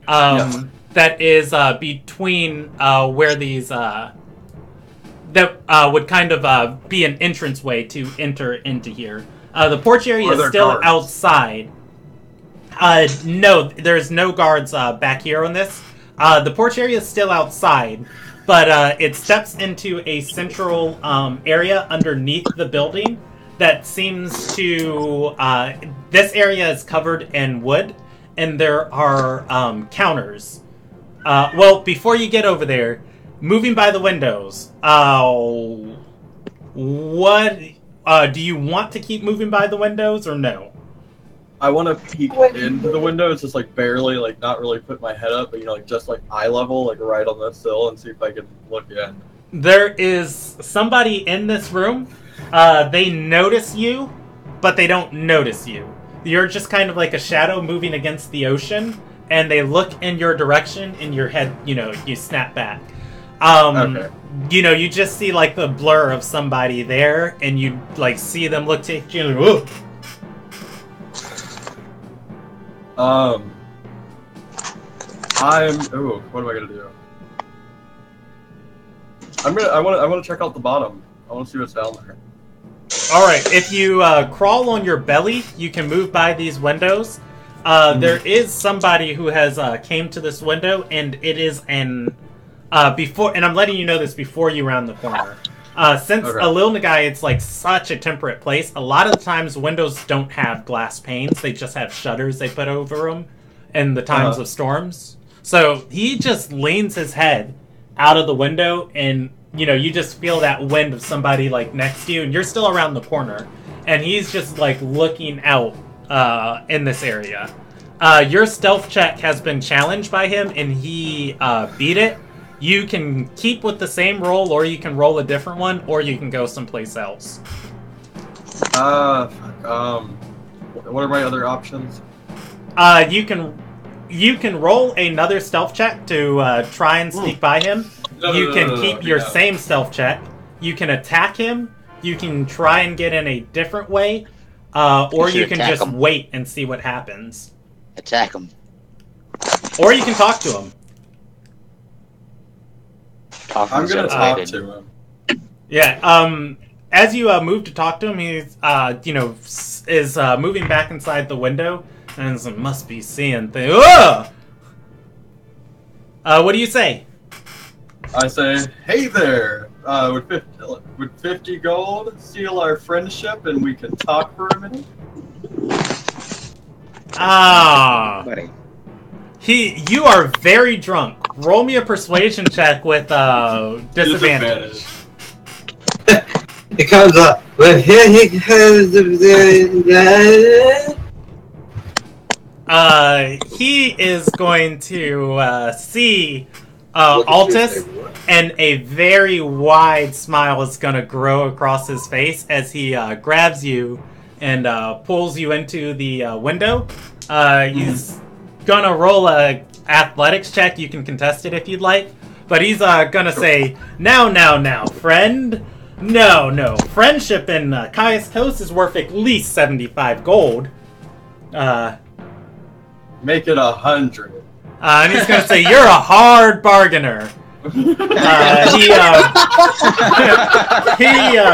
That is between where these that would kind of be an entranceway to enter into here. The porch area is still guards outside. No, there's no guards back here on this. The porch area is still outside, but it steps into a central area underneath the building that seems to... this area is covered in wood, and there are counters. Well, before you get over there, moving by the windows, what... do you want to keep moving by the windows, or no? I want to peek into the windows, just like barely, like not really put my head up, but like just like eye level, like right on the sill, and see if I can look in. There is somebody in this room. They notice you, but they don't notice you. You're just kind of like a shadow moving against the ocean, and they look in your direction, and your head, you snap back. Okay. You just see like the blur of somebody there, and you like see them look to you. Like, whoa. What am I gonna do? I want to check out the bottom. I want to see what's down there. All right, if you crawl on your belly, you can move by these windows. There is somebody who has came to this window, and it is before. And I'm letting you know this before you round the corner. Since Alil Nagai, it's like such a temperate place. A lot of the times, windows don't have glass panes; they just have shutters they put over them in the times of storms. So he just leans his head out of the window, and you just feel that wind of somebody like next to you, and you're still around the corner, and he's just like looking out in this area. Your stealth check has been challenged by him, and he beat it. You can keep with the same roll, or you can roll a different one, or you can go someplace else. What are my other options? You can roll another stealth check to try and sneak by him. You can keep your same stealth check. You can attack him. You can try and get in a different way, or you can just wait and see what happens. Attack him. Or you can talk to him. I'm gonna talk to him. Yeah. As you move to talk to him, he's is moving back inside the window and must be seeing things. What do you say? I say, hey there. Would 50 gold seal our friendship and we can talk for a minute? Buddy. You are very drunk. Roll me a persuasion check with disadvantage. It comes up. But here he comes. He is going to see Altus, and a very wide smile is going to grow across his face as he grabs you and pulls you into the window. He's going to roll a athletics check. You can contest it if you'd like. But he's going to say, now, friend. No. Friendship in Caius Coast is worth at least 75 gold. Make it 100. And he's going to say, you're a hard bargainer. He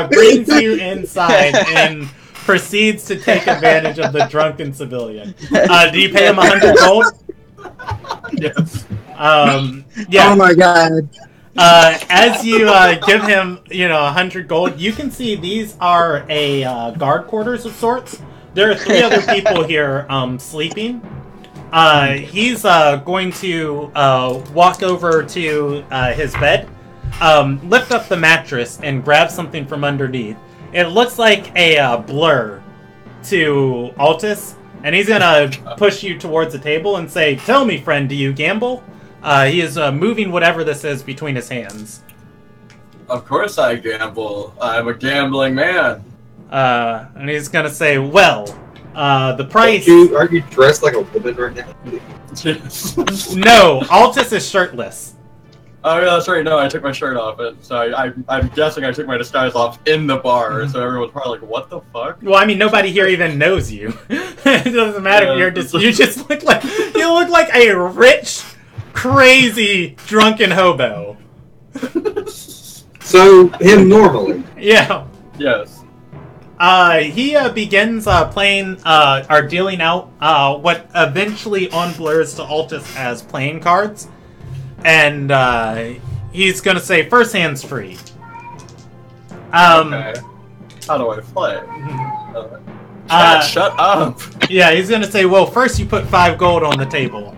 brings you inside and proceeds to take advantage of the drunken civilian. Do you pay him 100 gold? Yes. Yeah. Oh my god. As you give him, 100 gold, you can see these are a guard quarters of sorts. There are 3 other people here sleeping. He's going to walk over to his bed, lift up the mattress, and grab something from underneath. It looks like a blur to Altus, and he's gonna push you towards the table and say, "Tell me, friend, do you gamble?" He is moving whatever this is between his hands. Of course I gamble. I'm a gambling man. And he's gonna say, "Well, the price." Are you dressed like a woman right now? Yes. No, Altus is shirtless. Oh yeah, that's right. No, I took my shirt off. So I'm guessing I took my disguise off in the bar. So everyone's probably like, "What the fuck?" Well, I mean, nobody here even knows you. It doesn't matter. Yeah, You just look like a rich, crazy, drunken hobo. So him normally. Yeah. Yes. He begins playing, or dealing out what eventually unblurs to Altus as playing cards. And he's gonna say, first hand's free. Okay. How do I play? Shut up. Yeah, he's gonna say, well, first you put 5 gold on the table.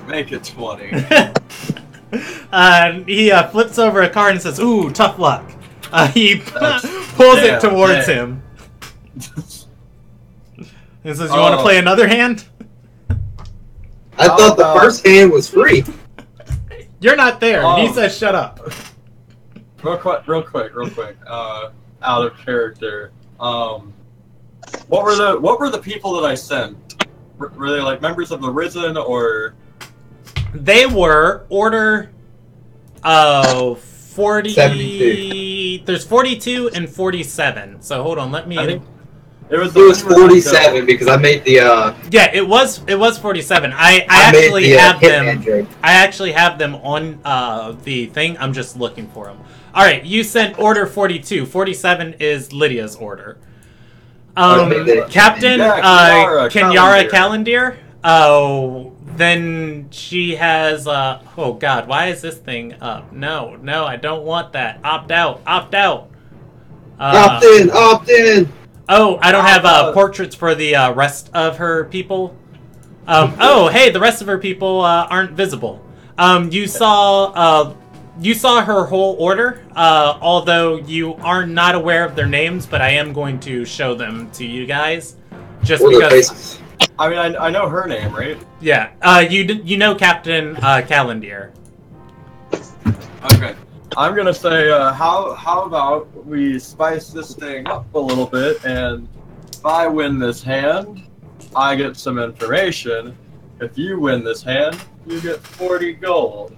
Make it 20. He flips over a card and says, ooh, tough luck. He pulls it towards him. And says, you want to play another hand? I thought the first hand was free. You're not there. He says, shut up. Real quick. Out of character. What were the people that I sent? Were they like members of the Risen or? They were Order 40. 72. There's 42 and 47. So hold on, let me. I think it was 47 because I made the. Yeah, it was 47. I actually have them. I actually have them on the thing. I'm just looking for them. All right, you sent Order 42. 47 is Lydia's order. Captain Kenyara Calendir. Oh, then she has. Oh God, why is this thing up? No, I don't want that. Opt out. Opt in. Oh, I don't have portraits for the rest of her people. Oh, hey, the rest of her people aren't visible. You saw her whole order, although you are not aware of their names, but I am going to show them to you guys, just because. I mean, I know her name, right? Yeah. You know Captain Calendir. Okay. I'm gonna say, how about we spice this thing up a little bit, and if I win this hand, I get some information. If you win this hand, you get 40 gold.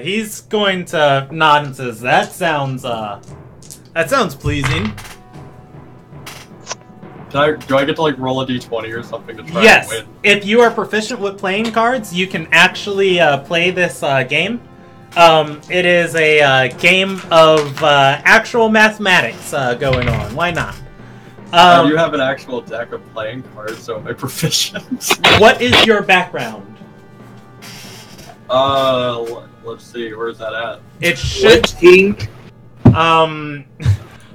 He's going to nod and says, that sounds pleasing. Do I get to like roll a d20 or something to try Yes, and win? if you are proficient with playing cards, you can actually play this game. It is a game of actual mathematics going on. Why not? You have an actual deck of playing cards, so am I proficient? What is your background? Let's see, where's that at? It should. King.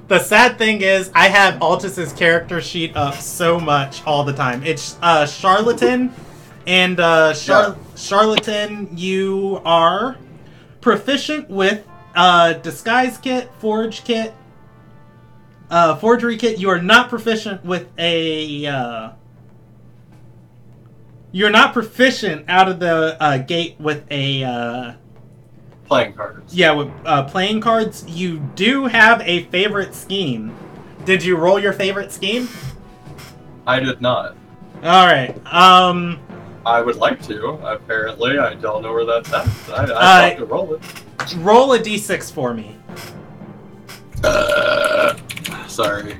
The sad thing is, I have Altus's character sheet up so much all the time. It's Charlatan, and Charlatan, you are proficient with disguise kit, forgery kit. You are not proficient with a. You're not proficient out of the gate with a. Playing cards. Yeah, with playing cards. You do have a favorite scheme. Did you roll your favorite scheme? I did not. All right. I would like to. Apparently, I don't know where that's at. I have to roll it. Roll a d6 for me. Sorry.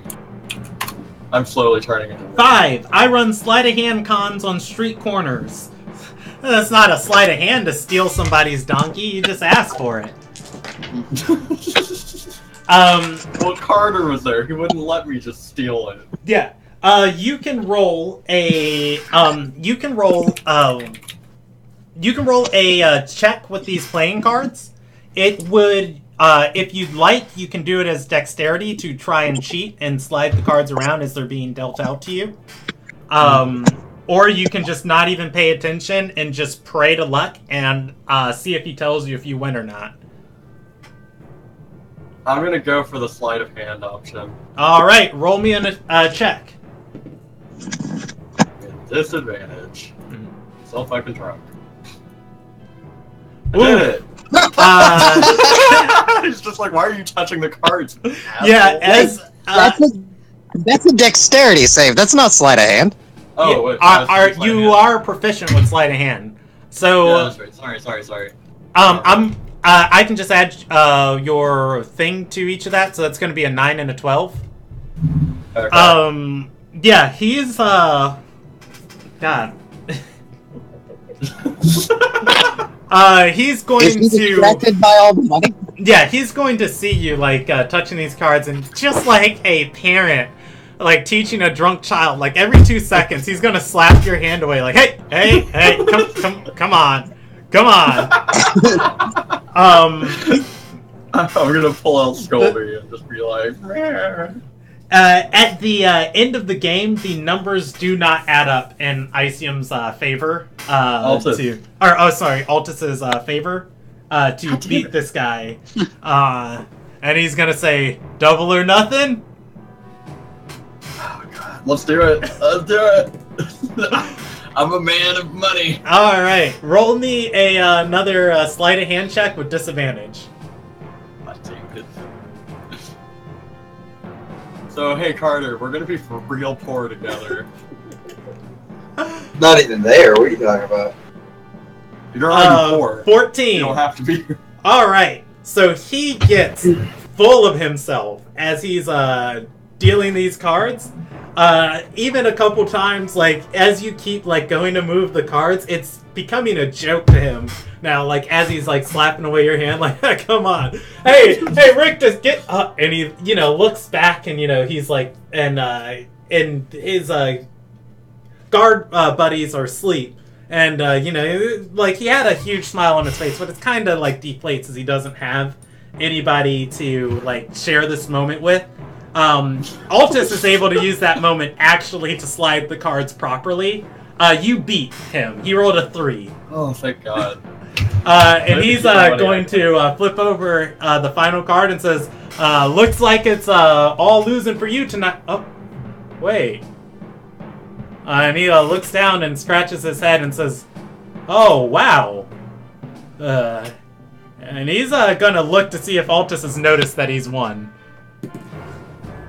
I'm slowly turning into 5. I run sleight of hand cons on street corners. That's not a sleight of hand to steal somebody's donkey. You just ask for it. Well, Carter was there. He wouldn't let me just steal it. Yeah. You can roll a. You can roll a check with these playing cards. It would. If you'd like, you can do it as dexterity to try and cheat and slide the cards around as they're being dealt out to you. Or you can just not even pay attention and just pray to luck and see if he tells you if you win or not. I'm gonna go for the sleight of hand option. All right, roll me a check. With disadvantage. So fucking drunk. I Ooh. did it. He's just like, why are you touching the cards? Yeah, as That's a dexterity save. That's not sleight of hand. Oh, wait, you are proficient with sleight of hand. So Yeah, that's right. Sorry. I can just add your thing to each of that, so that's going to be a 9 and a 12. Okay. Yeah, he's God. He's going Is he to. distracted by all the money? Yeah, he's going to see you like touching these cards, and just like a parent, like teaching a drunk child, like every 2 seconds, he's gonna slap your hand away, like, hey, come on. I'm gonna pull out Scobie and just be like, at the end of the game, the numbers do not add up in Isium's favor. Altus. Altus's favor to beat this guy. And he's gonna say, double or nothing? oh god, let's do it. I'm a man of money. Alright, roll me another sleight of hand check with disadvantage. I take it. So, hey Carter, we're gonna be for real poor together. Not even there. What are you talking about? You're already poor. 14. You don't have to be. Alright, so he gets full of himself as he's dealing these cards. Even a couple times, like, as you keep, like, going to move the cards, it's becoming a joke to him now, like, as he's, like, slapping away your hand, like, come on. Hey, Rick, just get up. And he, looks back and, he's like, and his guard buddies are asleep. And, like, he had a huge smile on his face, but it's kind of, like, deflates as he doesn't have anybody to, like, share this moment with. Altus is able to use that moment actually to slide the cards properly. You beat him. He rolled a 3. Oh, thank God. And he's going to flip over the final card and says, looks like it's all losing for you tonight. Oh, wait. And he looks down and scratches his head and says, oh, wow. And he's going to look to see if Altus has noticed that he's won.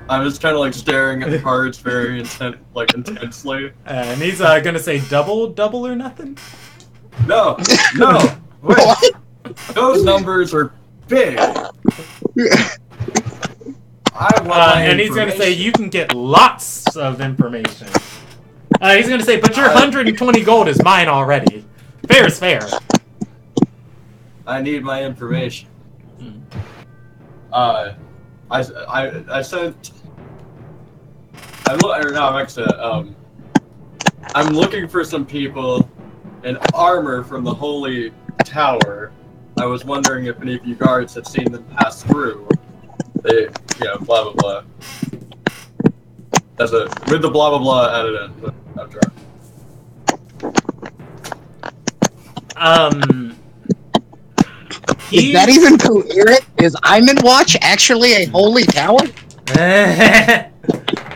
I'm just kind of like staring at the cards very intensely. And he's gonna say double or nothing. No, wait. Those numbers are big. I want my and he's gonna say you can get lots of information. He's gonna say, but your 120 gold is mine already. Fair is fair. I need my information. I sent. I'm looking for some people in armor from the Holy Tower. I was wondering if any of you guards had seen them pass through. They, blah blah blah. With the blah blah blah added in. But I'm drunk. Is that even coherent? Is Iman Watch actually a holy tower?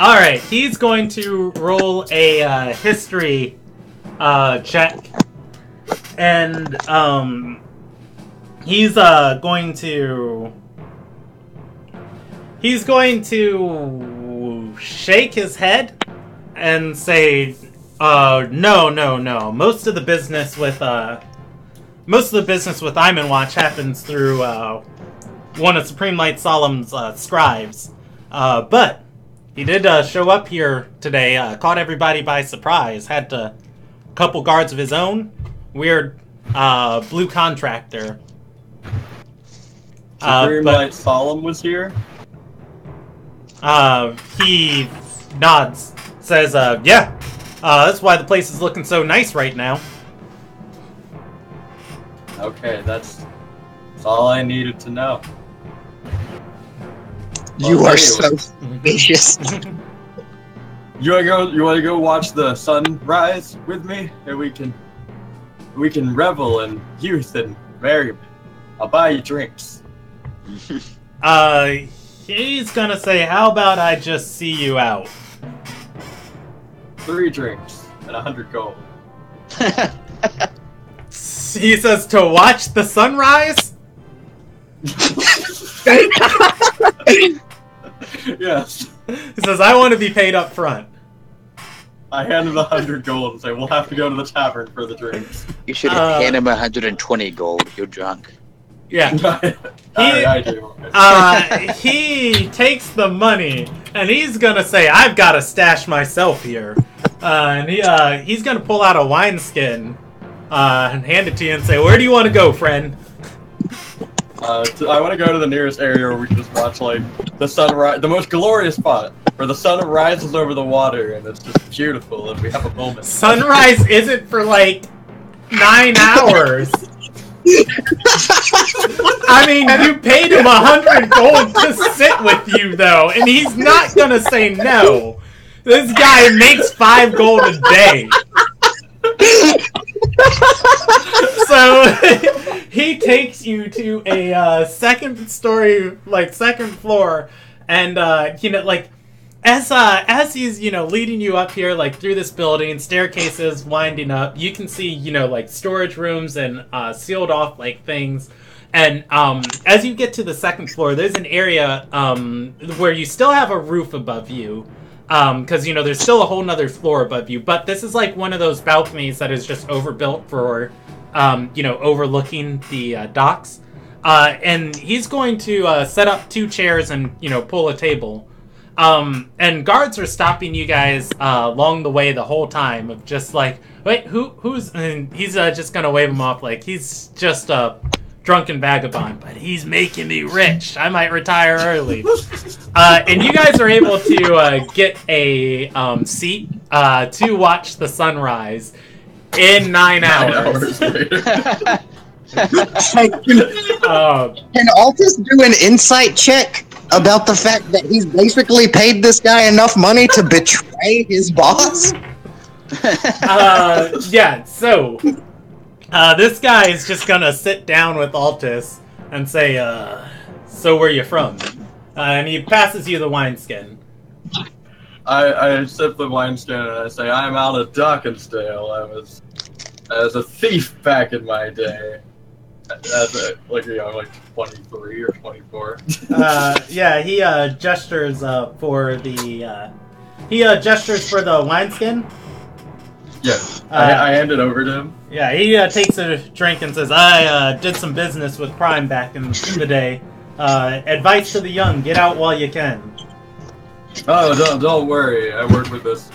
Alright, he's going to roll a history check. And he's going to shake his head and say, no. Most of the business with Iman Watch happens through one of Supreme Light Solemn's scribes. But he did show up here today, caught everybody by surprise, had a couple guards of his own, weird blue contractor. Supreme Light Solemn was here? He nods, says, yeah, that's why the place is looking so nice right now. Okay, that's all I needed to know. You are so vicious. You wanna go watch the sunrise with me? And we can revel in youth and merriment. I'll buy you drinks. He's gonna say, how about I just see you out? 3 drinks and 100 gold. He says to watch the sunrise? Yes. He says, I want to be paid up front. I handed 100 gold and say, we'll have to go to the tavern for the drinks. You should have handed him 120 gold. You're drunk. Yeah. I do. He takes the money, and he's gonna say, I've got to stash myself here. And he's gonna pull out a wineskin and hand it to you and say, where do you want to go, friend? I want to go to the nearest area where we can just watch, the sunrise, the most glorious spot, where the sun rises over the water, and it's just beautiful, and we have a moment. Sunrise isn't for, 9 hours. I mean, you paid him 100 gold to sit with you, though, and he's not gonna say no. This guy makes 5 gold a day. So he takes you to a second floor, and as he's leading you up here through this building, staircases winding up, you can see storage rooms and sealed off things. And as you get to the second floor, there's an area where you still have a roof above you. Because, there's still a whole nother floor above you. But this is one of those balconies that is just overbuilt for, overlooking the docks. And he's going to set up 2 chairs and, pull a table. And guards are stopping you guys along the way the whole time of just wait, who's... And he's just going to wave him off he's just a drunken vagabond, but he's making me rich. I might retire early. And you guys are able to get a seat to watch the sunrise in 9 hours. Can Altus do an insight check about the fact that he's basically paid this guy enough money to betray his boss? Yeah, so this guy is just gonna sit down with Altus and say, so where you from? And he passes you the wineskin. I sip the wineskin and I say, I'm out of Dockensdale. I was a thief back in my day. like 23 or 24. Yeah, he gestures for the gestures for the wineskin. Yeah, I hand it over to him. Yeah, he takes a drink and says, "I did some business with crime back in the day. Advice to the young: get out while you can." Oh, don't worry. I work with this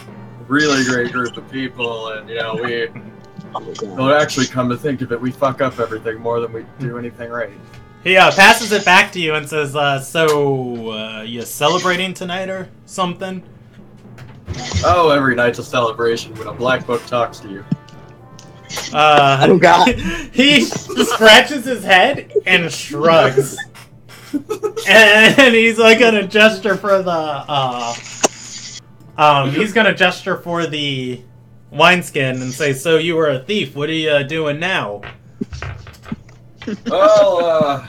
really great group of people, and well, actually, come to think of it, we fuck up everything more than we do anything right. He passes it back to you and says, "So, you celebrating tonight or something?" Oh, every night's a celebration when a black book talks to you. Oh God! He scratches his head and shrugs. And he's like gonna gesture for the he's gonna gesture for the wineskin and say, "So you were a thief, what are you doing now?" Well,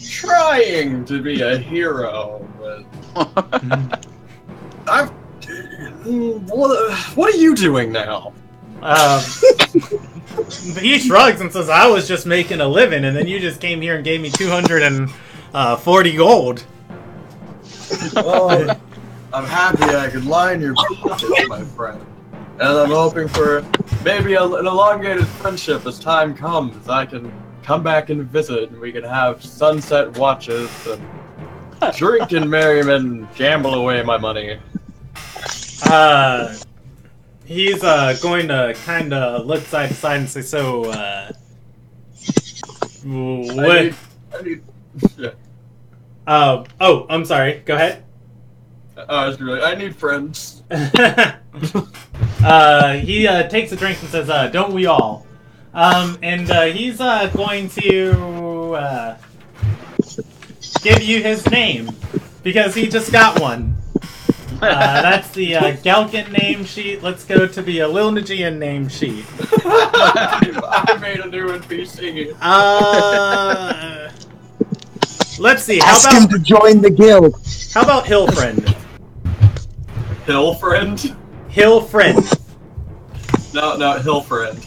trying to be a hero, but what are you doing now? He shrugs and says, "I was just making a living, and then you just came here and gave me 240 gold." Well, I'm happy I could line your pockets, my friend. And I'm hoping for maybe an elongated friendship as time comes. I can come back and visit, and we can have sunset watches and drink in merriment and gamble away my money. He's going to kind of look side to side and say, "So, what?" Yeah. Oh, I'm sorry. Go ahead. I need friends. He takes a drink and says, "Don't we all?" And he's going to give you his name because he just got one. That's the Galkin name sheet. Let's go to the Lilnagian name sheet. I made a new NPC. Let's see. Ask him to join the guild. How about Hillfriend? Hillfriend? Hillfriend. No, Hillfriend.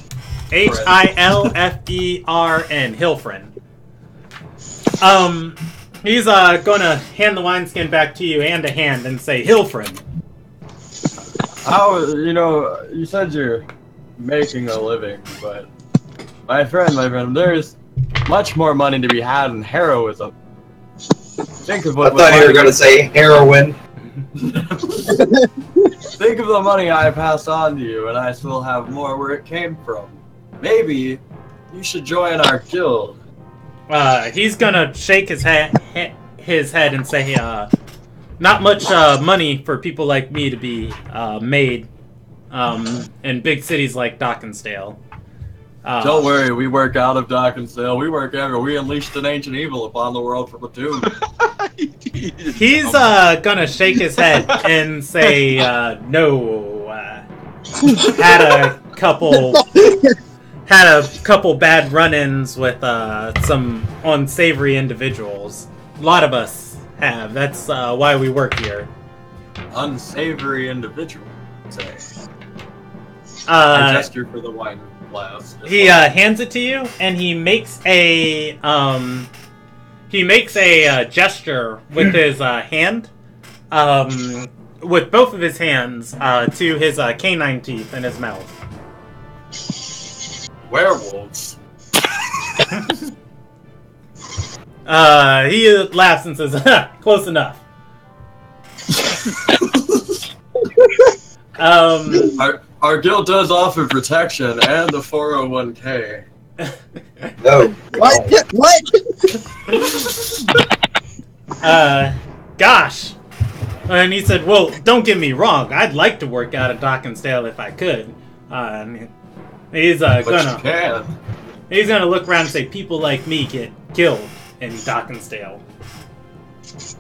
Hilfern. Hillfriend. He's gonna hand the wineskin back to you hand to hand and say, "Hillfriend." How, you said you're making a living, but my friend, there's much more money to be had in heroism. Think of what I thought you were gonna say heroin. Think of the money I passed on to you, and I still have more where it came from. Maybe you should join our guild. He's gonna shake his head and say, "Not much money for people like me to be made in big cities like Dockensdale." Don't worry, we work out of Dockensdale. We work everywhere. We unleashed an ancient evil upon the world from a tomb. He's gonna shake his head and say, "No. Had a couple bad run-ins with some unsavory individuals. A lot of us have. That's why we work here." Unsavory individual, say. I gesture for the wine glass. He hands it to you, and he makes a gesture with his hand, with both of his hands to his canine teeth in his mouth. Werewolves. He laughs and says, "Close enough." Our guild does offer protection and the 401k. No. What? Gosh. And he said, "Well, don't get me wrong. I'd like to work out of Dockensdale if I could." He's But you gonna can. He's gonna look around and say, "People like me get killed in Dockensdale."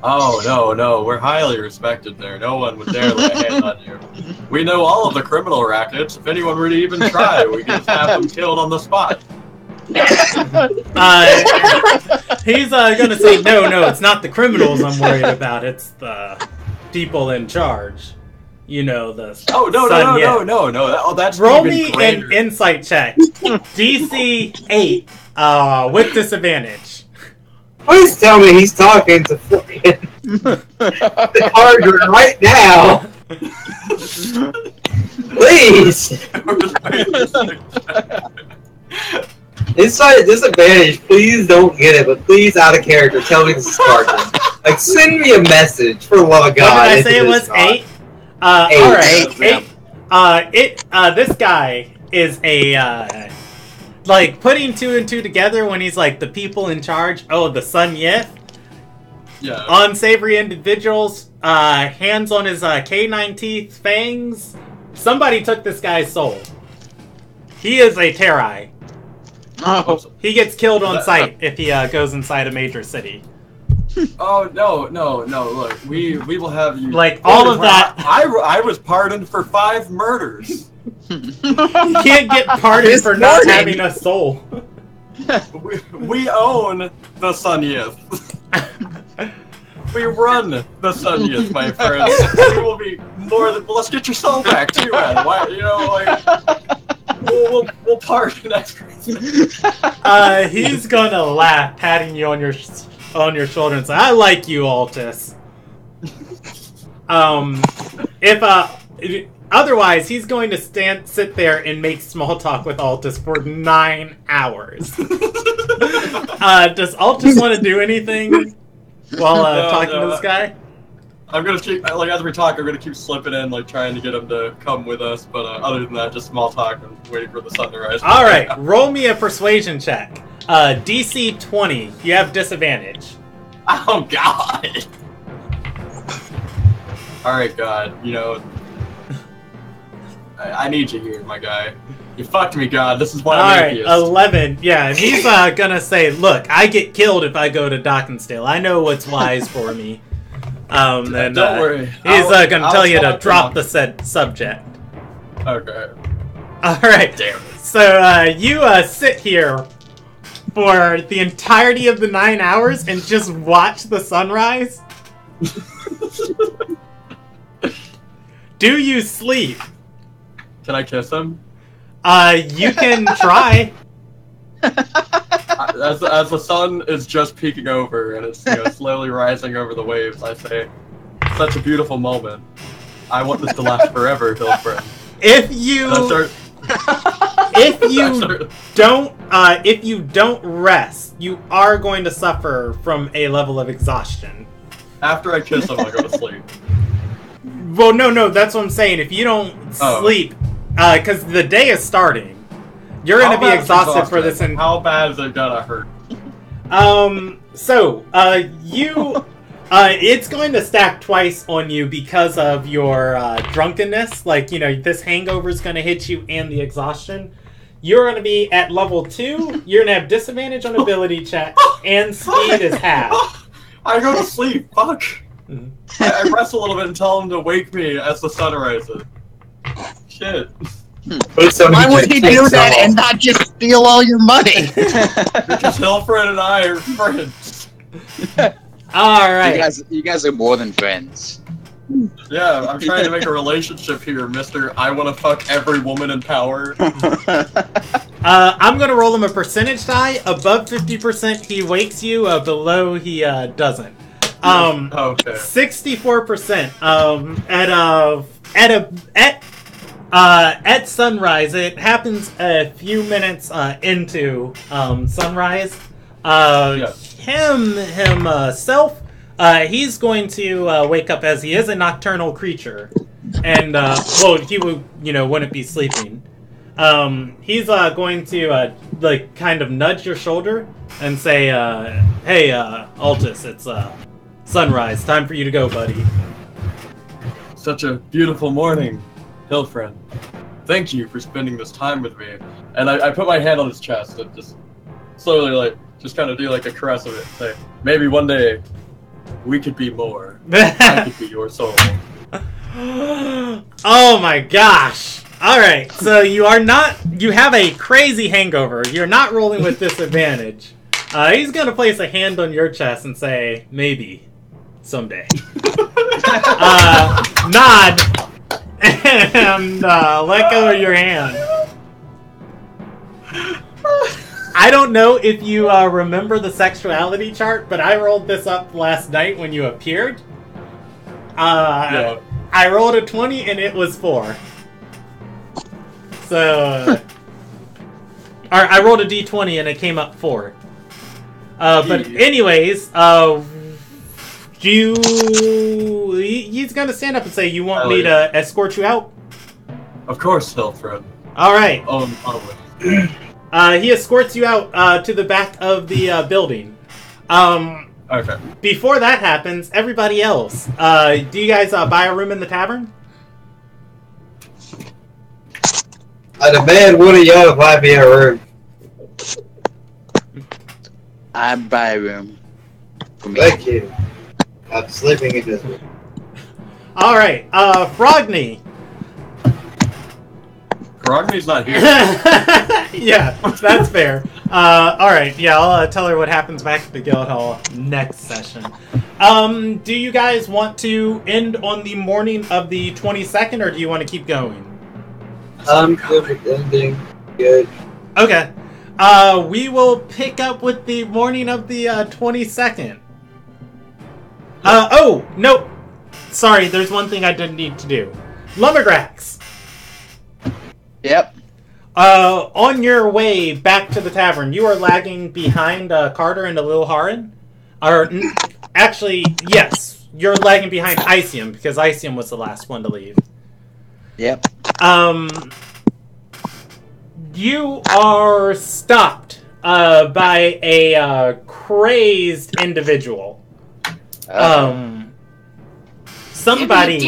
Oh, no, we're highly respected there. No one would dare lay a hand on you. We know all of the criminal rackets. If anyone were to even try, we could just have them killed on the spot. He's gonna say, no, it's not the criminals I'm worried about. It's the people in charge. you know, the Oh no sun yet. no! That's Roll even me greater. an insight check. DC 8 with disadvantage. Please tell me he's talking to fucking the card right now. Please. Inside disadvantage, please don't get it, but please out of character, tell me this is Carter. Like, send me a message for the love of God. What did I say it was? 8? Alright. 8. This guy is a, like, putting 2 and 2 together when he's like, the people in charge. Oh, the Sun Yith? Yeah. Unsavory individuals, hands on his canine teeth, fangs. Somebody took this guy's soul. He is a Terai. Oh, He gets killed on sight if he goes inside a major city. Oh no! Look, we will have you. Like, all of that. I was pardoned for 5 murders. You can't get pardoned for not having a soul. We own the Sun Yith. We run the Sun Yith, my friends. We will be more than. Well, let's get your soul back too, man. Why, you know, like we'll pardon everything. He's gonna laugh, patting you on your shoulder and say, "I like you, Altus." If otherwise, he's going to sit there and make small talk with Altus for 9 hours. Does Altus want to do anything while talking to this guy? I'm gonna keep, like, as we talk, I'm gonna keep slipping in, like, trying to get him to come with us. But other than that, just small talk and waiting for the sun to rise. All right, roll me a persuasion check. DC 20. You have disadvantage. Oh God. All right, God. You know, I need you here, my guy. You fucked me, God. This is why I'm Alright, atheist. 11. Yeah, and he's gonna say, "Look, I get killed if I go to Dockensdale. I know what's wise for me." And Don't worry. He's gonna I'll tell you to talk drop him. the said subject. Okay. Alright, Damn it. so you sit here for the entirety of the 9 hours and just watch the sunrise? Do you sleep? Can I kiss him? You can try. As the sun is just peeking over and it's, you know, slowly rising over the waves, I say, "Such a beautiful moment. I want this to last forever, Hilfred." If you if you don't rest, you are going to suffer from a level of exhaustion. After I kiss him, I'll go to sleep. Well, no, that's what I'm saying. If you don't sleep, because the day is starting, you're going to be exhausted for this. And how bad is it gonna hurt? It's going to stack twice on you because of your drunkenness. Like, you know, this hangover is going to hit you and the exhaustion. You're going to be at level 2. You're going to have disadvantage on ability check, and speed is half. I go to sleep. Fuck. I rest a little bit and tell him to wake me as the sun rises. Shit. Why would he do that and not just steal all your money? Because Hilfred and I are friends. All right. You guys are more than friends. Yeah, I'm trying to make a relationship here, Mr. I want to fuck every woman in power. I'm going to roll him a percentage die. Above 50%, he wakes you. Below, he doesn't. Okay. 64%. At sunrise, it happens a few minutes into sunrise. Himself, he's going to wake up as he is a nocturnal creature, and he would, wouldn't be sleeping. He's going to like kind of nudge your shoulder and say, "Hey, Altus, it's sunrise. Time for you to go, buddy." Such a beautiful morning, Hilfred. Thank you for spending this time with me. And I put my hand on his chest and just slowly, just kind of do like a caress of it and say, maybe one day we could be more. I could be your soul. Oh my gosh. Alright, so you have a crazy hangover. You're not rolling with disadvantage. He's gonna place a hand on your chest and say, maybe. Someday. Nod. and let go of your hand. I don't know if you remember the sexuality chart, but I rolled this up last night when you appeared. Yeah. I rolled a 20 and it was 4. So, or I rolled a d20 and it came up 4. But anyways, he's gonna stand up and say, "You want me to escort you out?" Of course, Hilfred. All right. Always. He escorts you out to the back of the building. Okay. Before that happens, everybody else, do you guys buy a room in the tavern? I demand one of y'all buy me a room. I buy a room. For me. Thank you. I'm sleeping in this room. All right, Frogny. Grogny's not here. Yeah, that's fair. All right, yeah, I'll tell her what happens back at the guild hall next session. Do you guys want to end on the morning of the 22nd, or do you want to keep going? I'm good with ending. Good. Okay. We will pick up with the morning of the 22nd. Oh, no. Sorry, there's one thing I didn't need to do. Lumberjacks. Yep. On your way back to the tavern, you are lagging behind Carter and Lil Haran. Actually, yes, you're lagging behind Icium because Icium was the last one to leave. Yep. You are stopped by a crazed individual. Somebody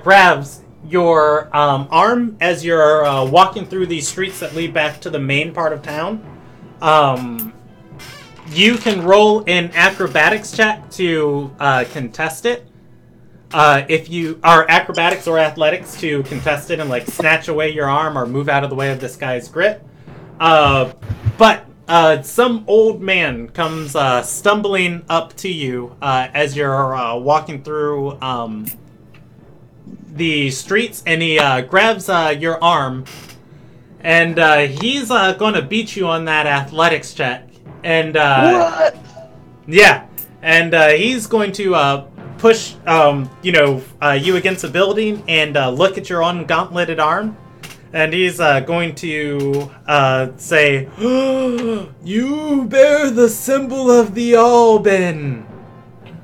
grabs your arm as you're walking through these streets that lead back to the main part of town. You can roll an acrobatics check to contest it. If you are acrobatics or athletics to contest it and like snatch away your arm or move out of the way of this guy's grip. But some old man comes stumbling up to you as you're walking through the streets, and he grabs your arm, and he's going to beat you on that athletics check. And What? yeah, and he's going to push you against a building and look at your ungauntleted arm. And he's going to say, "You bear the symbol of the Alban.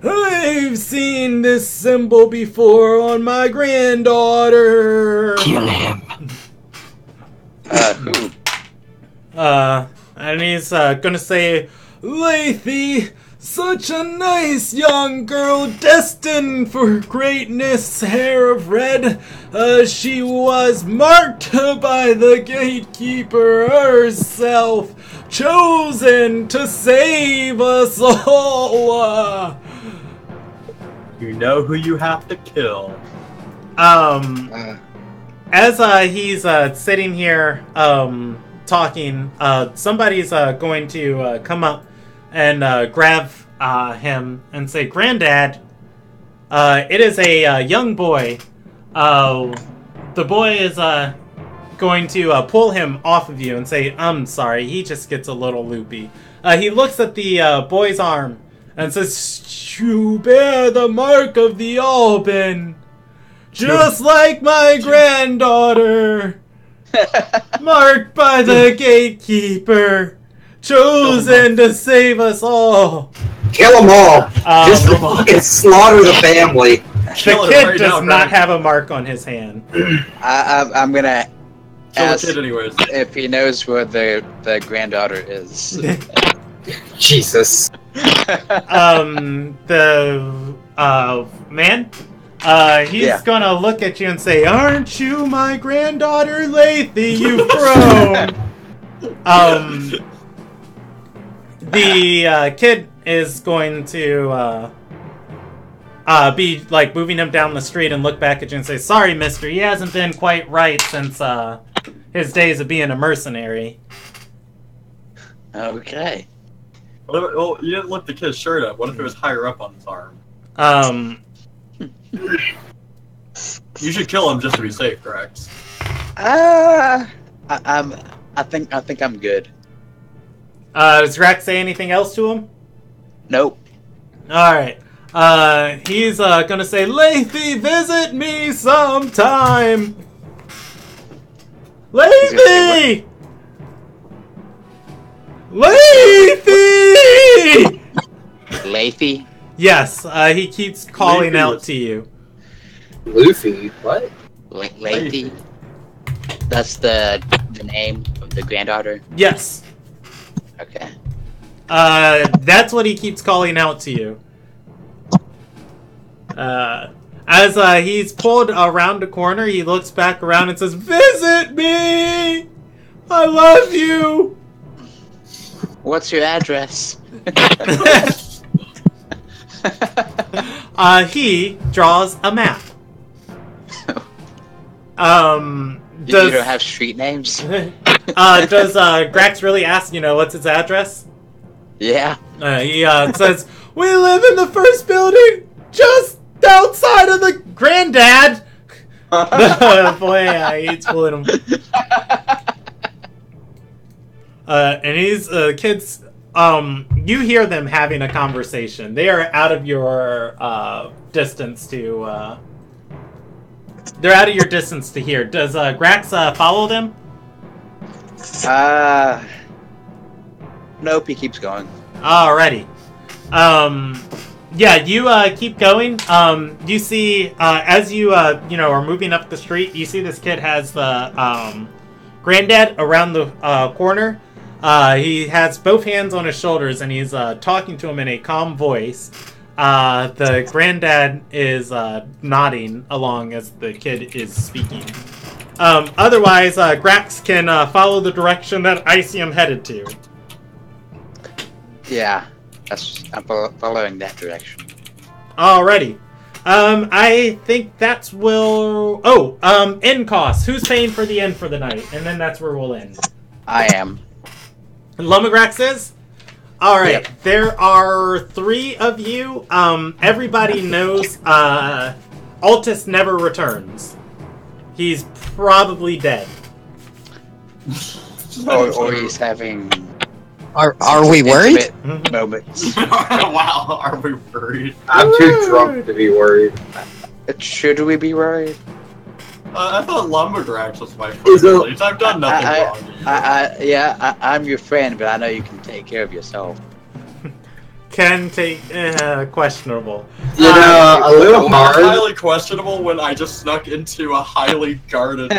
I've seen this symbol before on my granddaughter." Kill him. Who? And he's gonna say, "Lathy, such a nice young girl, destined for greatness, hair of red. She was marked by the gatekeeper herself, chosen to save us all." You know who you have to kill. As he's sitting here talking, somebody's going to come up and grab him and say, "Granddad, it is a young boy. The boy is going to pull him off of you and say, 'I'm sorry, he just gets a little loopy.' He looks at the boy's arm and says, 'You bear the mark of the Alban, just like my granddaughter, marked by the gatekeeper, chosen to save us all.'" Kill them all. Just to fucking slaughter the family. The Kill it kid right does now, not Greg. have a mark on his hand. I'm gonna Kill ask the kid anyways. if he knows where the granddaughter is. Jesus. The man, he's gonna look at you and say, "Aren't you my granddaughter, Lathy, you crone?" The kid is going to be like moving him down the street and look back at you and say, "Sorry, mister, he hasn't been quite right since his days of being a mercenary." Okay. Well, you didn't lift the kid's shirt up. What if it was higher up on his arm? You should kill him just to be safe, correct? I think I'm good. Does Grax say anything else to him? Nope. Alright. He's gonna say, Lathy, visit me sometime! Lathy! Lathy! Lathy? Yes, he keeps calling Lathy out was- to you. Luffy, what? Lathy? That's the name of the granddaughter? Yes. Okay. That's what he keeps calling out to you. As he's pulled around the corner, he looks back around and says, Visit me! I love you! What's your address? He draws a map. You Does don't have street names? does Grax really ask, what's his address? Yeah. He says, We live in the first building, just outside of the granddad. Boy, he's fooling him. And these kids, you hear them having a conversation. They are out of your distance to. They're out of your distance to hear. Does Grax follow them? Nope, he keeps going. Alrighty. Yeah, you keep going. You see, as you are moving up the street, you see this kid has the granddad around the corner. He has both hands on his shoulders, and he's talking to him in a calm voice. The granddad is nodding along as the kid is speaking. Otherwise, Grax can follow the direction that Icium headed to. Yeah, I'm following that direction. Alrighty. I think that's will. End costs. Who's paying for the end for the night? And then that's where we'll end. I am. Lumagrax is? Alright, Yep. There are 3 of you. Everybody knows Altus never returns. He's probably dead. Or he's having Are we worried? intimate moments. Wow, are we worried? I'm too drunk to be worried. Should we be worried? I thought Lumbergrax was my Is friend. it- At least I've done nothing wrong. to you. I'm your friend, but I know you can take care of yourself. Can take questionable. A little It's hard. highly questionable when I just snuck into a highly guarded.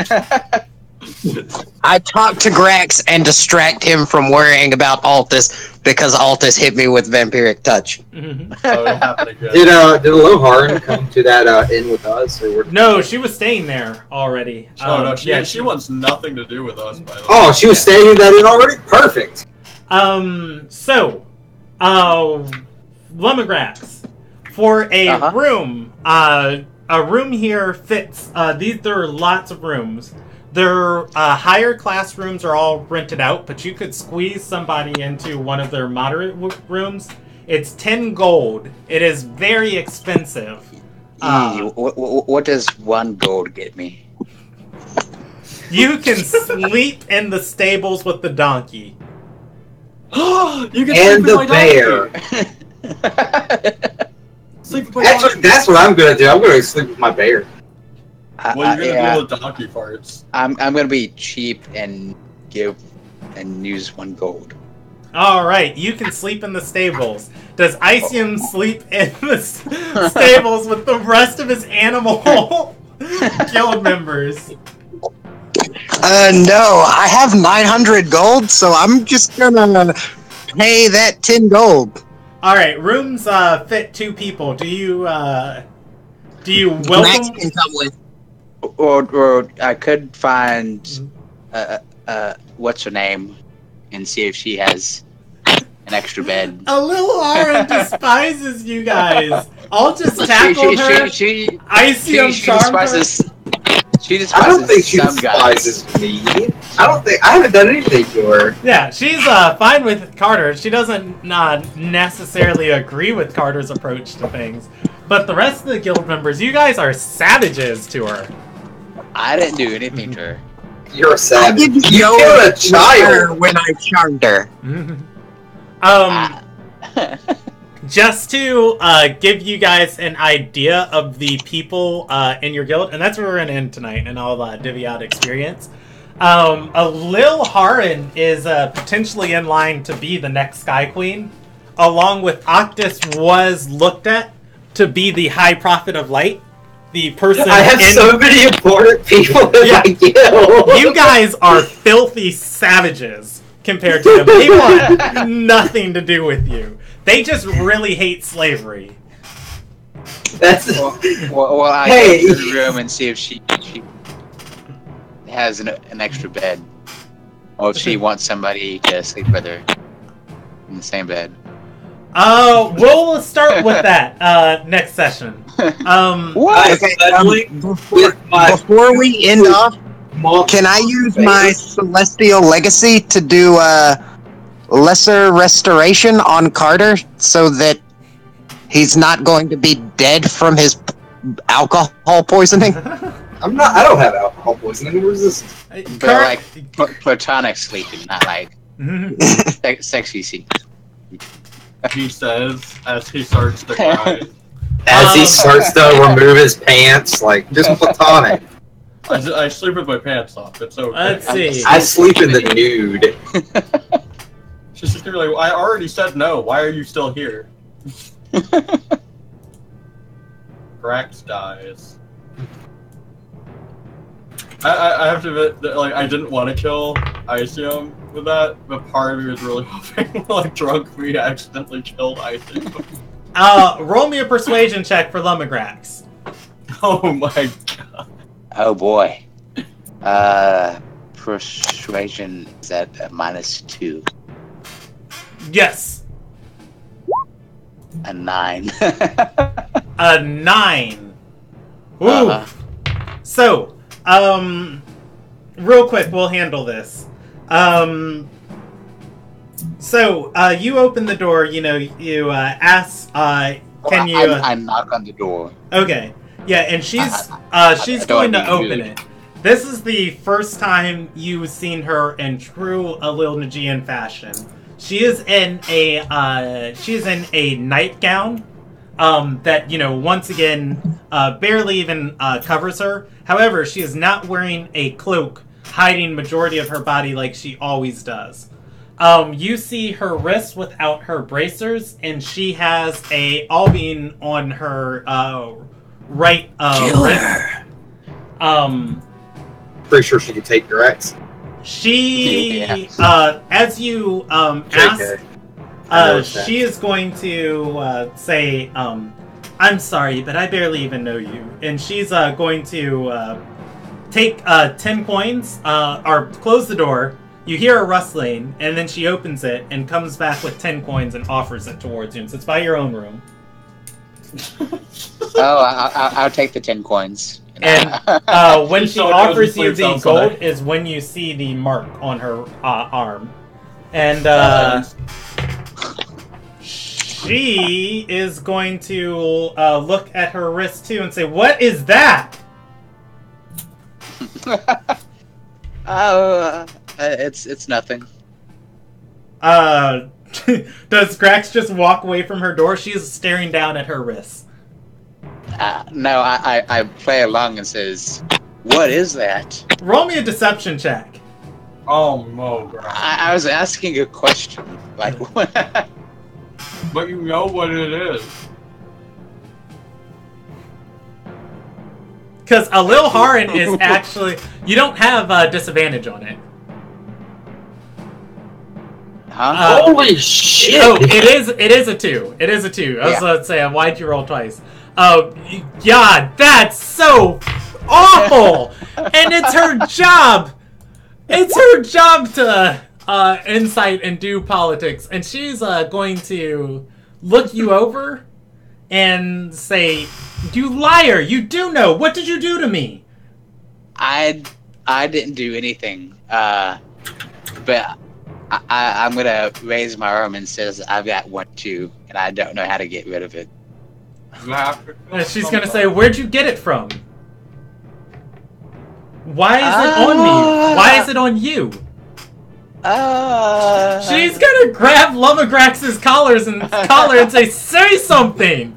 I talk to Grax and distract him from worrying about Altus because Altus hit me with vampiric touch. Mhm. Oh, it happened again. Did Loharn come to that inn with us? Or No, she was staying there already. Oh no, she, yeah, she wants nothing to do with us. By the way. Oh, she was staying in that inn already? Perfect. Lumagrax, for a Uh-huh. room, a room here fits, there are lots of rooms. Their higher class rooms are all rented out, but you could squeeze somebody into one of their moderate rooms. It's 10 gold. It is very expensive. What does 1 gold get me? You can sleep in the stables with the donkey. You can And sleep the with my bear. donkey. Sleep with my donkey. That's what I'm gonna do. I'm gonna sleep with my bear. Well, you're gonna Yeah, do the donkey farts. I'm gonna be cheap and use 1 gold. Alright, you can sleep in the stables. Does Icium sleep in the stables with the rest of his animal guild members? No, I have 900 gold, so I'm just gonna pay that 10 gold. Alright, rooms fit 2 people. Do you Grax welcome? can come with. Or I could find what's her name and see if she has an extra bed. A little Aura despises you guys. I'll just tackle her. She Icium charm her. despises. She despises I don't think she some guys. despises me. I haven't done anything to her. Yeah, she's fine with Carter. She doesn't necessarily agree with Carter's approach to things, But the rest of the guild members, you guys are savages to her. I didn't do anything to her. You're a I savage. didn't You know killed a it was her child. when I charmed her. Just to give you guys an idea of the people in your guild, and that's where we're going to end tonight, and I'll divvy out experience. Lil Harin is potentially in line to be the next Sky Queen, along with Octus was looked at to be the High Prophet of Light. The person I have so many important people in my guild. You guys are filthy savages compared to them. They want nothing to do with you. They just really hate slavery. That's Well, I Hey. go to the room and see if she has an extra bed, or if she wants somebody to sleep with her in the same bed. We'll start with that next session. What? Okay, with my before we end off, mom. can I use my Celestial Legacy to do lesser restoration on Carter so that he's not going to be dead from his alcohol poisoning? I don't have alcohol poisoning. What is this? But like platonic sleeping, not like sexy sleep. He says as he starts to cry. As he starts to remove his pants, like just platonic. I sleep with my pants off. It's okay. Let's see. I sleep in the nude. She's just gonna be like, I already said no. Why are you still here? Grax dies. I have to admit that, like, I didn't want to kill Isium with that, but part of me was really hoping, like, drunk me accidentally killed Isium. Roll me a persuasion check for Lumagrax. Oh my god. Oh boy. Persuasion is at -2. Yes. A 9. A 9. Ooh. Uh-huh. So, real quick, we'll handle this. You open the door, you ask, can you... I knock on the door. Okay. Yeah, and she's don't going to need open food. it. This is the first time you've seen her in true Alil Najian fashion. She is in a nightgown that, once again, barely even covers her. However, she is not wearing a cloak hiding majority of her body like she always does. You see her wrist without her bracers, and she has a Albion on her right wrist. Pretty sure she could take your ex. She, as you JK. ask, she is going to say, I'm sorry, but I barely even know you. And she's going to take 10 coins, or close the door. You hear a rustling, and then she opens it and comes back with 10 coins and offers it towards you. And so it's by your own room. I'll take the 10 coins. And when she So offers you sleeps the outside. gold is when you see the mark on her arm. And she is going to look at her wrist too and say, "What is that?" It's nothing. Does Grax just walk away from her door? She is staring down at her wrist. No, I play along and says, "What is that?" Roll me a deception check. Oh no, bro. I was asking a question. Like, what? But you know what it is. Because Alil Harin is actually... You don't have a disadvantage on it. Huh? Holy shit! Oh, it is a 2. It is a 2. I was Yeah. going to say, why'd you roll twice? God, that's so awful! And it's her job! It's her job to insight and do politics. And she's going to look you over and say, "You liar! You do know! What did you do to me?" I didn't do anything. But I'm gonna raise my arm and says, "I've got 1 too, and I don't know how to get rid of it." She's gonna say, "Where'd you get it from? Why is it on me? Why is it on you?" She's gonna grab Lumagrax's collar and say something.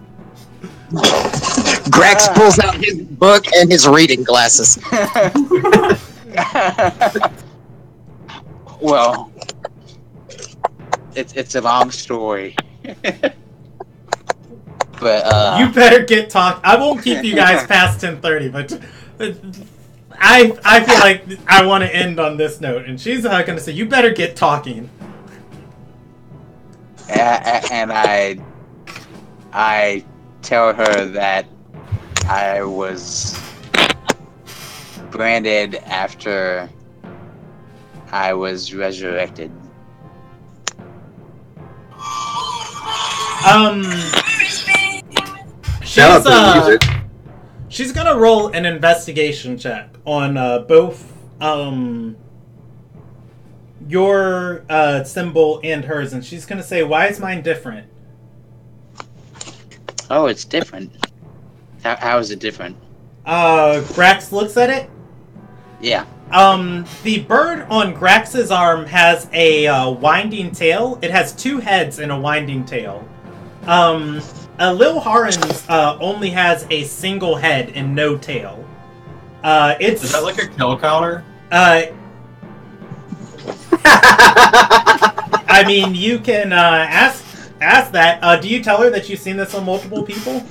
Grax pulls out his book and his reading glasses. Well, it's a long story. But You better get I won't keep you guys past 10:30, but I feel like I want to end on this note, and she's gonna say, "You better get talking." and I tell her that I was branded after I was resurrected. She's gonna roll an investigation check on both your symbol and hers, and she's gonna say, "Why is mine different?" Oh, it's different. How is it different? Grax looks at it. Yeah. The bird on Grax's arm has a winding tail. It has two heads and a winding tail. Lil Haren's only has a single head and no tail. Is that like a kill counter? I mean, you can ask that. Do you tell her that you've seen this on multiple people?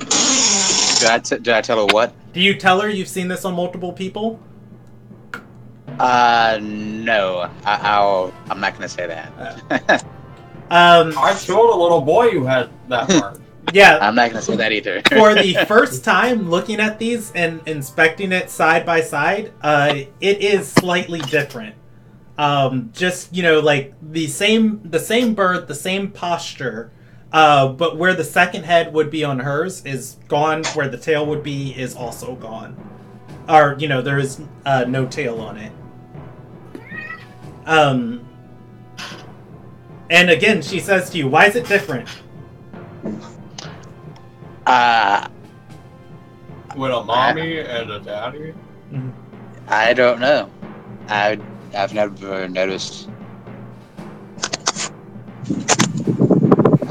Do I tell her what? Do you tell her you've seen this on multiple people? No. I'm not gonna say that. I showed a little boy who had that mark. Yeah. I'm not gonna say that either. For the first time looking at these and inspecting it side by side, it is slightly different. Just, like the same bird, the same posture, but where the second head would be on hers is gone, where the tail would be is also gone. Or, there is no tail on it. And again, she says to you, "Why is it different?" With a mommy and a daddy? I don't know. I've never noticed.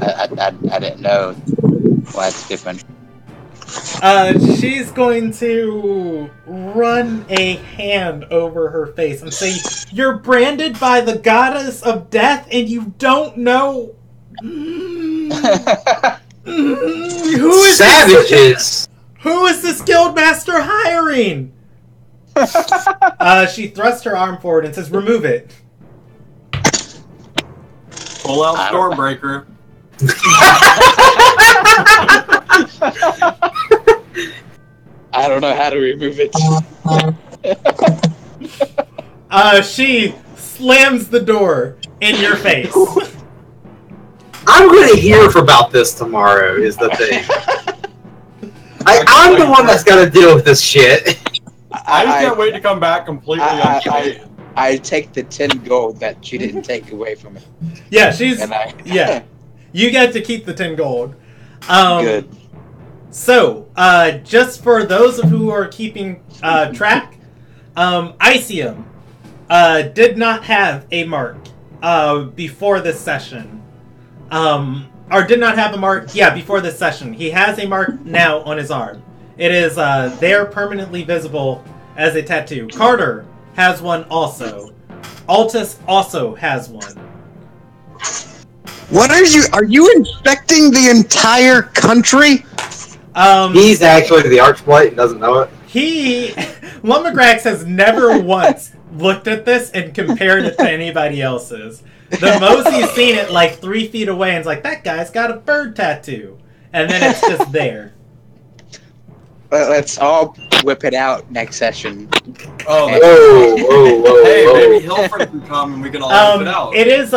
I didn't know why it's different. She's going to run a hand over her face and say, "You're branded by the goddess of death, and you don't know who is savages. Who is this guildmaster hiring?" She thrusts her arm forward and says, "Remove it." Pull out Stormbreaker. I don't know how to remove it. She slams the door in your face. I'm going to hear about this tomorrow, is the thing. I'm the one that's got to deal with this shit. I just can't wait to come back completely unscathed. I take the 10 gold that she didn't take away from me. Yeah, yeah. You get to keep the 10 gold. Good. So, just for those of who are keeping track, Icium did not have a mark before this session. Or did not have a mark, before this session. He has a mark now on his arm. It is there permanently visible as a tattoo. Carter has one also. Altus also has one. What are you infecting the entire country? He's actually the Archblight and doesn't know it. Lumagrax has never once looked at this and compared it to anybody else's. The most he's seen it like 3 feet away and is like, "That guy's got a bird tattoo." And then it's just there. Let's all whip it out next session. Oh, whoa. Hey, maybe Hilford can come and we can all whip it out. It is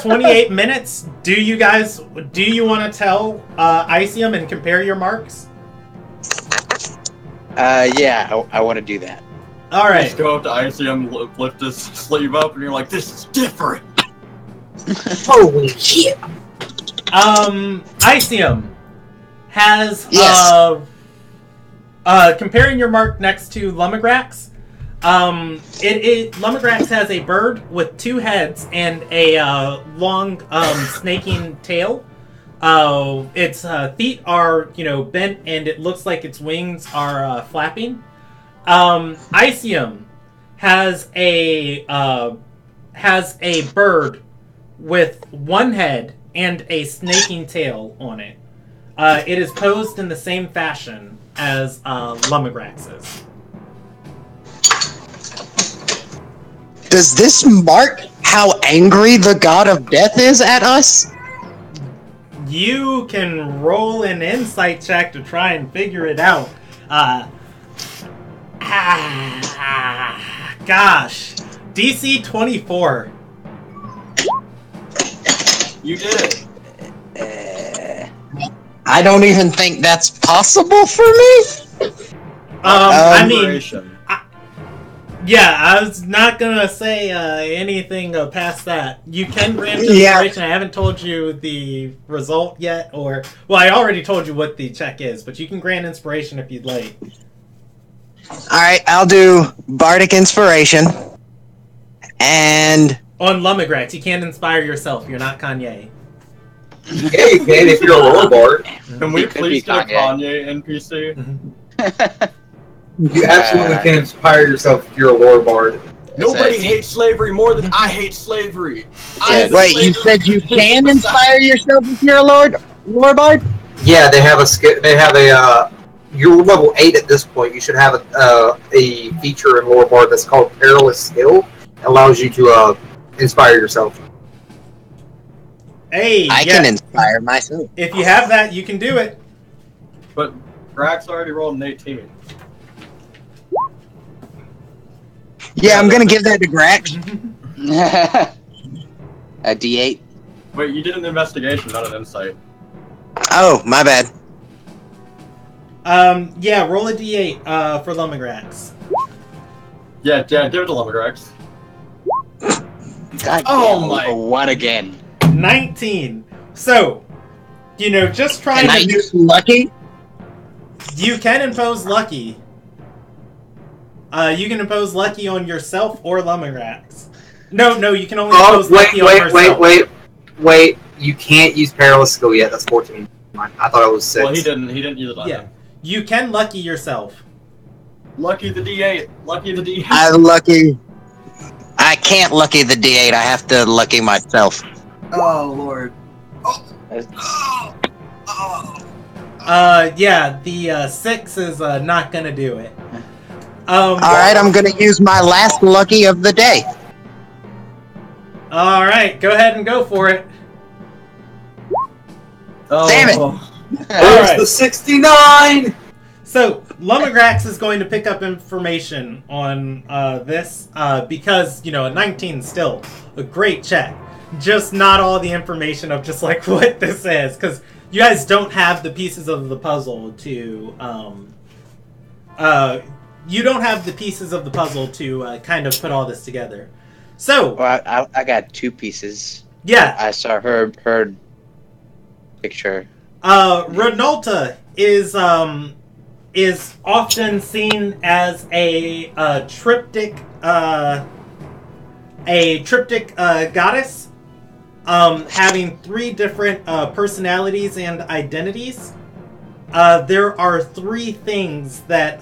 28 minutes. Do you want to tell Icium and compare your marks? Yeah, I want to do that. All right. Just go up to Icium, lift his sleeve up, and you're like, "This is different." Holy shit. Icium has Yes. comparing your mark next to Lumagrax. Lumagrax has a bird with 2 heads and a long snaking tail. Its feet are bent, and it looks like its wings are flapping. Icium has a bird with 1 head and a snaking tail on it. It is posed in the same fashion as Lumagrax's. Does this mark how angry the god of death is at us? You can roll an insight check to try and figure it out. Gosh. DC 24. You did it. I don't even think that's possible for me. I mean, Inspiration. yeah, I was not gonna say anything past that. You can grant Yeah. inspiration. I haven't told you the result yet, or I already told you what the check is, but you can grant inspiration if you'd like. Alright, I'll do Bardic Inspiration. And On Lumagrax, you can't inspire yourself. You're not Kanye. Yeah, you can if you're a lore bard. Can we It could please be get a Kanye. Kanye NPC? You absolutely can inspire yourself if you're a lore bard. Nobody It's a- hates slavery more than I hate slavery. wait, you said you can inspire yourself if you're a lore bard? Yeah, they have a They have a. You're level 8 at this point. You should have a feature in lore bard that's called Perilous Skill. It allows you to inspire yourself. Hey, I can inspire myself. If you have that, you can do it. But Grax already rolled an 18. Yeah, I'm gonna give that to Grax. A D8. Wait, you did an investigation, not an insight. Oh, my bad. Yeah, roll a d8 for Lumagrax. Yeah, give it to Lumagrax. God Oh damn, my- What again? 19. So, just trying Can I to. use lucky? You can impose lucky. You can impose lucky on yourself or Lumagrax. No, you can only Oh, impose lucky on yourself. wait. You can't use Perilous Skill yet. That's 14. I thought it was 6. Well, he didn't use it on Yeah. him. You can lucky yourself. Lucky the D8. Lucky the D8. I'm lucky. I can't lucky the D8. I have to lucky myself. Oh, Lord. Yeah, the 6 is not gonna do it. Alright, I'm gonna use my last lucky of the day. Alright, go ahead and go for it. Oh. Damn it. There's Alright. the 69! So, Lumagrax is going to pick up information on this because, a 19 is still a great check. Just not all the information of just like what this is, because you guys don't have the pieces of the puzzle to, you don't have the pieces of the puzzle to kind of put all this together. So, Well, I got 2 pieces. yeah, I saw her picture. Renolta is often seen as a triptych goddess, having 3 different personalities and identities. There are 3 things that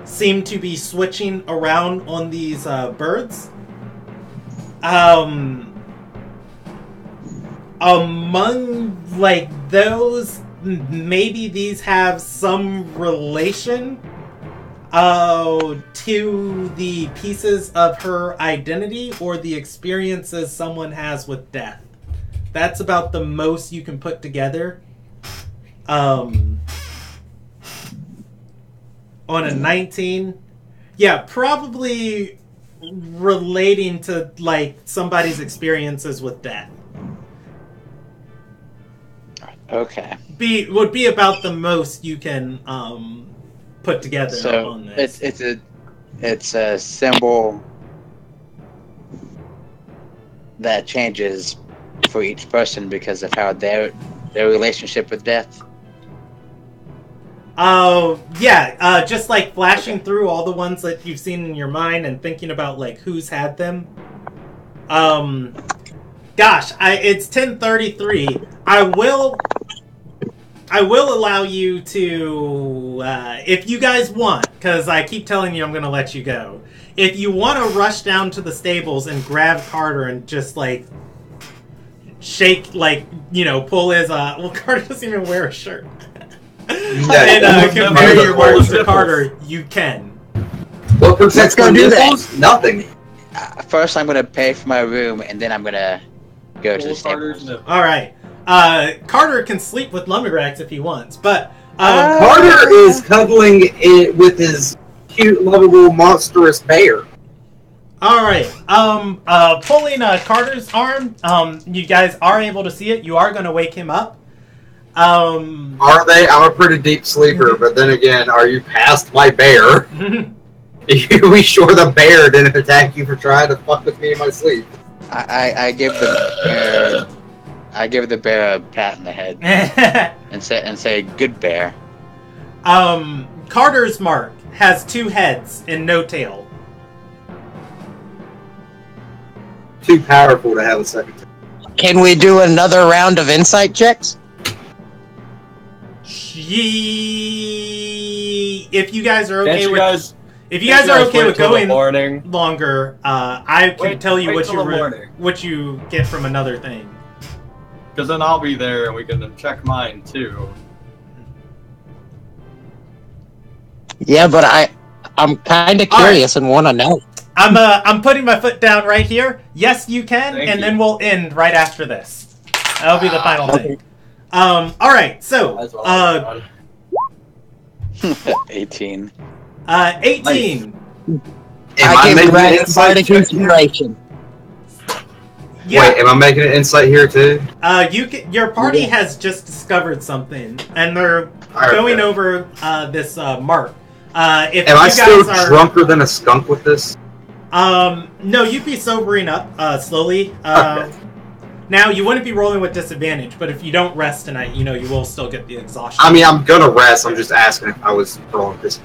seem to be switching around on these birds. Among those, maybe these have some relation to the pieces of her identity or the experiences someone has with death. That's about the most you can put together on a 19. Yeah, probably relating to somebody's experiences with death. Okay. Would be about the most you can put together So on this. it's a symbol that changes for each person because of how their relationship with death. Yeah, just like flashing through all the ones that you've seen in your mind and thinking about like who's had them. Gosh, it's 10:33. I will allow you to, if you guys want, because I keep telling you I'm going to let you go. If you want to rush down to the stables and grab Carter and just like shake, like, you know, pull his, well, Carter doesn't even wear a shirt. And compare your words to Carter, you can. What protects my nipples? Nothing. First, I'm gonna pay for my room, and then I'm gonna go to the stables. All right. Carter can sleep with Lumberjacks if he wants, but Carter is cuddling it with his cute, lovable, monstrous bear. all right. Pulling Carter's arm. You guys are able to see it. You are going to wake him up. Are they? I'm a pretty deep sleeper, but then again, are you past my bear? Are we sure the bear didn't attack you for trying to fuck with me in my sleep? I give the bear a pat in the head and say good bear. Carter's mark has 2 heads and no tail. Too powerful to have a second. Can we do another round of insight checks? If you guys are okay with going longer, I can tell you what you get from another thing. Because then I'll be there and we can check mine too. Yeah, but I'm kind of curious and want to know. I'm putting my foot down right here. Yes, you can, Thank and you. then we'll end right after this. That'll be the final thing. All right, so 18. 18. I give Grant bardic inspiration. Yeah. Wait, am I making an insight here too? Your party has just discovered something, and they're going over this mark. If Am you I still guys are, drunker than a skunk with this? No, you'd be sobering up slowly. Okay. Now, you wouldn't be rolling with disadvantage, but if you don't rest tonight, you know, you will still get the exhaustion. I mean, I'm gonna rest. I'm just asking if I was rolling this.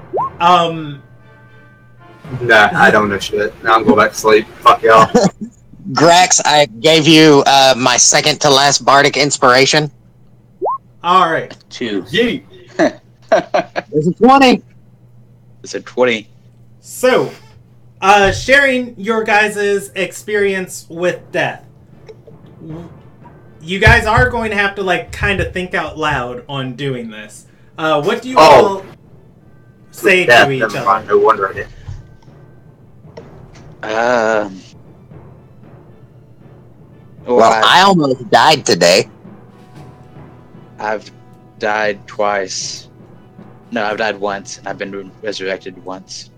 Nah, I don't know shit. Now I'm going back to sleep. Fuck y'all. Grax, I gave you my second to last bardic inspiration. All right. 2. Yeet. There's a 20. It's a 20. So, sharing your guys' experience with death. You guys are going to have to, like, kind of think out loud on doing this. What do you all say Death, to each never other? mind, no wonder I did. Well, I almost died today. I've died twice. No, I've died once, and I've been resurrected once.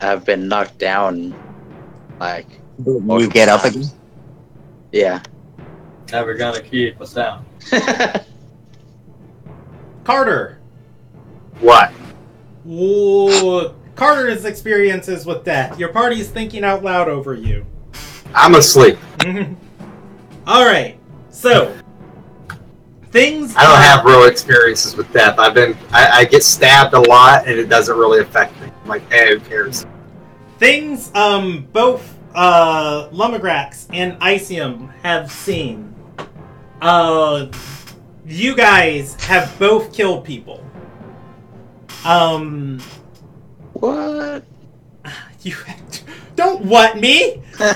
I've been knocked down, like... You get up again? Yeah. Never gonna keep us down. Carter. What? Ooh, Carter's experiences with death. Your party's thinking out loud over you. I'm asleep. All right. So, things. I don't have real experiences with death. I get stabbed a lot, and it doesn't really affect me. I'm like, hey, who cares? Things. Both Lumberjacks and Icium have seen. You guys have both killed people. What? You don't what me? When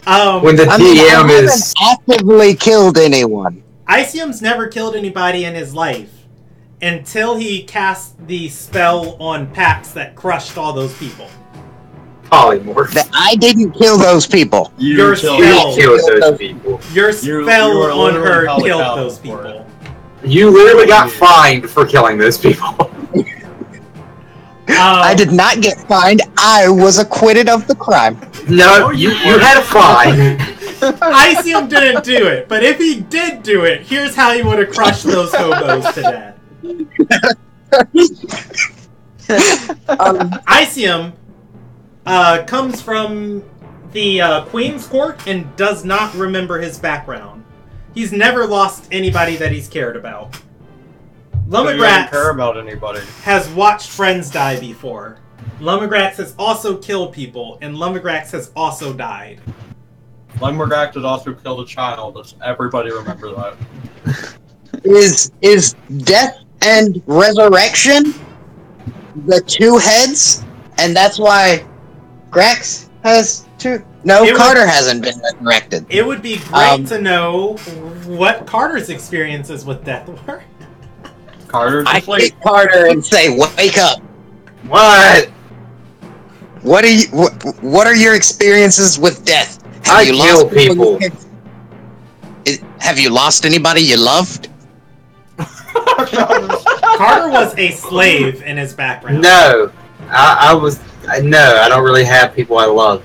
the I DM haven't is actively killed anyone. Icium's never killed anybody in his life until he cast the spell on Pax that crushed all those people. polymorph. I didn't kill those people. Your killed spell. You killed those people. Your You spell were on literally her held killed accountable those for it. people. You literally got fined for killing those people. I did not get fined. I was acquitted of the crime. No, you had a fine. Icium didn't do it, but if he did do it, here's how he would have crushed those hobos to death. Icium comes from the Queen's Court and does not remember his background. He's never lost anybody that he's cared about. So you don't care Lumagrax about anybody. has watched friends die before. Lumagrax has also killed people, and Lumagrax has also died. Lumberjack has also killed a child. Let's everybody remember that. Is death and resurrection the two heads? And that's why Grax has two. No, Carter hasn't been resurrected. It would be great to know what Carter's experiences with death were. Carter's I asleep. hit Carter and say, "Wake up! What? What are you? What are your experiences with death? I kill people. Have you lost anybody you loved?" Carter was a slave in his background. No, I was. No, I don't really have people I love.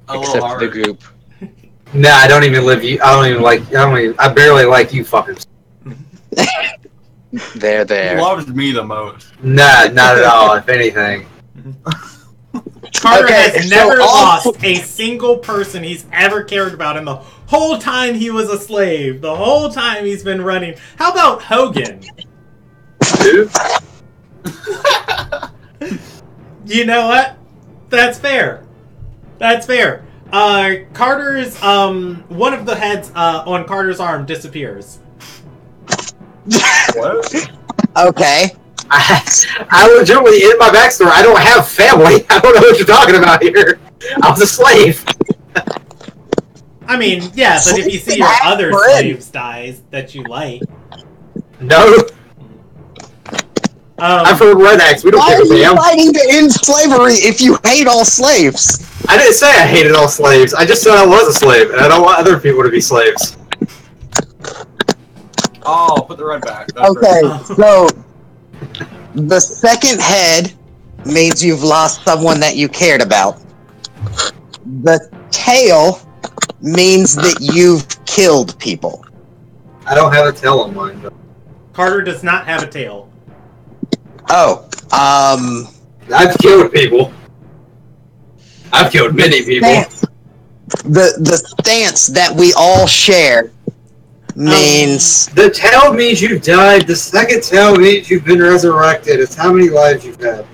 Except for the group. No, I don't even live. I don't even like. I barely like you fuckers. There. He loves me the most. Nah, not at all. If anything. Carter has never also- lost a single person he's ever cared about in the whole time he was a slave. The whole time he's been running. How about Hogan? Who? You know what? That's fair. That's fair. Carter's, one of the heads on Carter's arm disappears. What? Okay. I legitimately, in my backstory, I don't have family. I don't know what you're talking about here. I was a slave. I mean, yeah, but if you see your other slaves dies that you like. No. I've heard Red Axe. We don't Why give are a you damn. fighting to end slavery if you hate all slaves? I didn't say I hated all slaves. I just said I was a slave, and I don't want other people to be slaves. Oh, put the red back. That's Okay, right. so the second head means you've lost someone that you cared about. The tail means that you've killed people. I don't have a tail on mine, though. Carter does not have a tail. Oh, I've killed people. I've killed many people. the stance that we all share means The tail means you died. The second tail means you've been resurrected. It's how many lives you've had.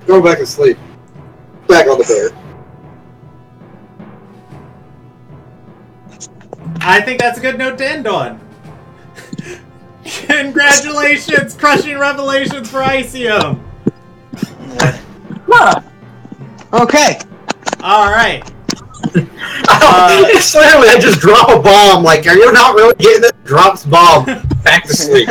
Go back and sleep. Back on the bed. I think that's a good note to end on. Congratulations, crushing revelations for Icium. okay. All right. It's literally, I just drop a bomb. Like, are you not really getting it? Drops bomb. Back to sleep.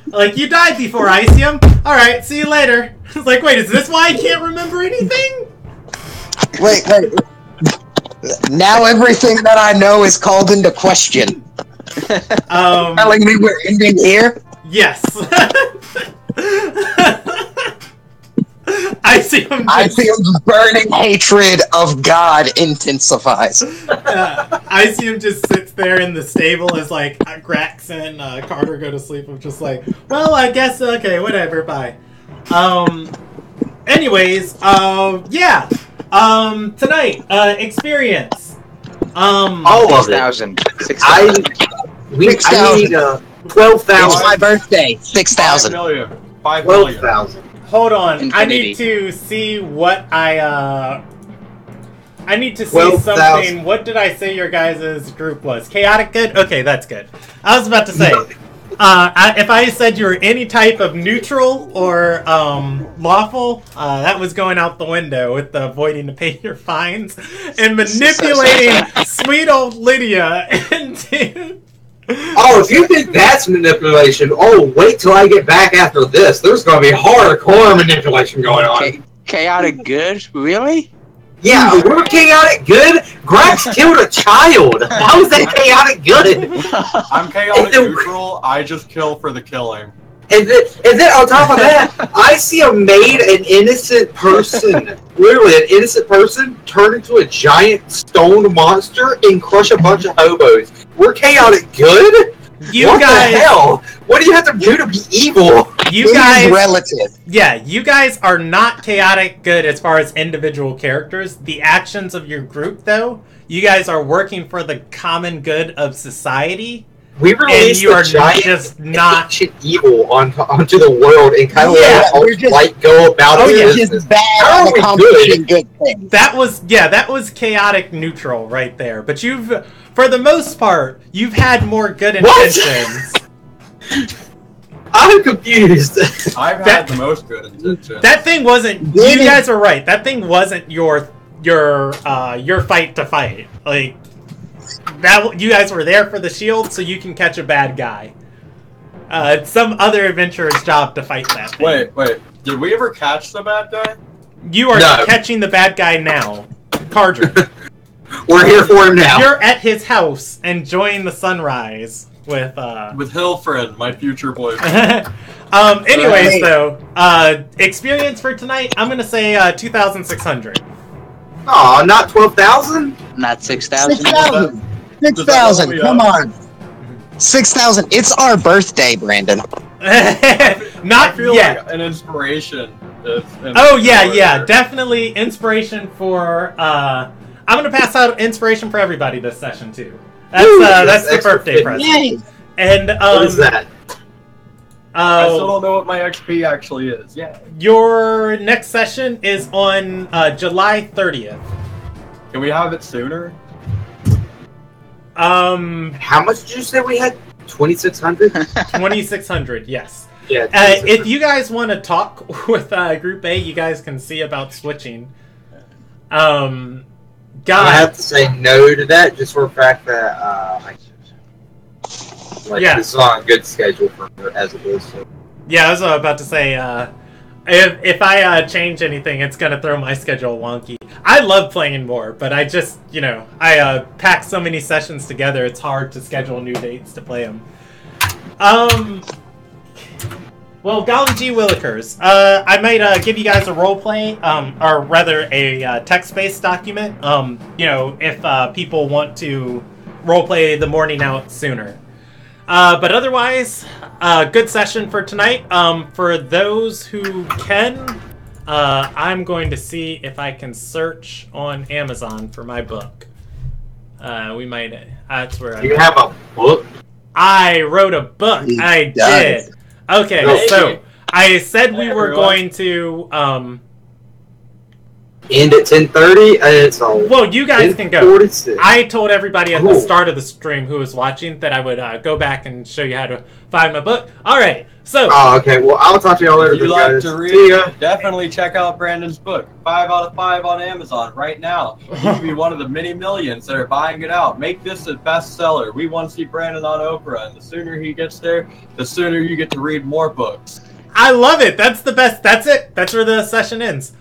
Like, you died before Icium. All right, see you later. It's like, wait, is this why I can't remember anything? Wait. Now everything that I know is called into question. Telling me we're ending here? Yes. Icium's burning hatred of God intensifies. Icium just sits there in the stable as like Grax and Carter go to sleep. I'm just like, well, I guess okay, whatever, bye. Anyways, yeah. Tonight, experience. All of it. 6,000. I 6,000. need 12,000. It's my birthday. 6,000. 5 million. 12,000. Hold on, I Infinity. need to see what I need to see 12,000. something. What did I say your guys' group was? Chaotic good? Okay, that's good. I was about to say, if I said you were any type of neutral or lawful, that was going out the window with the avoiding to pay your fines and manipulating sweet old Lydia into... Oh, if you think that's manipulation, wait till I get back after this. There's going to be hardcore manipulation going on. Chaotic good? Really? Yeah, we're chaotic good. Grax killed a child. How is that chaotic good? I'm chaotic neutral. I just kill for the killing. And then on top of that, I see an innocent person, literally an innocent person, turn into a giant stone monster and crush a bunch of hobos. We're chaotic good? What the hell? What do you have to do to be evil? You guys, relative. Yeah, you guys are not chaotic good as far as individual characters. The actions of your group, though, You guys are working for the common good of society. We released you are the giant just not ancient evil onto the world and kind of Yeah, let we're just- light go about Oh, the yeah. business. Just bad How at are we accomplishing good things. that was chaotic neutral right there. But you've, for the most part, you've had more good What? intentions. I'm confused. I've That- had the most good intentions. That thing wasn't. Did You it? guys are right. That thing wasn't your fight to fight. Like that. You guys were there for the shield, so you can catch a bad guy. It's some other adventurer's job to fight that thing. Wait. Did we ever catch the bad guy? You are No. catching the bad guy now, Cardric. We're here for him now. You're at his house enjoying the sunrise with. With Hilfred, my future boyfriend. Anyways, Right. though, experience for tonight, I'm gonna say 2,600. Aw, not 12,000? Not 6,000. 6,000. Does that 6,000. level me Come up? on. 6,000. It's our birthday, Brandon. I Not feel yet. like an inspiration. Is in Oh yeah, order. yeah, definitely inspiration for. I'm gonna pass out inspiration for everybody this session too. That's Woo, that's the extra birthday fit. present. Yay. And What is that? I still don't know what my XP actually is. Yeah. your next session is on July 30th. Can we have it sooner? How much did you say we had? 2,600? 2,600. Yes. Yeah. If you guys want to talk with Group A, you guys can see about switching. I God, have to say no to that just for the fact that Yeah. this is on a good schedule for as it is. So. yeah, I was about to say, if I change anything, it's gonna throw my schedule wonky. I love playing more, but I just, I pack so many sessions together, it's hard to schedule new dates to play them. Well, golly gee willikers, I might give you guys a role play, or rather a text-based document. If people want to role play the morning out sooner. But otherwise, good session for tonight. For those who can, I'm going to see if I can search on Amazon for my book. We might. That's where You have a book? I wrote a book. He I does. did. Okay, Hey. so I said we Hey, were everyone. going to. End at 10:30? It's all. Well, you guys can go. 10:46. I told everybody at the Cool. start of the stream who was watching that I would go back and show you how to find my book. All right, so Oh, okay. Well, I'll talk to y'all later. If you guys. like to See ya. read, definitely check out Brandon's book. 5 out of 5 on Amazon right now. You can be one of the many millions that are buying it out. Make this a bestseller. We want to see Brandon on Oprah, and the sooner he gets there, the sooner you get to read more books. I love it. That's the best. That's it. That's where the session ends.